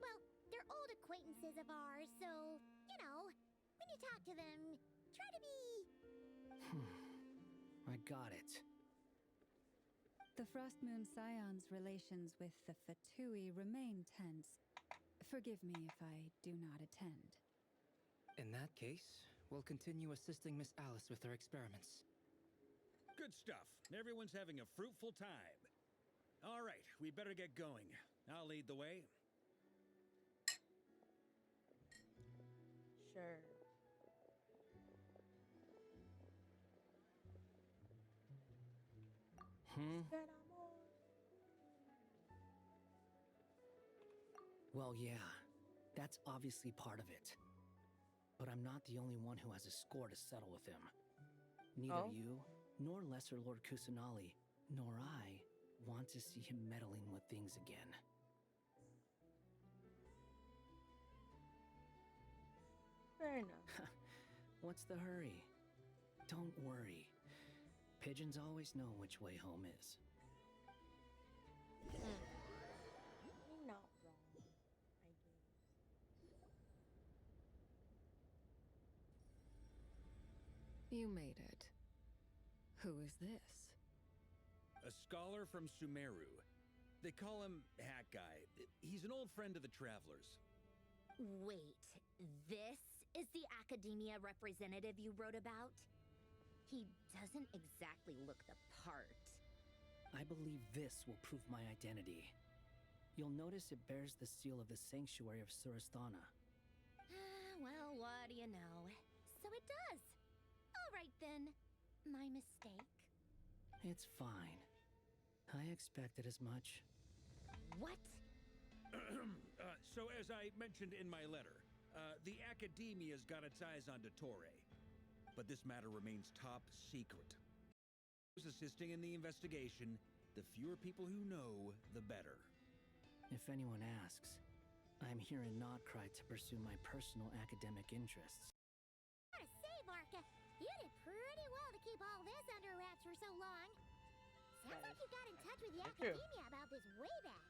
well, they're old acquaintances of ours, so, you know, when you talk to them, try to be...
I got it.
The Frost Moon Scions' relations with the Fatui remain tense. Forgive me if I do not attend.
In that case, we'll continue assisting Miss Alice with her experiments.
Good stuff. Everyone's having a fruitful time. All right, we better get going. I'll lead the way.
Sure.
Well, yeah, that's obviously part of it. But I'm not the only one who has a score to settle with him. Neither you, nor Lesser Lord Kusanali, nor I want to see him meddling with things again.
Fair enough.
What's the hurry? Don't worry. Pigeons always know which way home is.
You're not wrong, I guess.
You made it. Who is this?
A scholar from Sumeru. They call him Hat Guy. He's an old friend of the Travelers.
Wait, this is the Academia representative you wrote about? He doesn't exactly look the part.
I believe this will prove my identity. You'll notice it bears the seal of the Sanctuary of Surasthana.
Well, what do you know? So it does. All right then. My mistake.
It's fine. I expected as much.
What?
So as I mentioned in my letter, the Academia's got its eyes on Dottore. But this matter remains top secret. Who's assisting in the investigation? The fewer people who know, the better.
If anyone asks, I'm here in Notcry to pursue my personal academic interests.
I gotta say, Marka, you did pretty well to keep all this under wraps for so long. Sounds like you got in touch with the Academia about this way back.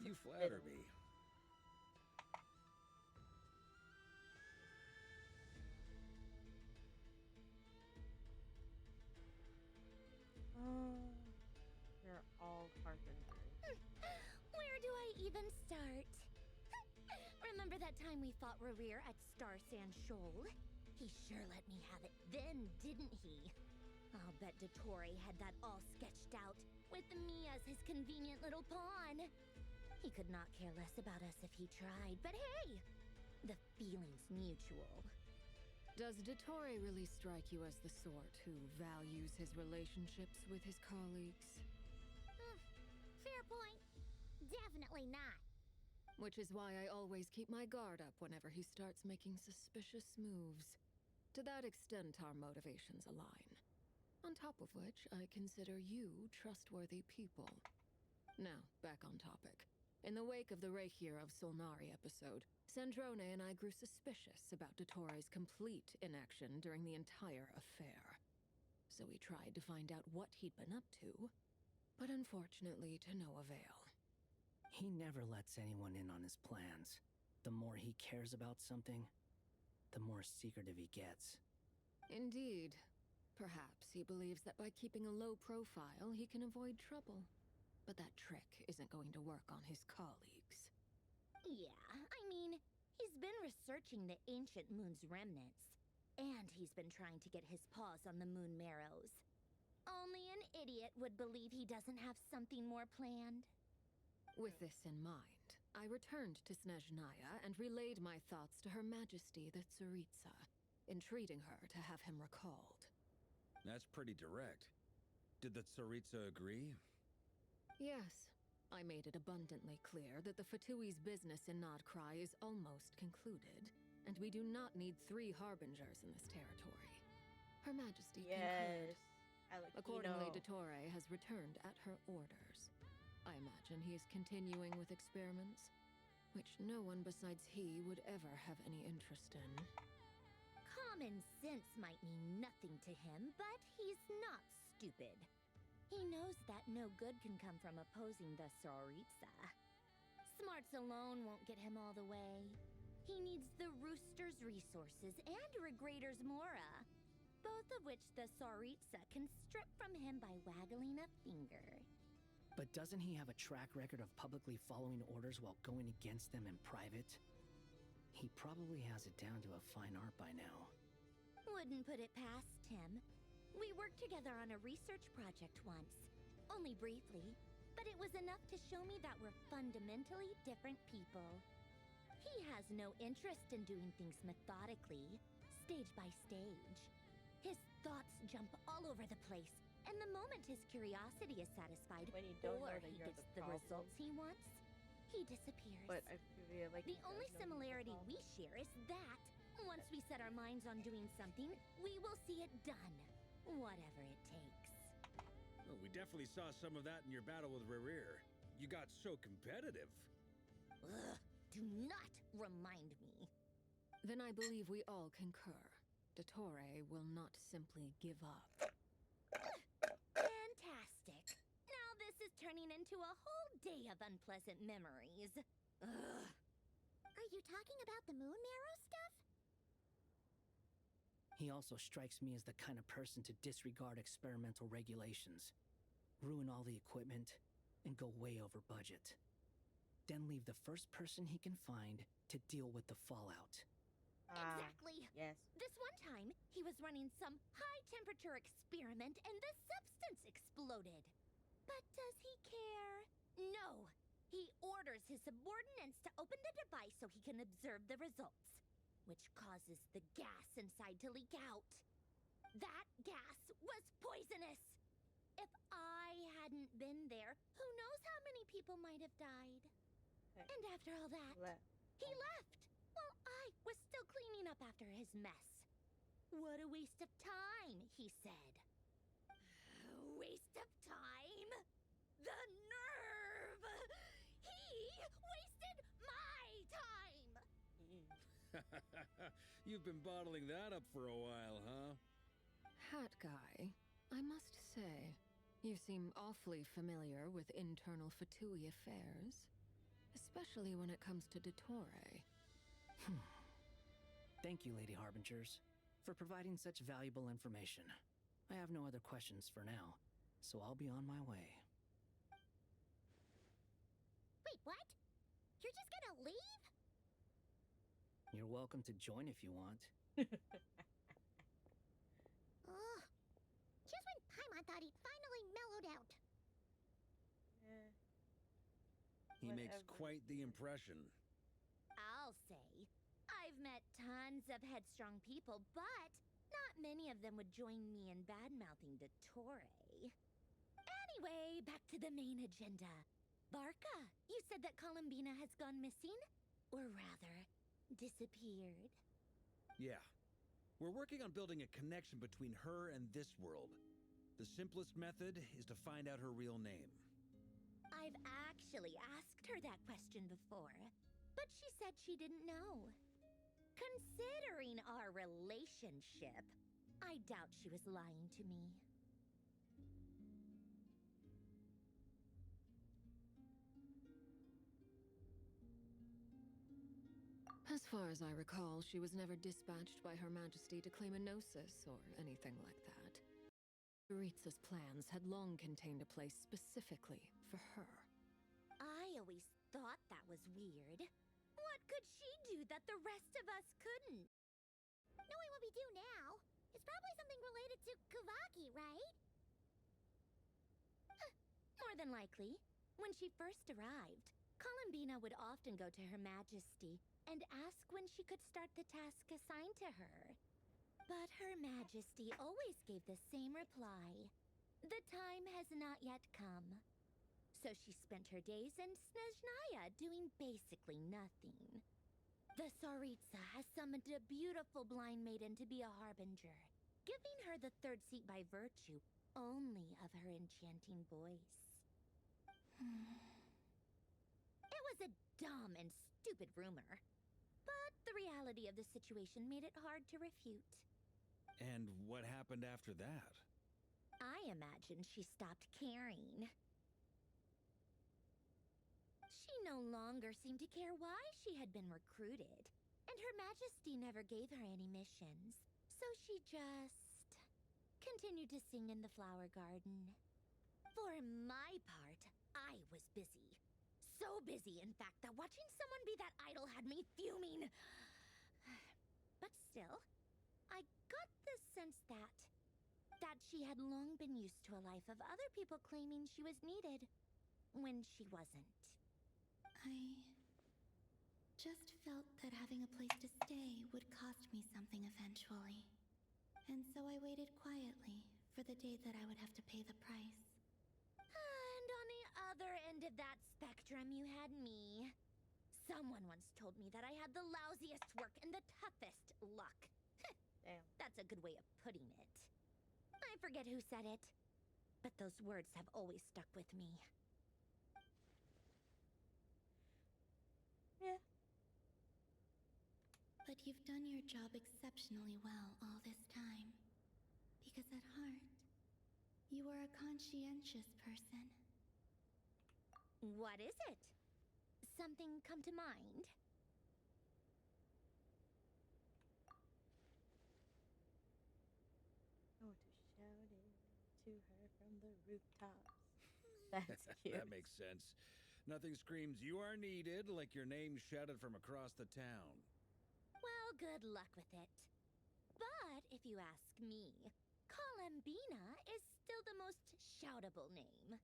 You flatter me.
You're all carpenters.
Where do I even start? Remember that time we fought Rerir at Star Sand Shoal? He sure let me have it then, didn't he? I'll bet Dottore had that all sketched out, with me as his convenient little pawn. He could not care less about us if he tried, but hey! The feeling's mutual.
Does Dottore really strike you as the sort who values his relationships with his colleagues?
Fair point. Definitely not.
Which is why I always keep my guard up whenever he starts making suspicious moves. To that extent, our motivations align. On top of which, I consider you trustworthy people. Now, back on topic. In the wake of the Reikir of Solnari episode, Sandrone and I grew suspicious about Dottore's complete inaction during the entire affair. So we tried to find out what he'd been up to, but unfortunately to no avail.
He never lets anyone in on his plans. The more he cares about something, the more secretive he gets.
Indeed. Perhaps he believes that by keeping a low profile, he can avoid trouble. But that trick isn't going to work on his colleagues.
Yeah, I mean, he's been researching the ancient moon's remnants. And he's been trying to get his paws on the moon marrows. Only an idiot would believe he doesn't have something more planned.
With this in mind, I returned to Snezhnaya and relayed my thoughts to Her Majesty the Tsaritsa, entreating her to have him recalled.
That's pretty direct. Did the Tsaritsa agree?
Yes. I made it abundantly clear that the Fatui's business in Nodcry is almost concluded, and we do not need 3 harbingers in this territory. Her Majesty concurred. Accordingly, Dottore has returned at her orders. I imagine he is continuing with experiments, which no one besides he would ever have any interest in.
Common sense might mean nothing to him, but he's not stupid. He knows that no good can come from opposing the Tsaritsa. Smarts alone won't get him all the way. He needs the Rooster's resources and Regrator's Mora, both of which the Tsaritsa can strip from him by waggling a finger.
But doesn't he have a track record of publicly following orders while going against them in private? He probably has it down to a fine art by now.
Wouldn't put it past him. We worked together on a research project once. Only briefly, but it was enough to show me that we're fundamentally different people. He has no interest in doing things methodically, stage by stage. His thoughts jump all over the place, and the moment his curiosity is satisfied,
when you don't
or
know that
he
you're
gets
the
the
problem.
results he wants, he disappears.
But I feel like
the only similarity we share is that once we set our minds on doing something, we will see it done, whatever it takes.
Well, we definitely saw some of that in your battle with Rerir. You got so competitive.
Ugh, do not remind me.
Then I believe we all concur. Dottore will not simply give up.
Fantastic. Now this is turning into a whole day of unpleasant memories. Ugh.
Are you talking about the moon marrow stuff?
He also strikes me as the kind of person to disregard experimental regulations, ruin all the equipment, and go way over budget. Then leave the first person he can find to deal with the fallout.
Exactly.
Yes.
This one time, he was running some high-temperature experiment and the substance exploded. But does he care? No. He orders his subordinates to open the device so he can observe the results, which causes the gas inside to leak out. That gas was poisonous. If I hadn't been there, who knows how many people might have died.
Okay.
And after all that, he left. While I was still cleaning up after his mess. What a waste of time, he said. Waste of time? The nerve! He wasted my time!
You've been bottling that up for a while, huh?
Hat guy, I must say, you seem awfully familiar with internal Fatui affairs, especially when it comes to Dottore.
Thank you, Lady Harbingers, for providing such valuable information. I have no other questions for now, so I'll be on my way.
Wait, what? You're just gonna leave?
You're welcome to join if you want.
He makes
Whatever.
quite the impression.
I'll say. I've met tons of headstrong people, but not many of them would join me in bad-mouthing Dottore. Anyway, back to the main agenda. Barca, you said that Columbina has gone missing? Or rather, disappeared.
Yeah. We're working on building a connection between her and this world. The simplest method is to find out her real name.
I've actually asked her that question before, but she said she didn't know. Considering our relationship, I doubt she was lying to me.
As far as I recall, she was never dispatched by Her Majesty to claim a gnosis or anything like that. Ritsa's plans had long contained a place specifically for her.
I always thought that was weird. What could she do that the rest of us couldn't?
Knowing what we do now, it's probably something related to Kavaki, right?
More than likely. When she first arrived, Columbina would often go to Her Majesty and ask when she could start the task assigned to her. But Her Majesty always gave the same reply. The time has not yet come. So she spent her days in Snezhnaya doing basically nothing. The Tsaritsa has summoned a beautiful blind maiden to be a harbinger, giving her the third seat by virtue only of her enchanting voice. It was a dumb and stupid rumor, but the reality of the situation made it hard to refute.
And what happened after that?
I imagine she stopped caring. She no longer seemed to care why she had been recruited, and Her Majesty never gave her any missions, so she just continued to sing in the flower garden. For my part, I was busy. So busy, in fact, that watching someone be that idol had me fuming. But still, I got the sense that she had long been used to a life of other people claiming she was needed when she wasn't.
I just felt that having a place to stay would cost me something eventually. And so I waited quietly for the day that I would have to pay the price.
And on the other end of that spectrum, you had me. Someone once told me that I had the lousiest work and the toughest luck.
Damn.
That's a good way of putting it. I forget who said it, but those words have always stuck with me.
Yeah.
But you've done your job exceptionally well all this time. Because at heart, you are a conscientious person.
What is it? Something come to mind?
Oh, to shout it to her from the rooftops. That's cute.
That makes sense. Nothing screams you are needed like your name shouted from across the town.
Well, good luck with it. But if you ask me, Columbina is still the most shoutable name.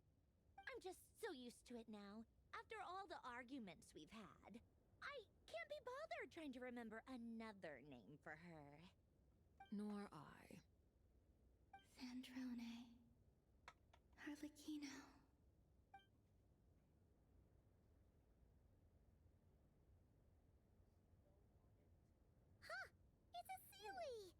I'm just so used to it now, after all the arguments we've had. I can't be bothered trying to remember another name for her.
Nor I.
Sandrone. Harlequino.
Huh! It's a Sealy!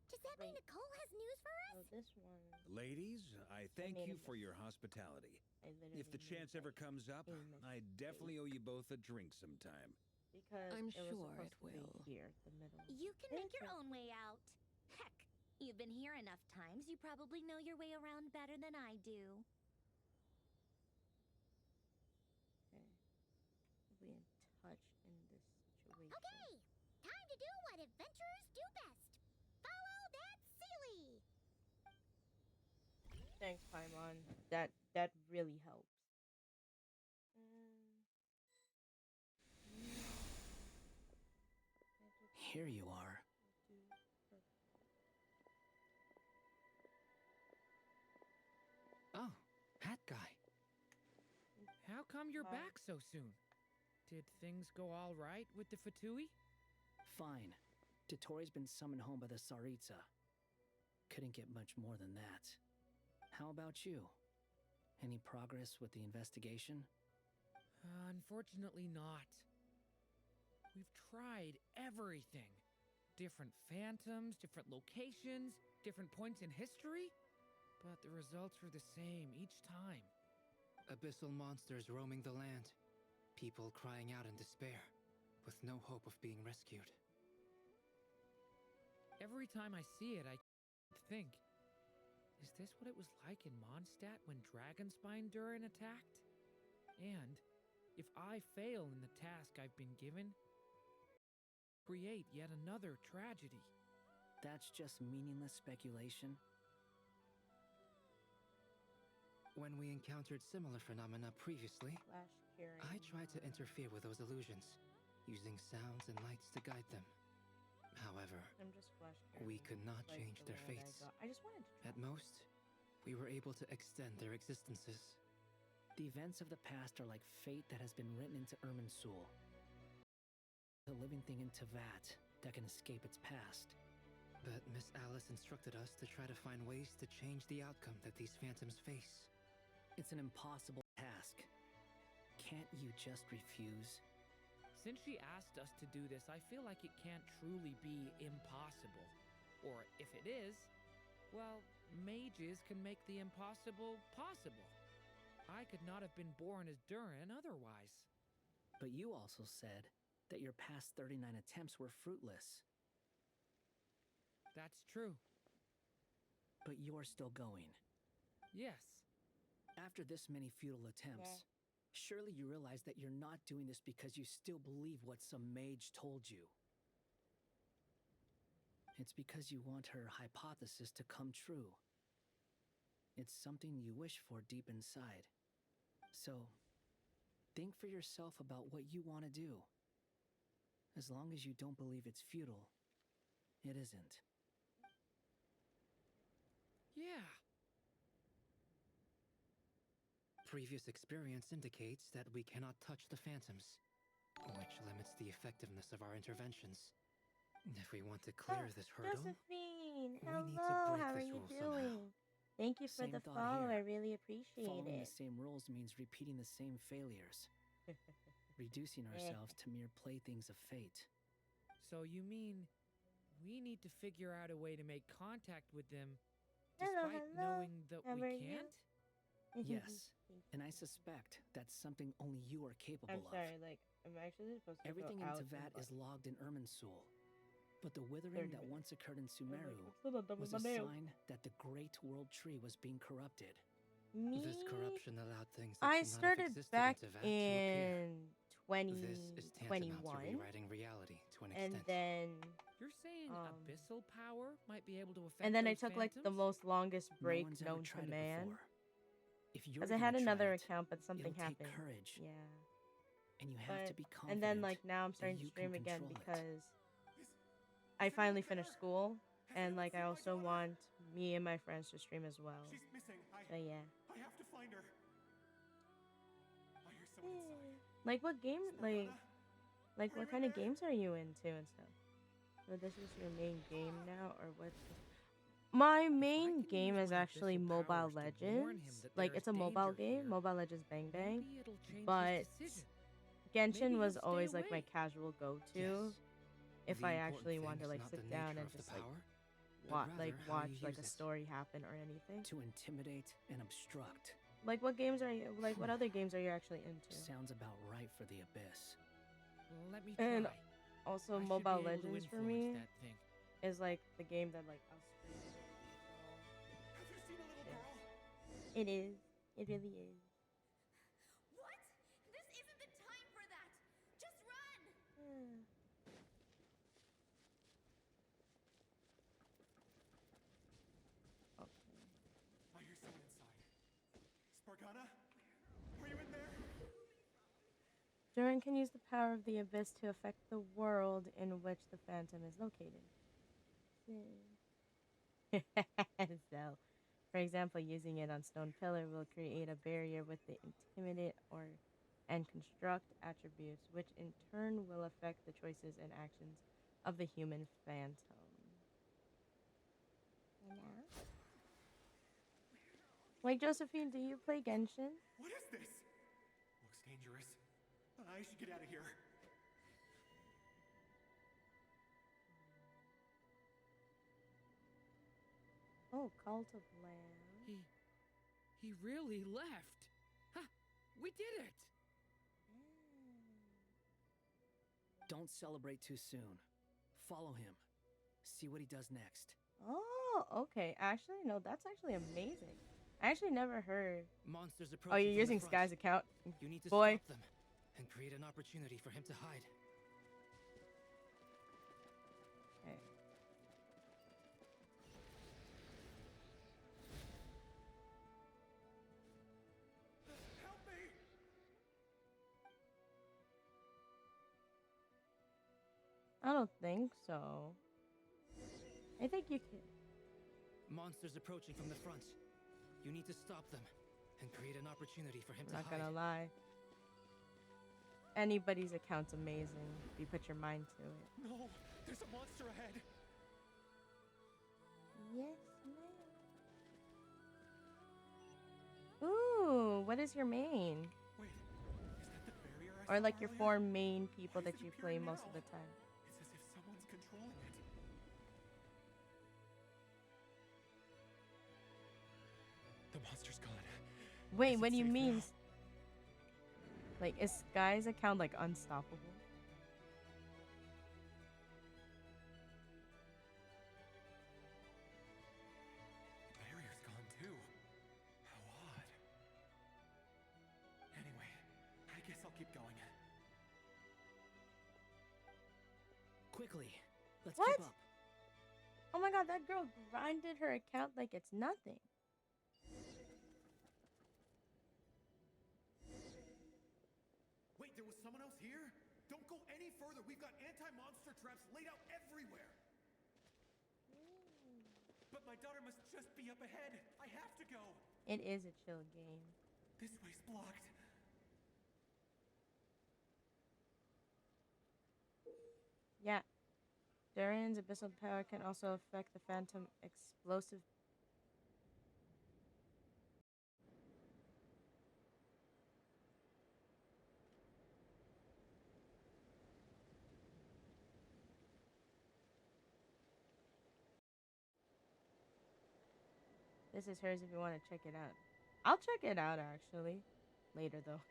Does that mean Nicole has news for us?
Oh, this one.
Ladies, I thank
made
you
a
for your hospitality.
I literally
If the
made
chance ever comes up, I definitely owe you both a drink sometime.
Because
I'm
it was
sure
supposed
it
to be
will.
here, the middle.
You can make your own way out. Heck, you've been here enough times, you probably know your way around better than I do.
Okay. We'll be in touch in this situation.
Okay! Time to do what adventurers do best. Follow that Sealy!
Thanks, Paimon. That really helps.
Here you are.
Oh, hat guy. How How come you're
Why?
back so soon? Did things go all right with the Fatui?
Fine. Dotori's been summoned home by the Tsaritsa. Couldn't get much more than that. How about you? Any progress with the investigation?
Unfortunately not. We've tried everything. Different phantoms, different locations, different points in history. But the results were the same each time.
Abyssal monsters roaming the land. People crying out in despair, with no hope of being rescued.
Every time I see it, I think, is this what it was like in Mondstadt when Dragonspine Durin attacked? And if I fail in the task I've been given, create yet another tragedy.
That's just meaningless speculation.
When we encountered similar phenomena previously,
Flash carrying.
I tried to interfere with those illusions, using sounds and lights to guide them. However,
I'm just flash
we
carrying,
could not
like
change
the
their
one that
fates.
I just wanted to try.
At most, we were able to extend their existences.
The events of the past are like fate that has been written into Irminsul. A living thing in Tevat that can escape its past.
But Miss Alice instructed us to try to find ways to change the outcome that these phantoms face.
It's an impossible task. Can't you just refuse?
Since she asked us to do this, I feel like it can't truly be impossible. Or if it is, well, mages can make the impossible possible. I could not have been born as Durin otherwise.
But you also said that your past 39 attempts were fruitless.
That's true.
But you're still going.
Yes.
After this many futile attempts, surely you realize that you're not doing this because you still believe what some mage told you. It's because you want her hypothesis to come true. It's something you wish for deep inside. So, think for yourself about what you want to do. As long as you don't believe it's futile, it isn't.
Yeah.
Previous experience indicates that we cannot touch the phantoms, which limits the effectiveness of our interventions. If we want to clear this hurdle,
Josephine,
we need to
hello.
break
How are
this
you
rule somehow.
doing? Thank you for
Same
the
thought
follow.
here.
I really appreciate
Following
it.
the same rules means repeating the same failures. Reducing ourselves to mere playthings of fate.
So you mean we need to figure out a way to make contact with them
Hello,
despite
hello.
knowing that
How
we
are you?
can't?
Yes, and I suspect that's something only you are capable
I'm
of.
sorry, like, I'm actually supposed to
Everything
go
in
out
Tevat
and,
is logged in Irminsul. But the withering
30
that
minutes.
once occurred in
I'm
Sumeru
still not done with
was a
my nails.
sign that the Great World Tree was being corrupted.
Me?
This corruption allowed things that
I
should not have
started
existed
back
in Tevat to appear.
in
This is tantamount to
2021.
rewriting reality to an
And
extent.
then
You're saying abyssal power might be able to affect
and then I
those
took like the
phantoms?
most longest
No
break
one's ever
known to
tried it
man.
before. If you're
Because I
gonna
had
try
another
it,
account, but something
it'll take
happened.
courage.
Yeah.
And you have to
But
be confident.
and then like now I'm
that
starting to
you can
stream again
control it.
because I finally finished school, and like I also want me and my friends to stream as well.
She's missing.
So yeah.
I have to find her. I hear someone inside.
Like what game? Like what kind of games are you into and stuff? So this is your main game now, or what's this? My main game is actually Mobile Legends. Like it's a mobile game, Mobile Legends Bang Bang.
Maybe it'll change
But
his decision.
Genshin
Maybe
was
he'll stay
always like my
away.
casual go-to
Yes.
if
The
I
important
actually
thing
want to
is
like
not
sit
the
down
nature
and
of the
just like
power, but
like
rather how
watch
you
like
use
a
it.
story happen or anything.
To intimidate and obstruct.
Like what games are you like what other games are you actually into?
Sounds about right for the Abyss.
Let me try.
And also
I should
Mobile
be able to
Legends for
influence
me
that thing.
is like the game that like I'll stream.
Have you seen a little girl?
It is. It really is.
What? This isn't the time for that! Just run!
I hear someone inside. Spargana? Are you in there?
Durin can use the power of the abyss to affect the world in which the phantom is located. So, for example, using it on stone pillar will create a barrier with the intimidate or and construct attributes, which in turn will affect the choices and actions of the human phantom. Hello? Wait, Josephine, do you play Genshin?
What is this? Looks dangerous. I should get out of here.
Oh, Cult of Lamb.
He really left. Ha! We did it!
Don't celebrate too soon. Follow him. See what he does next.
Oh, okay. Actually, no, that's actually amazing. I actually never heard.
Monsters
Oh,
approaching
you're
from the
using
front.
Sky's account,
You need to
boy.
stop them and create an opportunity for him to hide.
Okay.
Help me!
I don't think so. I think you can.
Monsters approaching from the front. You need to stop them and create an opportunity for him
I'm
to
not
hide.
gonna lie. Anybody's account's amazing if you put your mind to it.
No, there's a monster ahead.
Yes, ma'am. Ooh, what is your main?
Wait, is that the barrier I
Or
saw
like your
earlier?
4 main people
Why
that
is it
you play
appearing
most
now?
of the time?
It's as if someone's controlling it. The monster's gone.
Wait,
Is
what
it
do you
safe
mean?
now?
Like, is Sky's account like unstoppable?
The barrier's gone too. How odd. Anyway, I guess I'll keep going.
Quickly, let's
What?
keep up.
Oh my god, that girl grinded her account like it's nothing.
Wait, there was someone else here? Don't go any further. We've got anti-monster traps laid out everywhere. But my daughter must just be up ahead. I have to go.
It is a chill game.
This way's blocked.
Yeah. Darian's abyssal power can also affect the phantom explosive. This is hers if you want to check it out. I'll check it out actually. Later though.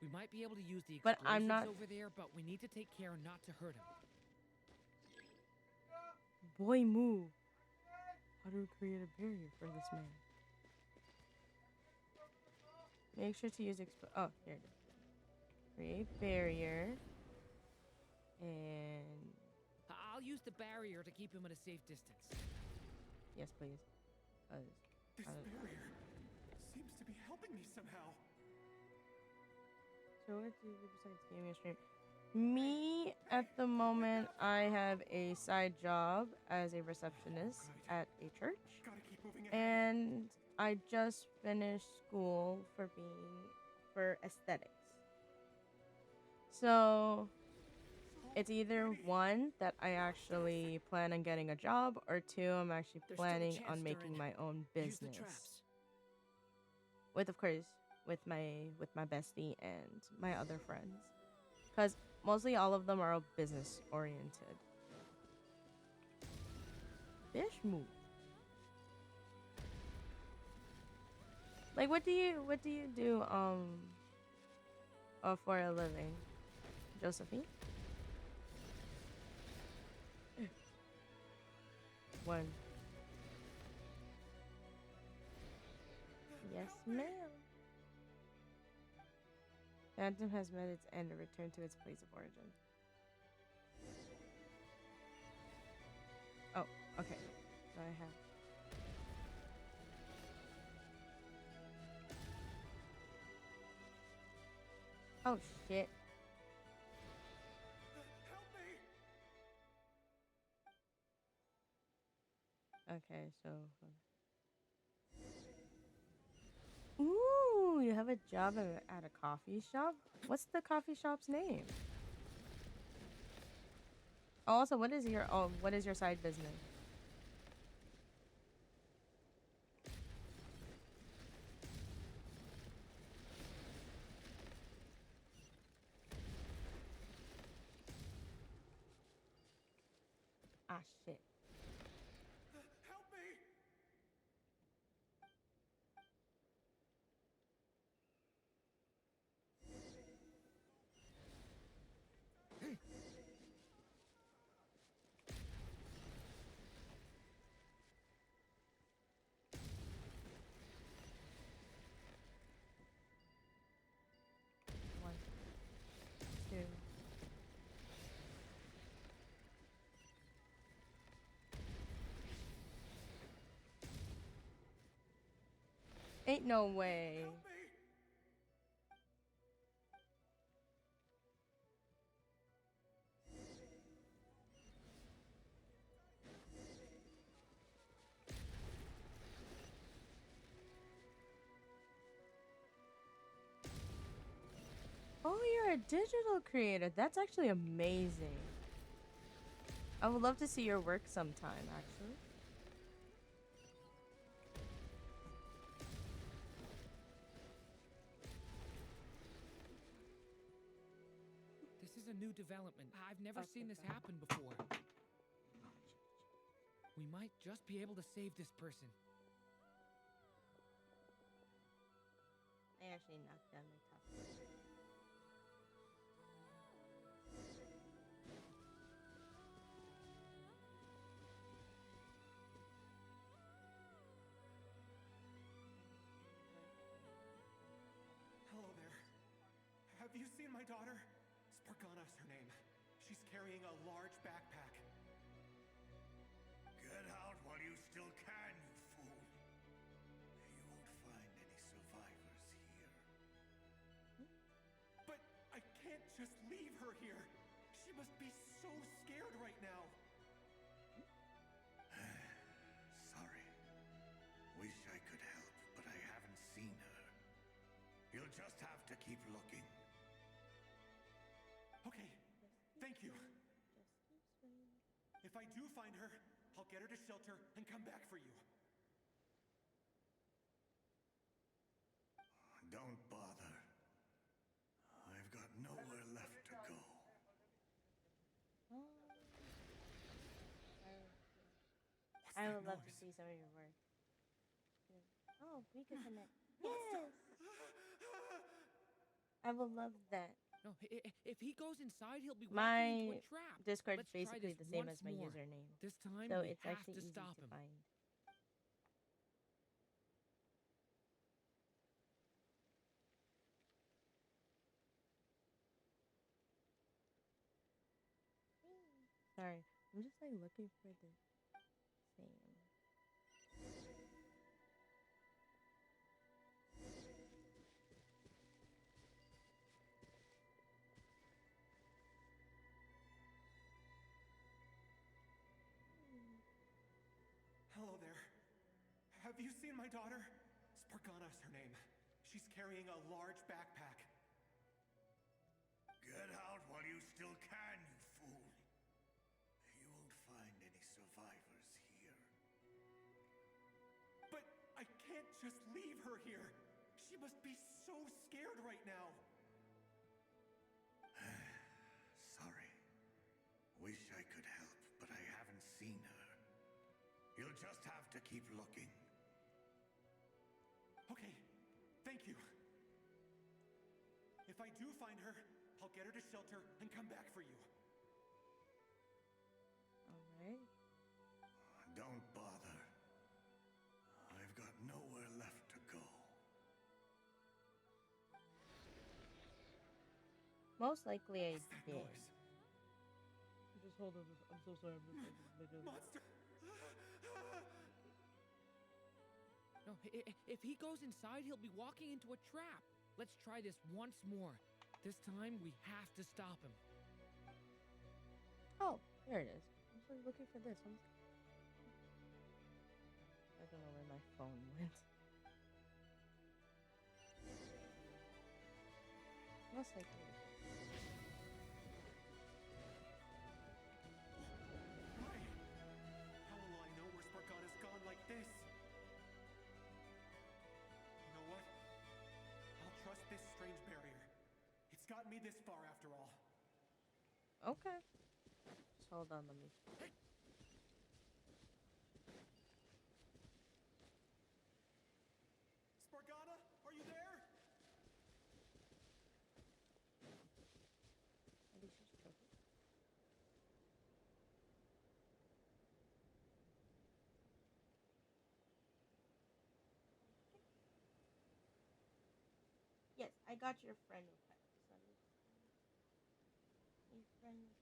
We might be able to use the
But
explosives
I'm not-
over there, but we need to take care not to hurt him.
Boy, move. How do we create a barrier for this man? Make sure to use oh, here it is. Create barrier. And
I'll use the barrier to keep him at a safe distance.
yes, please.
This barrier seems to be helping me somehow.
So what do you do besides gaming or stream? Me, at the moment, I have a side job as a receptionist at a church.
Gotta keep moving ahead.
And I just finished school for aesthetics. So it's either one that I actually plan on getting a job, or two, I'm actually
There's still a
planning
chance,
on making
Durin.
my own
Use the
business.
traps.
With, of course, with my bestie and my other friends, because mostly all of them are business oriented. Fish move. Like, what do you do for a living, Josephine? One. Yes, ma'am. Phantom has met its end and returned to its place of origin. Oh, okay. So I have. Oh shit.
Help me!
Okay, so Ooh, you have a job at a coffee shop? What's the coffee shop's name? Also, what is your side business? Ah, shit.
Help me!
One, two. Ain't no way. Oh, you're a digital creator. That's actually amazing. I would love to see your work sometime, actually.
This is a new development. I've never seen this happen before. We might just be able to save this person.
I actually knocked down my top.
Hello there. Have you seen my daughter? Spargana's her name. She's carrying a large backpack.
Get out while you still can, you fool. You won't find any survivors here.
But I can't just leave her here. She must be so scared right now.
Sorry. Wish I could help, but I haven't seen her. You'll just have to keep looking.
Okay, thank you. If I do find her, I'll get her to shelter and come back for you.
Don't bother. I've got nowhere left to go.
I would love to see some of your work. Oh, we could connect. Yes! I will love that.
No, if he goes inside, he'll be walking
My
into a trap.
Discord is
Let's try
basically
this
the same
once
as my
more.
username.
This time
So
we
it's
have
actually
to
easy
stop
to
him.
find. Sorry, I'm just like looking for the same.
Hello there. Have you seen my daughter? Spargana's her name. She's carrying a large backpack.
Get out while you still can, you fool. You won't find any survivors here.
But I can't just leave her here. She must be so scared right now.
Sorry. Wish I could help, but I haven't seen her. You'll just have to keep looking.
Okay, thank you. If I do find her, I'll get her to shelter and come back for you.
Alright.
Don't bother. I've got nowhere left to go.
Most likely I did.
Just hold on. I'm so sorry. Monster!
No, if he goes inside, he'll be walking into a trap. Let's try this once more. This time we have to stop him.
Oh, there it is. I'm just like looking for this. I don't know where my phone went. Most likely.
Why? How will I know where Spargana's gone like this? You know what? I'll trust this strange barrier. It's gotten me this far after all.
Okay. Just hold on, let me.
Spargana, are you there?
Maybe she's trouble. Yes, I got your friend request. Your friend request.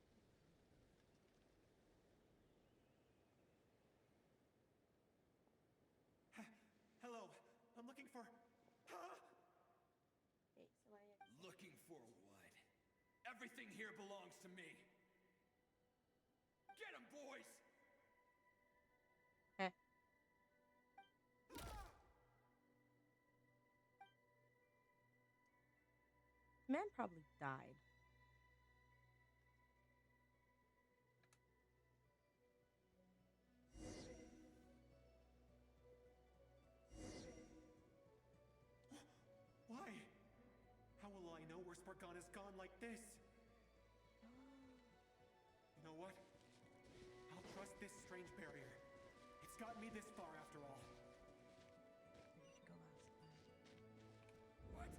Hello, I'm looking for... Huh?
Wait, so I
Looking for what? Everything here belongs to me. Get him, boys!
Heh. Man probably died.
Why? How will I know where Spargana's gone like this? You know what? I'll trust this strange barrier. It's gotten me this far after all.
What?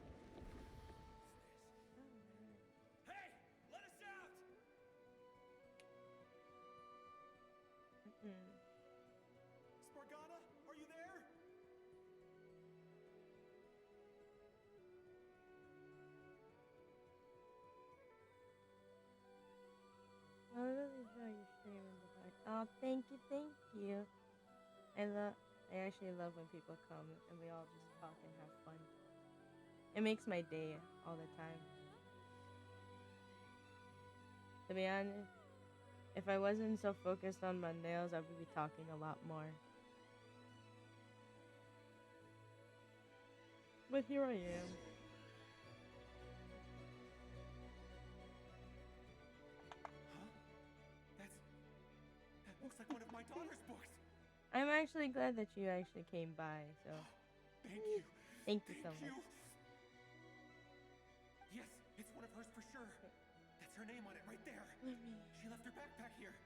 Hey! Let us out!
Spargana, are you there?
I really enjoy your stream in the back. Oh, thank you. I actually love when people come and we all just talk and have fun. It makes my day all the time. To be honest, if I wasn't so focused on my nails, I would be talking a lot more. But here I am.
That looks like one of my daughter's books.
I'm actually glad that you actually came by, so
Thank you.
thank you so much.
Yes, it's one of hers for sure. That's her name on it right there. She left her backpack here.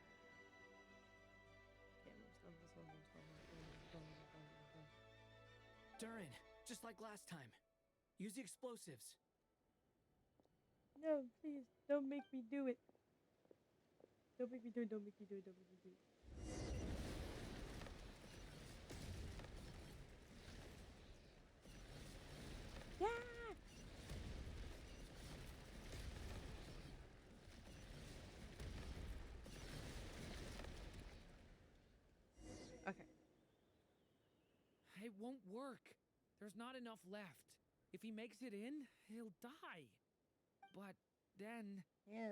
Durin, just like last time. Use the explosives.
No, please, don't make me do it. Don't make me do it, don't make me do it, don't make me do it. Yeah! Okay.
It won't work. There's not enough left. If he makes it in, he'll die. But then,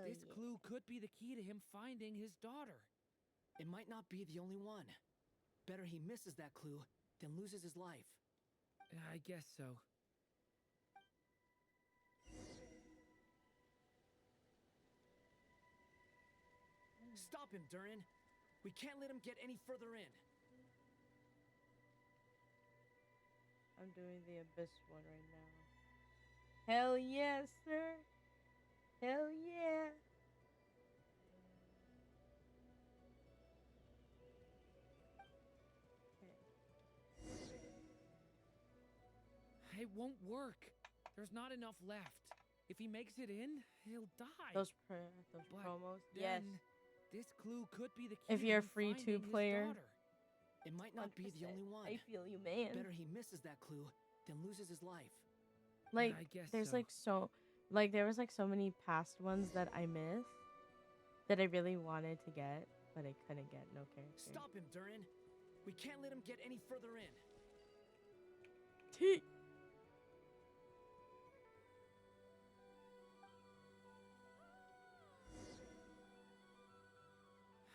this clue could be the key to him finding his daughter.
It might not be the only one. Better he misses that clue than loses his life.
I guess so.
Stop him, Durin. We can't let him get any further in.
I'm doing the Abyss one right now. Hell yes, sir. Hell yeah.
It won't work. There's not enough left. If he makes it in, he'll die.
Those
But
promos,
then,
yes.
this clue could be the key
If
to
you're a
him
free
finding his
player.
daughter.
It might not be the only one.
I feel you, man.
Better he misses that clue than loses his life.
Like,
I guess
there's
so.
there was like so many past ones that I missed that I really wanted to get, but I couldn't get. No character.
Stop him, Durin. We can't let him get any further in.
T.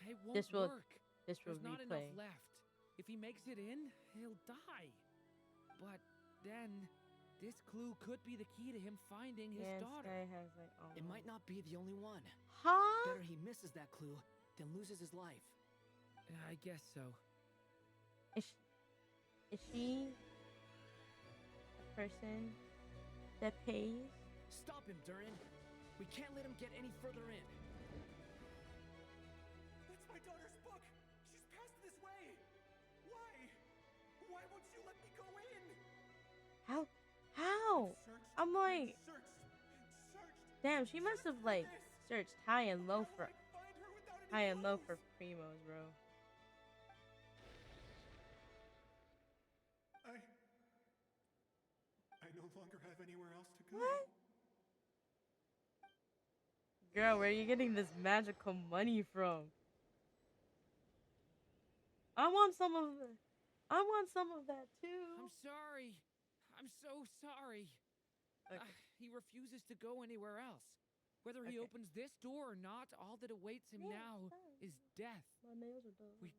It won't
This will
There's not
replay.
enough left. If he makes it in, he'll die. But then, This clue could be the key to him finding his
Yeah,
daughter.
Sky has like
It might not be the only one.
Huh?
Better he misses that clue than loses his life.
I guess so.
Is she a person that pays?
Stop him, Durin. We can't let him get any further in.
That's my daughter's book! She's passed this way! Why? Why won't you let me go in?
How? I'm like, damn, she must have like searched high and low for primos, bro.
I no longer have anywhere else to go.
What? Girl, where are you getting this magical money from? I want some of that too.
I'm sorry. I'm so sorry.
Okay.
He refuses to go anywhere else. Whether he opens this door or not, all that awaits him now is death.
My nails are done.
We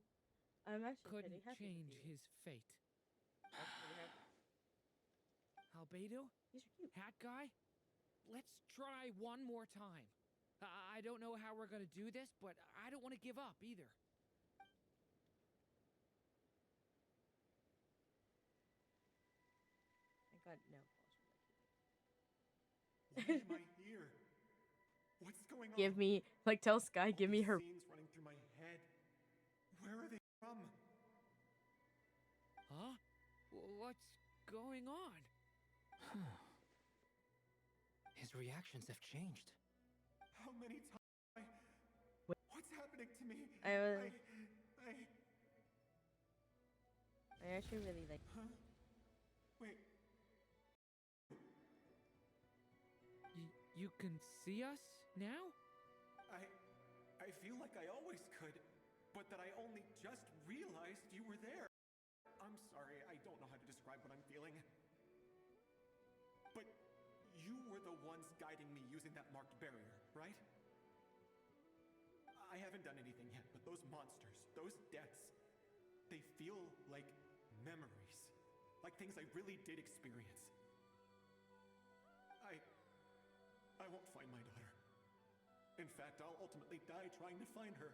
I'm actually
couldn't
pretty happy
change
with you.
his fate.
That's pretty happy.
Albedo?
These are cute.
Hat guy? Let's try one more time. I don't know how we're gonna do this, but I don't want to give up either.
I got nail polish.
Why am I here? What's going on?
Give me, like, tell Sky, give me her.
Scenes running through my head. Where are they from?
Huh? What's going on?
His reactions have changed.
How many times? What's happening to me?
I actually really like.
Huh? Wait.
You can see us now?
I feel like I always could, but that I only just realized you were there. I'm sorry, I don't know how to describe what I'm feeling. But you were the ones guiding me using that marked barrier, right? I haven't done anything yet, but those monsters, those deaths, they feel like memories. Like things I really did experience. I won't find my daughter. In fact, I'll ultimately die trying to find her.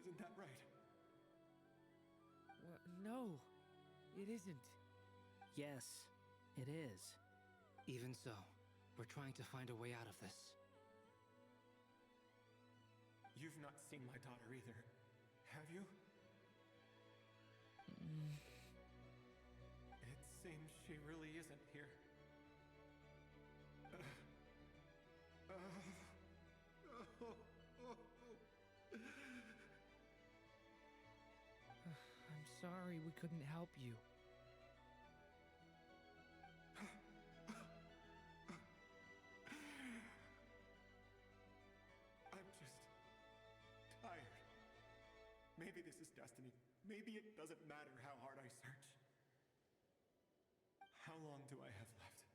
Isn't that right?
Well, no, it isn't.
Yes, it is.
Even so, we're trying to find a way out of this.
You've not seen my daughter either, have you? It seems she really isn't here.
I'm sorry we couldn't help you.
I'm just tired. Maybe this is destiny. Maybe it doesn't matter how hard I search. How long do I have left?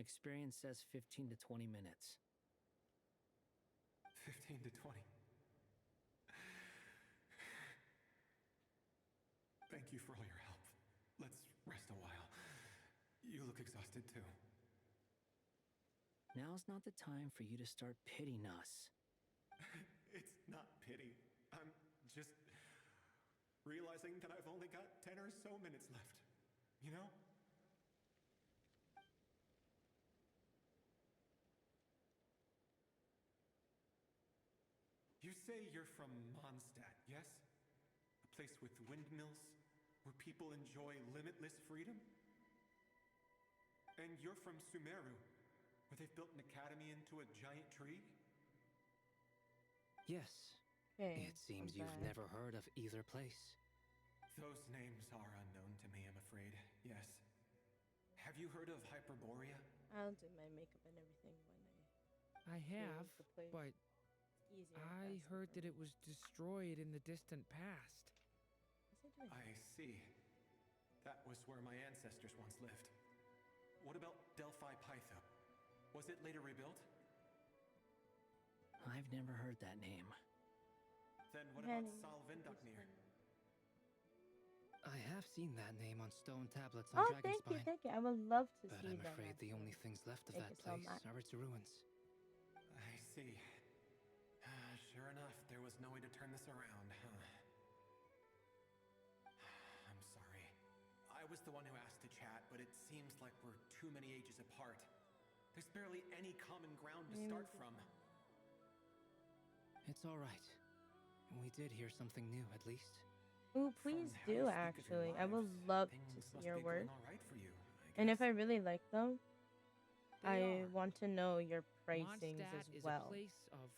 Experience says 15 to 20 minutes.
15 to 20. Thank you for all your help. Let's rest a while. You look exhausted too.
Now's not the time for you to start pitying us.
It's not pity. I'm just realizing that I've only got 10 or so minutes left. You know? You say you're from Mondstadt, yes? A place with windmills, where people enjoy limitless freedom? And you're from Sumeru, where they've built an academy into a giant tree?
Yes.
Okay,
It seems
I'm
you've
back.
never heard of either place.
Those names are unknown to me, I'm afraid. Yes. Have you heard of Hyperborea?
I'll do my makeup and everything when
I have,
the place.
but
It's easier. and
I
faster
heard
for
that
me.
it was destroyed in the distant past.
What's he doing?
I see. That was where my ancestors once lived. What about Delphi Pytho? Was it later rebuilt?
I've never heard that name.
Then what about
Henny,
Salvindaknir?
I have seen that name on stone tablets on
Oh,
Dragonspine.
thank you. I would love to
But
see
I'm
them.
afraid the
actually.
only things left of
Thank
that
you so
place
much.
are its ruins.
I see. Sure enough, there was no way to turn this around, huh? I'm sorry. I was the one who asked to chat, but it seems like we're too many ages apart. There's barely any common ground to start from.
It's all right. We did hear something new, at least.
Ooh, please do actually. I would love to see your work. And if I really like them, I want to know your pricings
Mondstadt
as
is
well.
a place of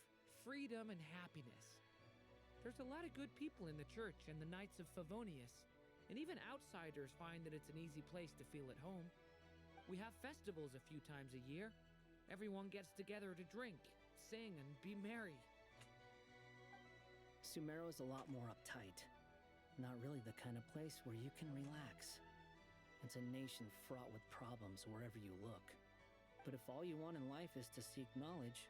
freedom and happiness. There's a lot of good people in the church and the Knights of Favonius, and even outsiders find that it's an easy place to feel at home. We have festivals a few times a year. Everyone gets together to drink, sing, and be merry.
Sumeru is a lot more uptight. Not really the kind of place where you can relax. It's a nation fraught with problems wherever you look. But if all you want in life is to seek knowledge,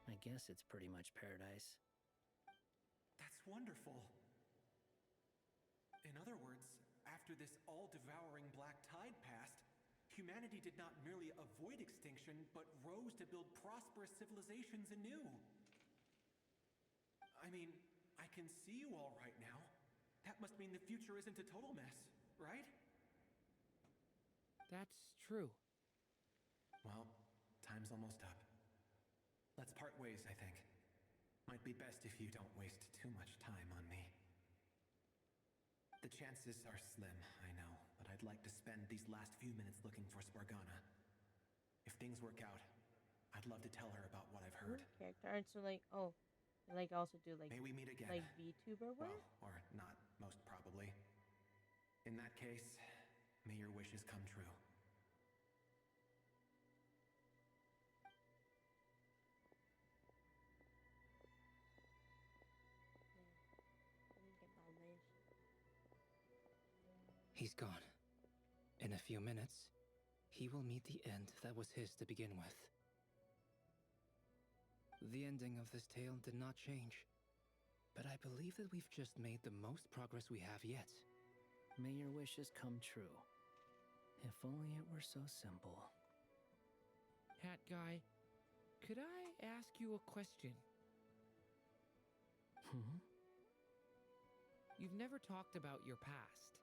I guess it's pretty much paradise.
That's wonderful. In other words, after this all-devouring black tide passed, humanity did not merely avoid extinction, but rose to build prosperous civilizations anew. I mean, I can see you all right now. That must mean the future isn't a total mess, right?
That's true.
Well, time's almost up. Let's part ways, I think. Might be best if you don't waste too much time on me. The chances are slim, I know, but I'd like to spend these last few minutes looking for Spargana. If things work out, I'd love to tell her about what I've heard.
Character art, so like, oh, like also do like,
May we meet again.
like VTuber work?
Well, or not, most probably. In that case, may your wishes come true.
He's gone. In a few minutes, he will meet the end that was his to begin with. The ending of this tale did not change, but I believe that we've just made the most progress we have yet.
May your wishes come true. If only it were so simple.
Hat guy, could I ask you a question? You've never talked about your past.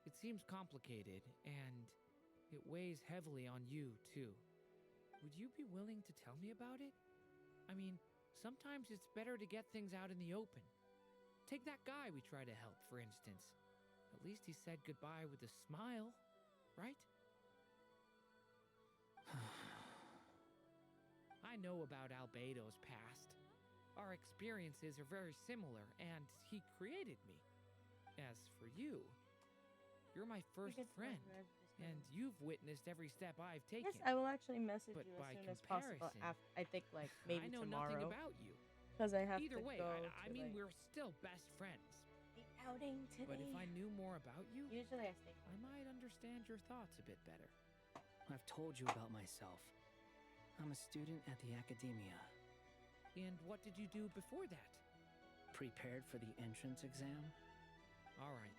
It seems complicated, and it weighs heavily on you, too. Would you be willing to tell me about it? I mean, sometimes it's better to get things out in the open. Take that guy we try to help, for instance. At least he said goodbye with a smile, right? I know about Albedo's past. Our experiences are very similar, and he created me. As for you, you're my first friend, and you've witnessed every step I've taken.
Yes, I will actually message
But
you
by
as soon as possible.
comparison,
I think like maybe
I know
tomorrow.
nothing about you.
Because I have
Either
to
way,
go.
I
to,
mean,
like,
we're still best friends.
the outing today.
But if I knew more about you,
usually I stay.
I might understand your thoughts a bit better.
I've told you about myself. I'm a student at the Academia.
And what did you do before that?
Prepared for the entrance exam?
All right.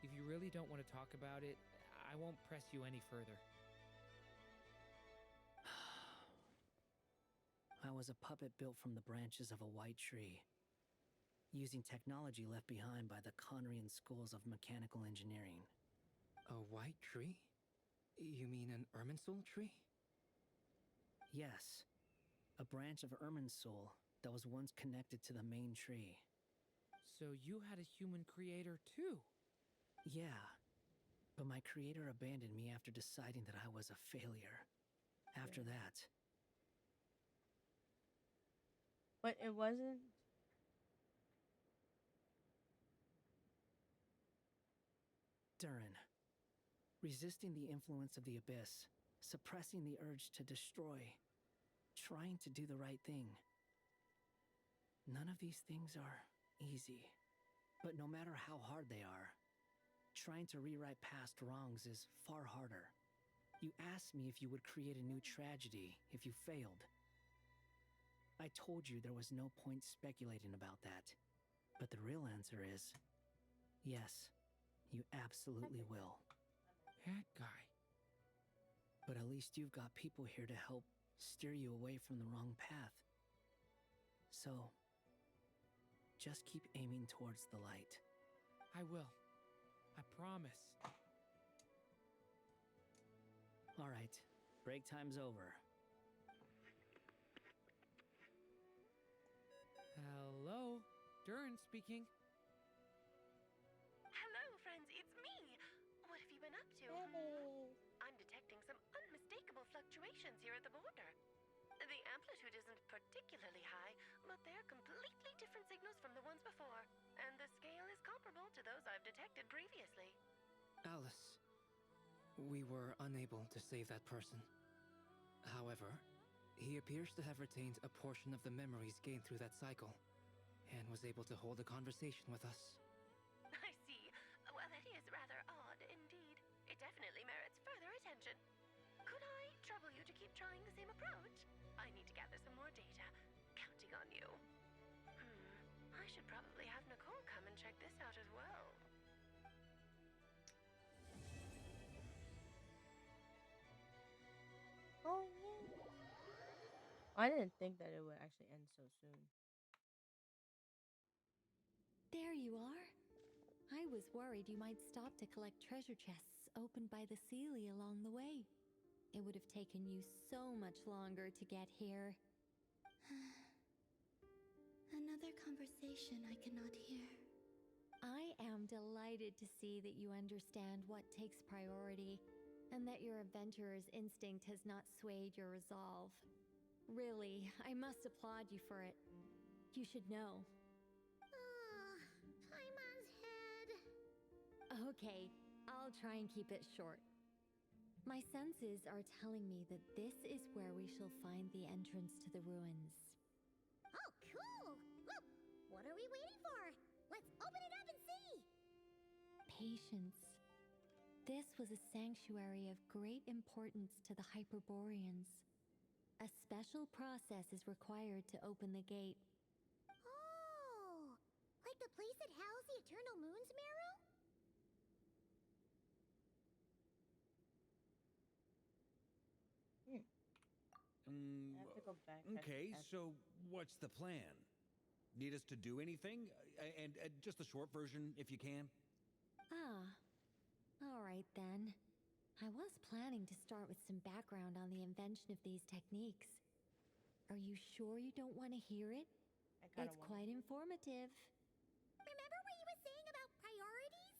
If you really don't want to talk about it, I won't press you any further.
I was a puppet built from the branches of a white tree, using technology left behind by the Conrian schools of mechanical engineering.
A white tree? You mean an Irminsul tree?
Yes, a branch of Irminsul that was once connected to the main tree.
So you had a human creator too?
Yeah, but my creator abandoned me after deciding that I was a failure. After that...
But it wasn't...
Durin. Resisting the influence of the Abyss, suppressing the urge to destroy, trying to do the right thing. None of these things are easy. But no matter how hard they are, trying to rewrite past wrongs is far harder. You asked me if you would create a new tragedy if you failed. I told you there was no point speculating about that. But the real answer is, yes, You absolutely will.
That guy.
But at least you've got people here to help steer you away from the wrong path. So, just keep aiming towards the light.
I will. I promise.
All right, break time's over.
Hello? Durin speaking.
Hello, friends, it's me! What have you been up to? I'm detecting some unmistakable fluctuations here at the border. The amplitude isn't particularly high, but they're completely different signals from the ones before, and the scale is comparable to those I've detected previously.
Alice, we were unable to save that person. However, he appears to have retained a portion of the memories gained through that cycle, and was able to hold a conversation with us.
I see. Well, that is rather odd indeed. It definitely merits further attention. Could I trouble you to keep trying the same approach? I need to gather some more data. Counting on you. I should probably have Nicole come and check this out as well.
Oh yeah. I didn't think that it would actually end so soon.
There you are. I was worried you might stop to collect treasure chests opened by the Seelie along the way. It would have taken you so much longer to get here.
Another conversation I cannot hear.
I am delighted to see that you understand what takes priority, and that your adventurer's instinct has not swayed your resolve. Really, I must applaud you for it. You should know.
Paimon's head.
Okay, I'll try and keep it short. My senses are telling me that this is where we shall find the entrance to the ruins.
Oh, cool! Well, what are we waiting for? Let's open it up and see!
Patience. This was a sanctuary of great importance to the Hyperboreans. A special process is required to open the gate.
Oh! Like the place that housed the Eternal Moon's marrow?
I have to go back.
Okay, so what's the plan? Need us to do anything? And just the short version, if you can.
All right then. I was planning to start with some background on the invention of these techniques. Are you sure you don't want to hear it? It's quite informative.
Remember what you were saying about priorities?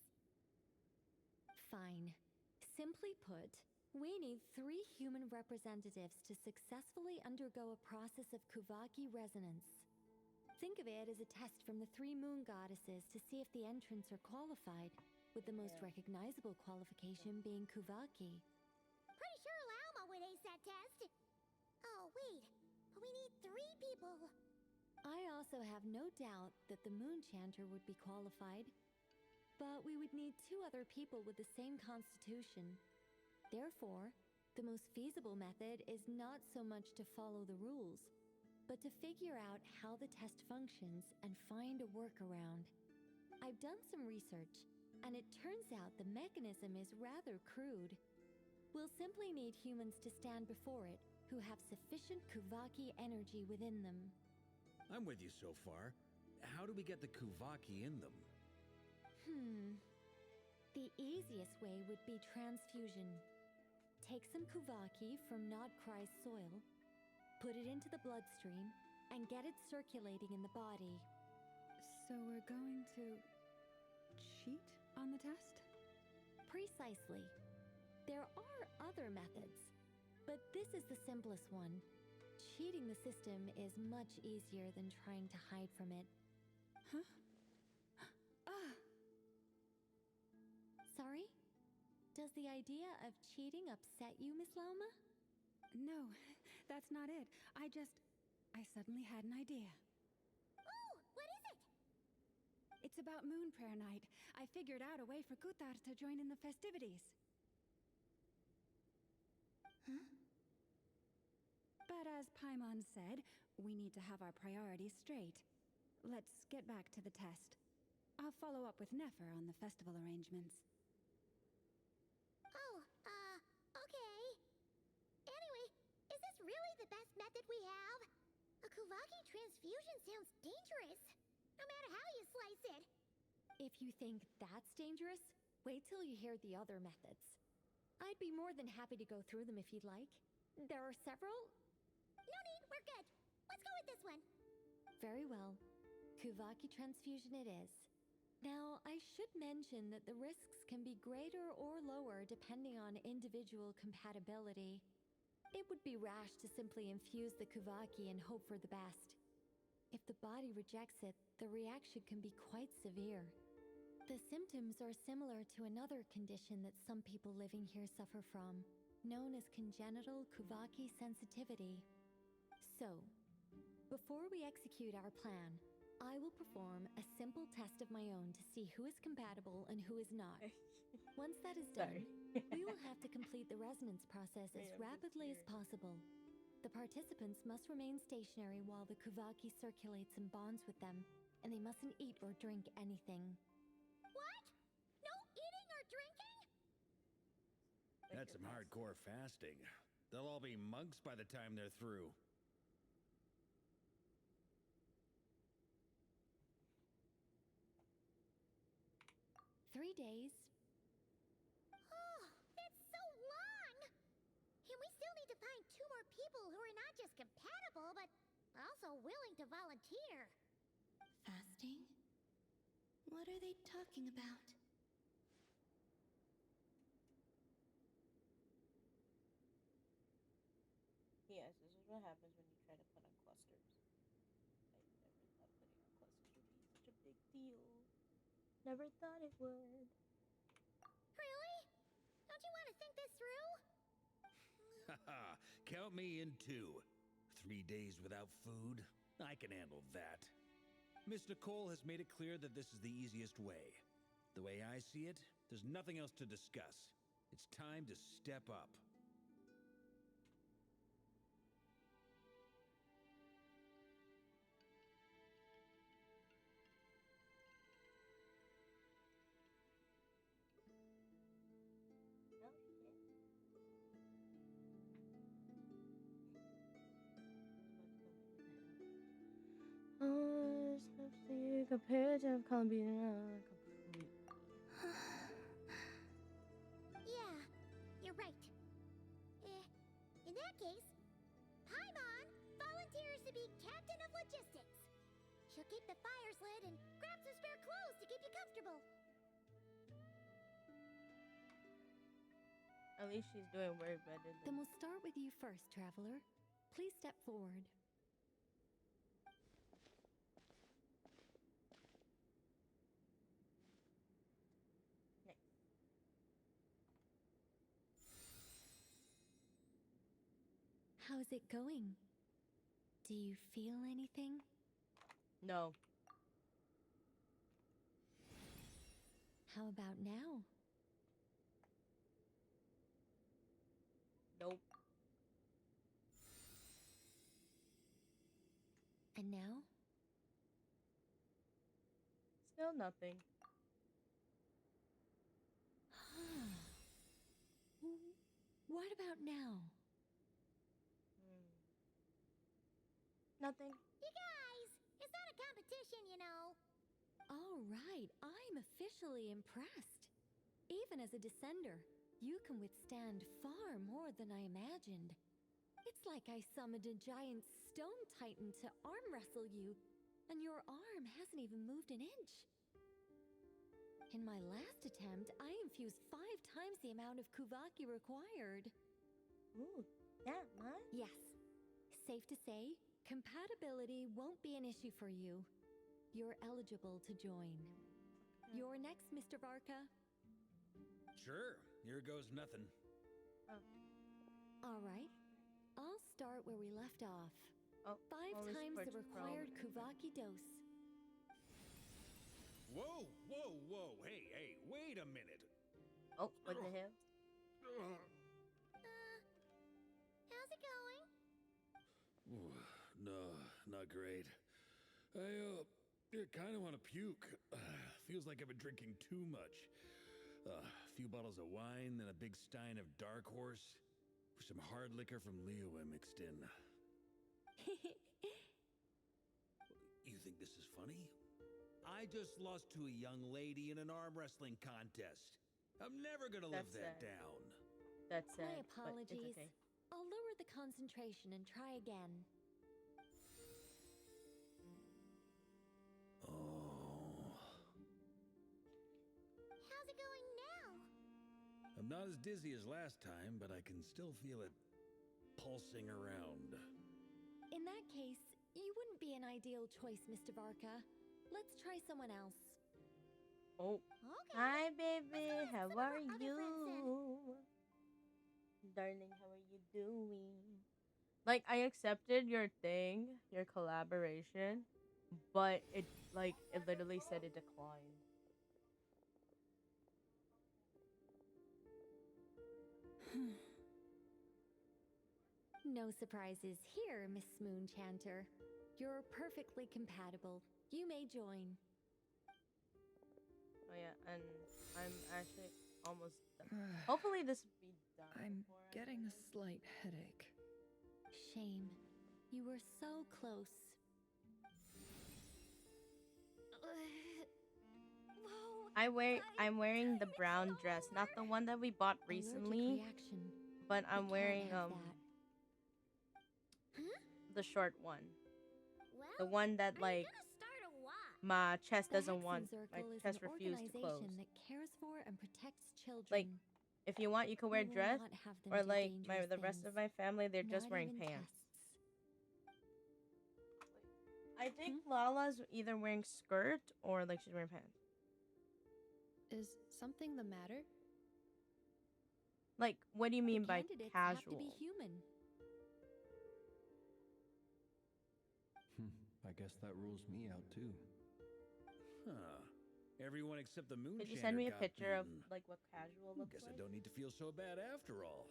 Fine. Simply put, we need 3 human representatives to successfully undergo a process of Kuvaki resonance. Think of it as a test from the 3 moon goddesses to see if the entrants are qualified, with the most recognizable qualification being Kuvaki.
Pretty sure Lauma would ace that test. Oh, wait. But we need 3 people.
I also have no doubt that the moon chanter would be qualified. But we would need 2 other people with the same constitution. Therefore, the most feasible method is not so much to follow the rules, but to figure out how the test functions and find a workaround. I've done some research, and it turns out the mechanism is rather crude. We'll simply need humans to stand before it who have sufficient Kuvaki energy within them.
I'm with you so far. How do we get the Kuvaki in them?
The easiest way would be transfusion. Take some Kuvaki from Nodkrai's soil, put it into the bloodstream, and get it circulating in the body.
So we're going to cheat on the test?
Precisely. There are other methods, but this is the simplest one. Cheating the system is much easier than trying to hide from it.
Huh?
Sorry? Does the idea of cheating upset you, Miss Lauma?
No, that's not it. I suddenly had an idea.
Oh, what is it?
It's about Moon Prayer Night. I figured out a way for Kutar to join in the festivities.
Huh?
But as Paimon said, we need to have our priorities straight. Let's get back to the test. I'll follow up with Nefer on the festival arrangements.
Oh, okay. Anyway, is this really the best method we have? A Kuvaki transfusion sounds dangerous, no matter how you slice it.
If you think that's dangerous, wait till you hear the other methods. I'd be more than happy to go through them if you'd like. There are several.
No need, we're good. Let's go with this one.
Very well. Kuvaki transfusion it is. Now, I should mention that the risks can be greater or lower depending on individual compatibility. It would be rash to simply infuse the Kuvaki and hope for the best. If the body rejects it, the reaction can be quite severe. The symptoms are similar to another condition that some people living here suffer from, known as congenital Kuvaki sensitivity. So, before we execute our plan, I will perform a simple test of my own to see who is compatible and who is not. Once that is done, we will have to complete the resonance process as rapidly as possible. The participants must remain stationary while the Kuvaki circulates and bonds with them, and they mustn't eat or drink anything.
What? No eating or drinking?
That's some hardcore fasting. They'll all be monks by the time they're through.
3 days.
Oh, that's so long! And we still need to find 2 more people who are not just compatible, but also willing to volunteer.
Fasting? What are they talking about?
Yes, this is what happens when you try to put on clusters. I never thought putting on clusters would be such a big deal. Never thought it would.
Really? Don't you want to think this through?
Haha, count me in too. 3 days without food? I can handle that. Miss Nicole has made it clear that this is the easiest way. The way I see it, there's nothing else to discuss. It's time to step up.
Oh, let's see, compared to Columbia.
Yeah, you're right. In that case, Paimon volunteers to be captain of logistics. She'll keep the fires lit and grab some spare clothes to keep you comfortable.
At least she's doing way better than...
Then we'll start with you first, traveler. Please step forward. How's it going? Do you feel anything?
No.
How about now?
Nope.
And now?
Still nothing.
What about now?
Nothing.
You guys, it's not a competition, you know.
All right, I'm officially impressed. Even as a descender, you can withstand far more than I imagined. It's like I summoned a giant stone titan to arm wrestle you, and your arm hasn't even moved an inch. In my last attempt, I infused 5 times the amount of Kuvaki required.
Ooh, that much?
Yes. Safe to say, compatibility won't be an issue for you. You're eligible to join. You're next, Mr. Varka.
Sure, here goes nothing.
All right. I'll start where we left off.
Oh,
5 times the required Kuvaki dose.
Whoa, whoa, whoa, hey, wait a minute.
Oh, what the hell?
How's it going?
No, not great. I kind of want to puke. Feels like I've been drinking too much. A few bottles of wine, then a big stein of Dark Horse, with some hard liquor from Liyue mixed in. You think this is funny? I just lost to a young lady in an arm wrestling contest. I'm never gonna live that down.
That's
My
sad, but it's
apologies.
okay.
I'll lower the concentration and try again.
Oh.
How's it going now?
I'm not as dizzy as last time, but I can still feel it pulsing around.
In that case, you wouldn't be an ideal choice, Mr. Varka. Let's try someone else.
Oh.
Okay.
Hi, baby. How are
other
you? Darling, how are you doing? Like, I accepted your thing, your collaboration, but it literally said it declined.
No surprises here, Miss Moonchanter. You're perfectly compatible. You may join.
Oh yeah, and I'm actually almost done. Hopefully this will be done.
I'm
before I
getting a
finish.
slight headache.
Shame. You were so close.
I'm wearing the brown dress, not the one that we bought recently,
Reaction.
but I'm
We
wearing
can't have that.
the short one.
Well,
The one that like
gonna start a walk.
my chest
The
doesn't want,
Hexen
my
Circle is
chest
an
refused to close.
organization that cares for and protects children.
Like, if you want, you can wear
We will
dress,
not have them
or
do
like the
dangerous
rest of
things.
my family, they're just
Not
wearing
even
pants.
tests.
I think Lala's either wearing skirt or like she's wearing pants.
Is something the matter?
Like, what do you mean by
Candidates
casual?
have to be human.
I guess that rules me out too.
Huh. Everyone except the moon.
Could you send me a picture of like what casual looks
Guess
like?
I don't need to feel so bad after all.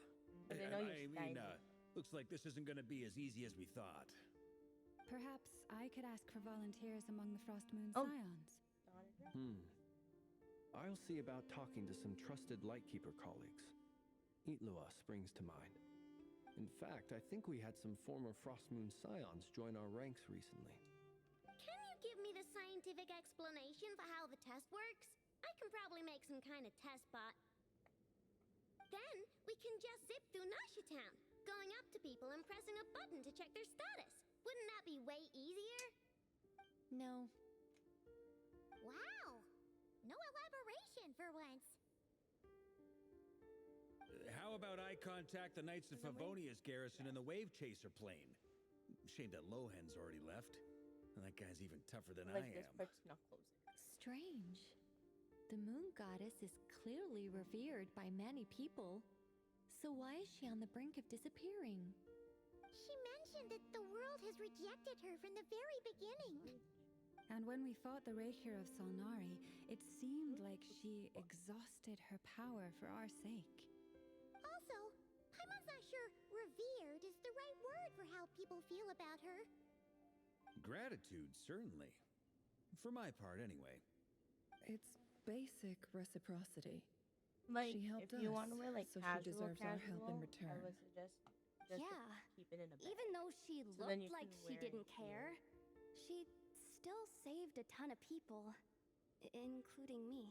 'Cause I know you're
I mean,
stylish.
looks like this isn't gonna be as easy as we thought.
Perhaps I could ask for volunteers among the Frost Moon
Oh.
Scions.
I'll see about talking to some trusted Lightkeeper colleagues. Itlua springs to mind. In fact, I think we had some former Frostmoon Scions join our ranks recently.
Can you give me the scientific explanation for how the test works? I can probably make some kind of test bot. Then we can just zip through Nasha Town, going up to people and pressing a button to check their status. Wouldn't that be way easier?
No.
Wow! No elaboration for once.
How about I contact the Knights of Favonia's garrison in the Wave Chaser plane? Shame that Lohan's already left. And that guy's even tougher than
Like
I
this
am.
part's not closing.
Strange. The moon goddess is clearly revered by many people. So why is she on the brink of disappearing?
She mentioned that the world has rejected her from the very beginning.
And when we fought the Raker of Solnari, it seemed like she exhausted her power for our sake.
Also, Paimon's not sure revered is the right word for how people feel about her.
Gratitude, certainly. For my part, anyway.
It's basic reciprocity.
Like,
She helped
if you
us,
want to wear like
so she
casual,
deserves our help in return.
I would suggest just to
Yeah.
keep it in a bag.
Even though she
So then you
looked like
can
she
wear it
didn't care, she still saved a ton of people, including me.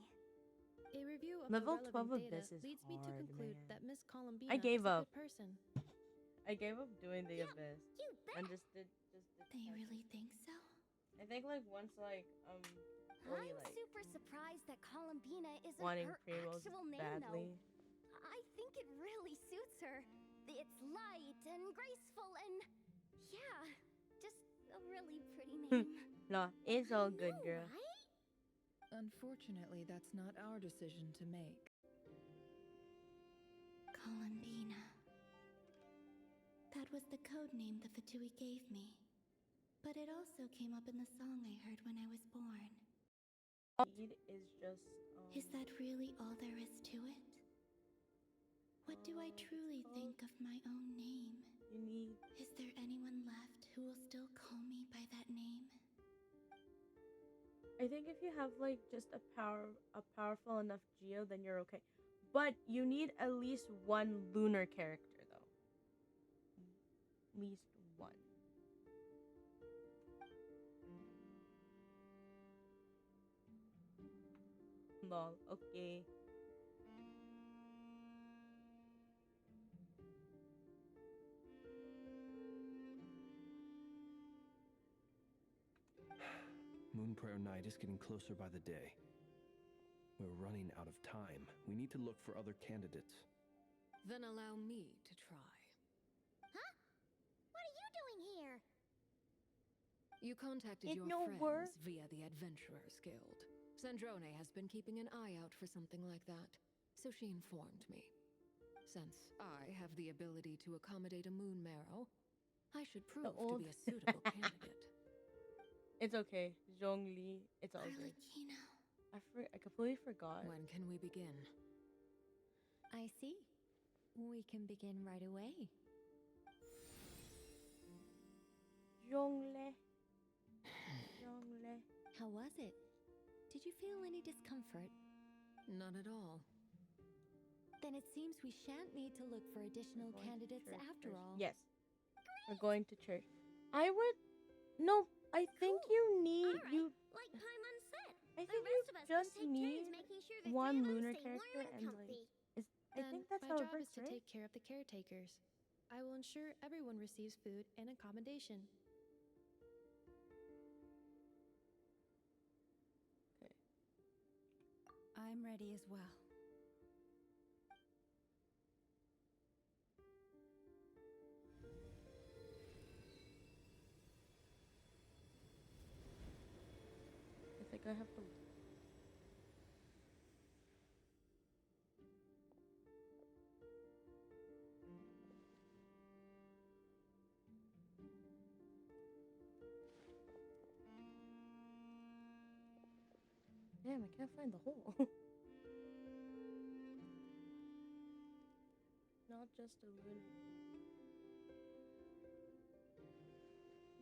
A review of
Level
the
12
relevant data
Abyss is
leads me to
hard,
conclude
man.
that Miss Columbina
I gave
is a
up.
good person.
I gave up doing the abyss.
You bet.
And just did
They really think so?
I think like once like fully
I'm
like
super surprised that Columbina isn't
wanting
her
Primos
actual name,
badly.
though. I think it really suits her. It's light and graceful and, yeah, just a really pretty name.
No, it's all good, girl.
Unfortunately, that's not our decision to make.
Columbina. That was the code name the Fatui gave me. But it also came up in the song I heard when I was born.
Speed is just
Is that really all there is to it? What do I truly think of my own name?
You need.
Is there anyone left who will still call me by that name?
I think if you have like just a powerful enough Geo, then you're okay. But you need at least one lunar character though. At least one. Lol. Okay.
Moon Prayer Night is getting closer by the day. We're running out of time. We need to look for other candidates.
Then allow me to try.
Huh? What are you doing here?
You contacted
It's
your
no
friends
work.
via the Adventurers Guild. Sandrone has been keeping an eye out for something like that, so she informed me. Since I have the ability to accommodate a moon marrow, I should prove to be a suitable candidate.
It's okay, Zhongli. It's all good. I completely forgot.
When can we begin?
I see. We can begin right away.
Zhongli. Zhongli.
How was it? Did you feel any discomfort?
Not at all.
Then it seems we shan't need to look for additional candidates after all.
Yes. We're going to church. I would. No, I think you need you.
Like Paimon said,
I
the
think
rest
you
of us
just
can take
need
turns making sure the
one
three of them
lunar
stay
character
warm and
and
comfy.
like. I think that's
my
how it
job
works,
is to
right?
take care of the caretakers. I will ensure everyone receives food and accommodation.
Okay.
I'm ready as well.
I think I have to. Damn, I can't find the hole. Not just a lunar.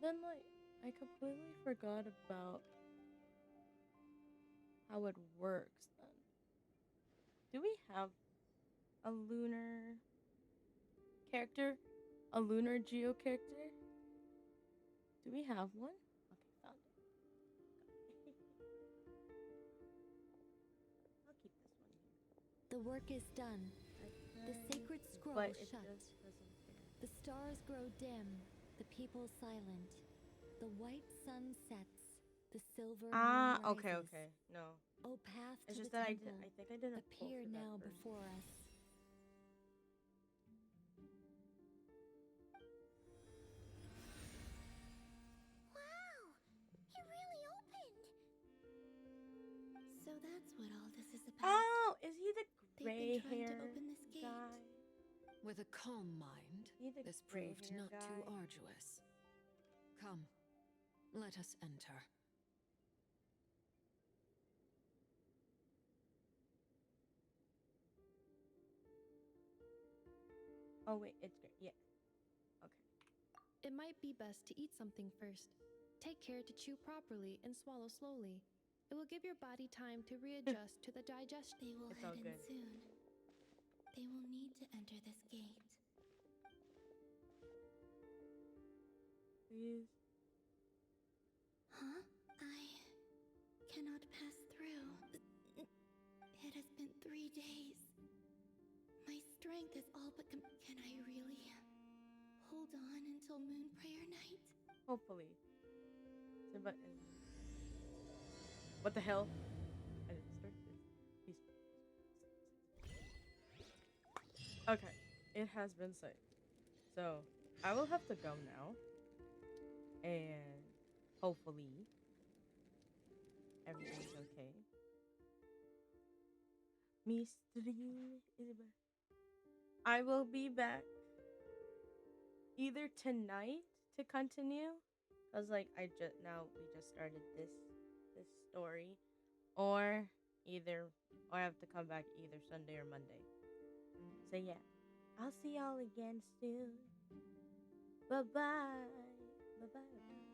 Then, like, I completely forgot about how it works then. Do we have a lunar character? A lunar geo character? Do we have one? Okay, found it. I'll keep this one here.
The work is done. The sacred scroll
But it
shut.
just doesn't care.
The stars grow dim. The people silent. The white sun sets. The silver moon
Okay,
rises.
okay. No.
O path
It's
to
just
the
that
temple,
I think I didn't pull
appear
for that
now
first.
before us.
Wow! It really opened!
So that's what all this is about.
Oh, is he the
They've
gray
been trying
hair
to open this gate.
guy?
With a calm mind,
the
this
gray
proved
hair
not too
guy?
arduous. Come, let us enter.
Oh wait, it's great. Yeah. Okay.
It might be best to eat something first. Take care to chew properly and swallow slowly. It will give your body time to readjust to the digestion.
They will
It's all
head in
good.
soon. They will need to enter this gate.
Please.
Huh? I cannot pass through. It has been 3 days. My strength is all but Can I really hold on until Moon Prayer Night?
Hopefully. So, but what the hell? I didn't start this. Okay, it has been saved. So I will have to go now, and hopefully everything's okay. Mystery is back. I will be back either tonight to continue, cause like we just started this story, or I have to come back either Sunday or Monday. So yeah, I'll see y'all again soon. Bye bye. Bye bye.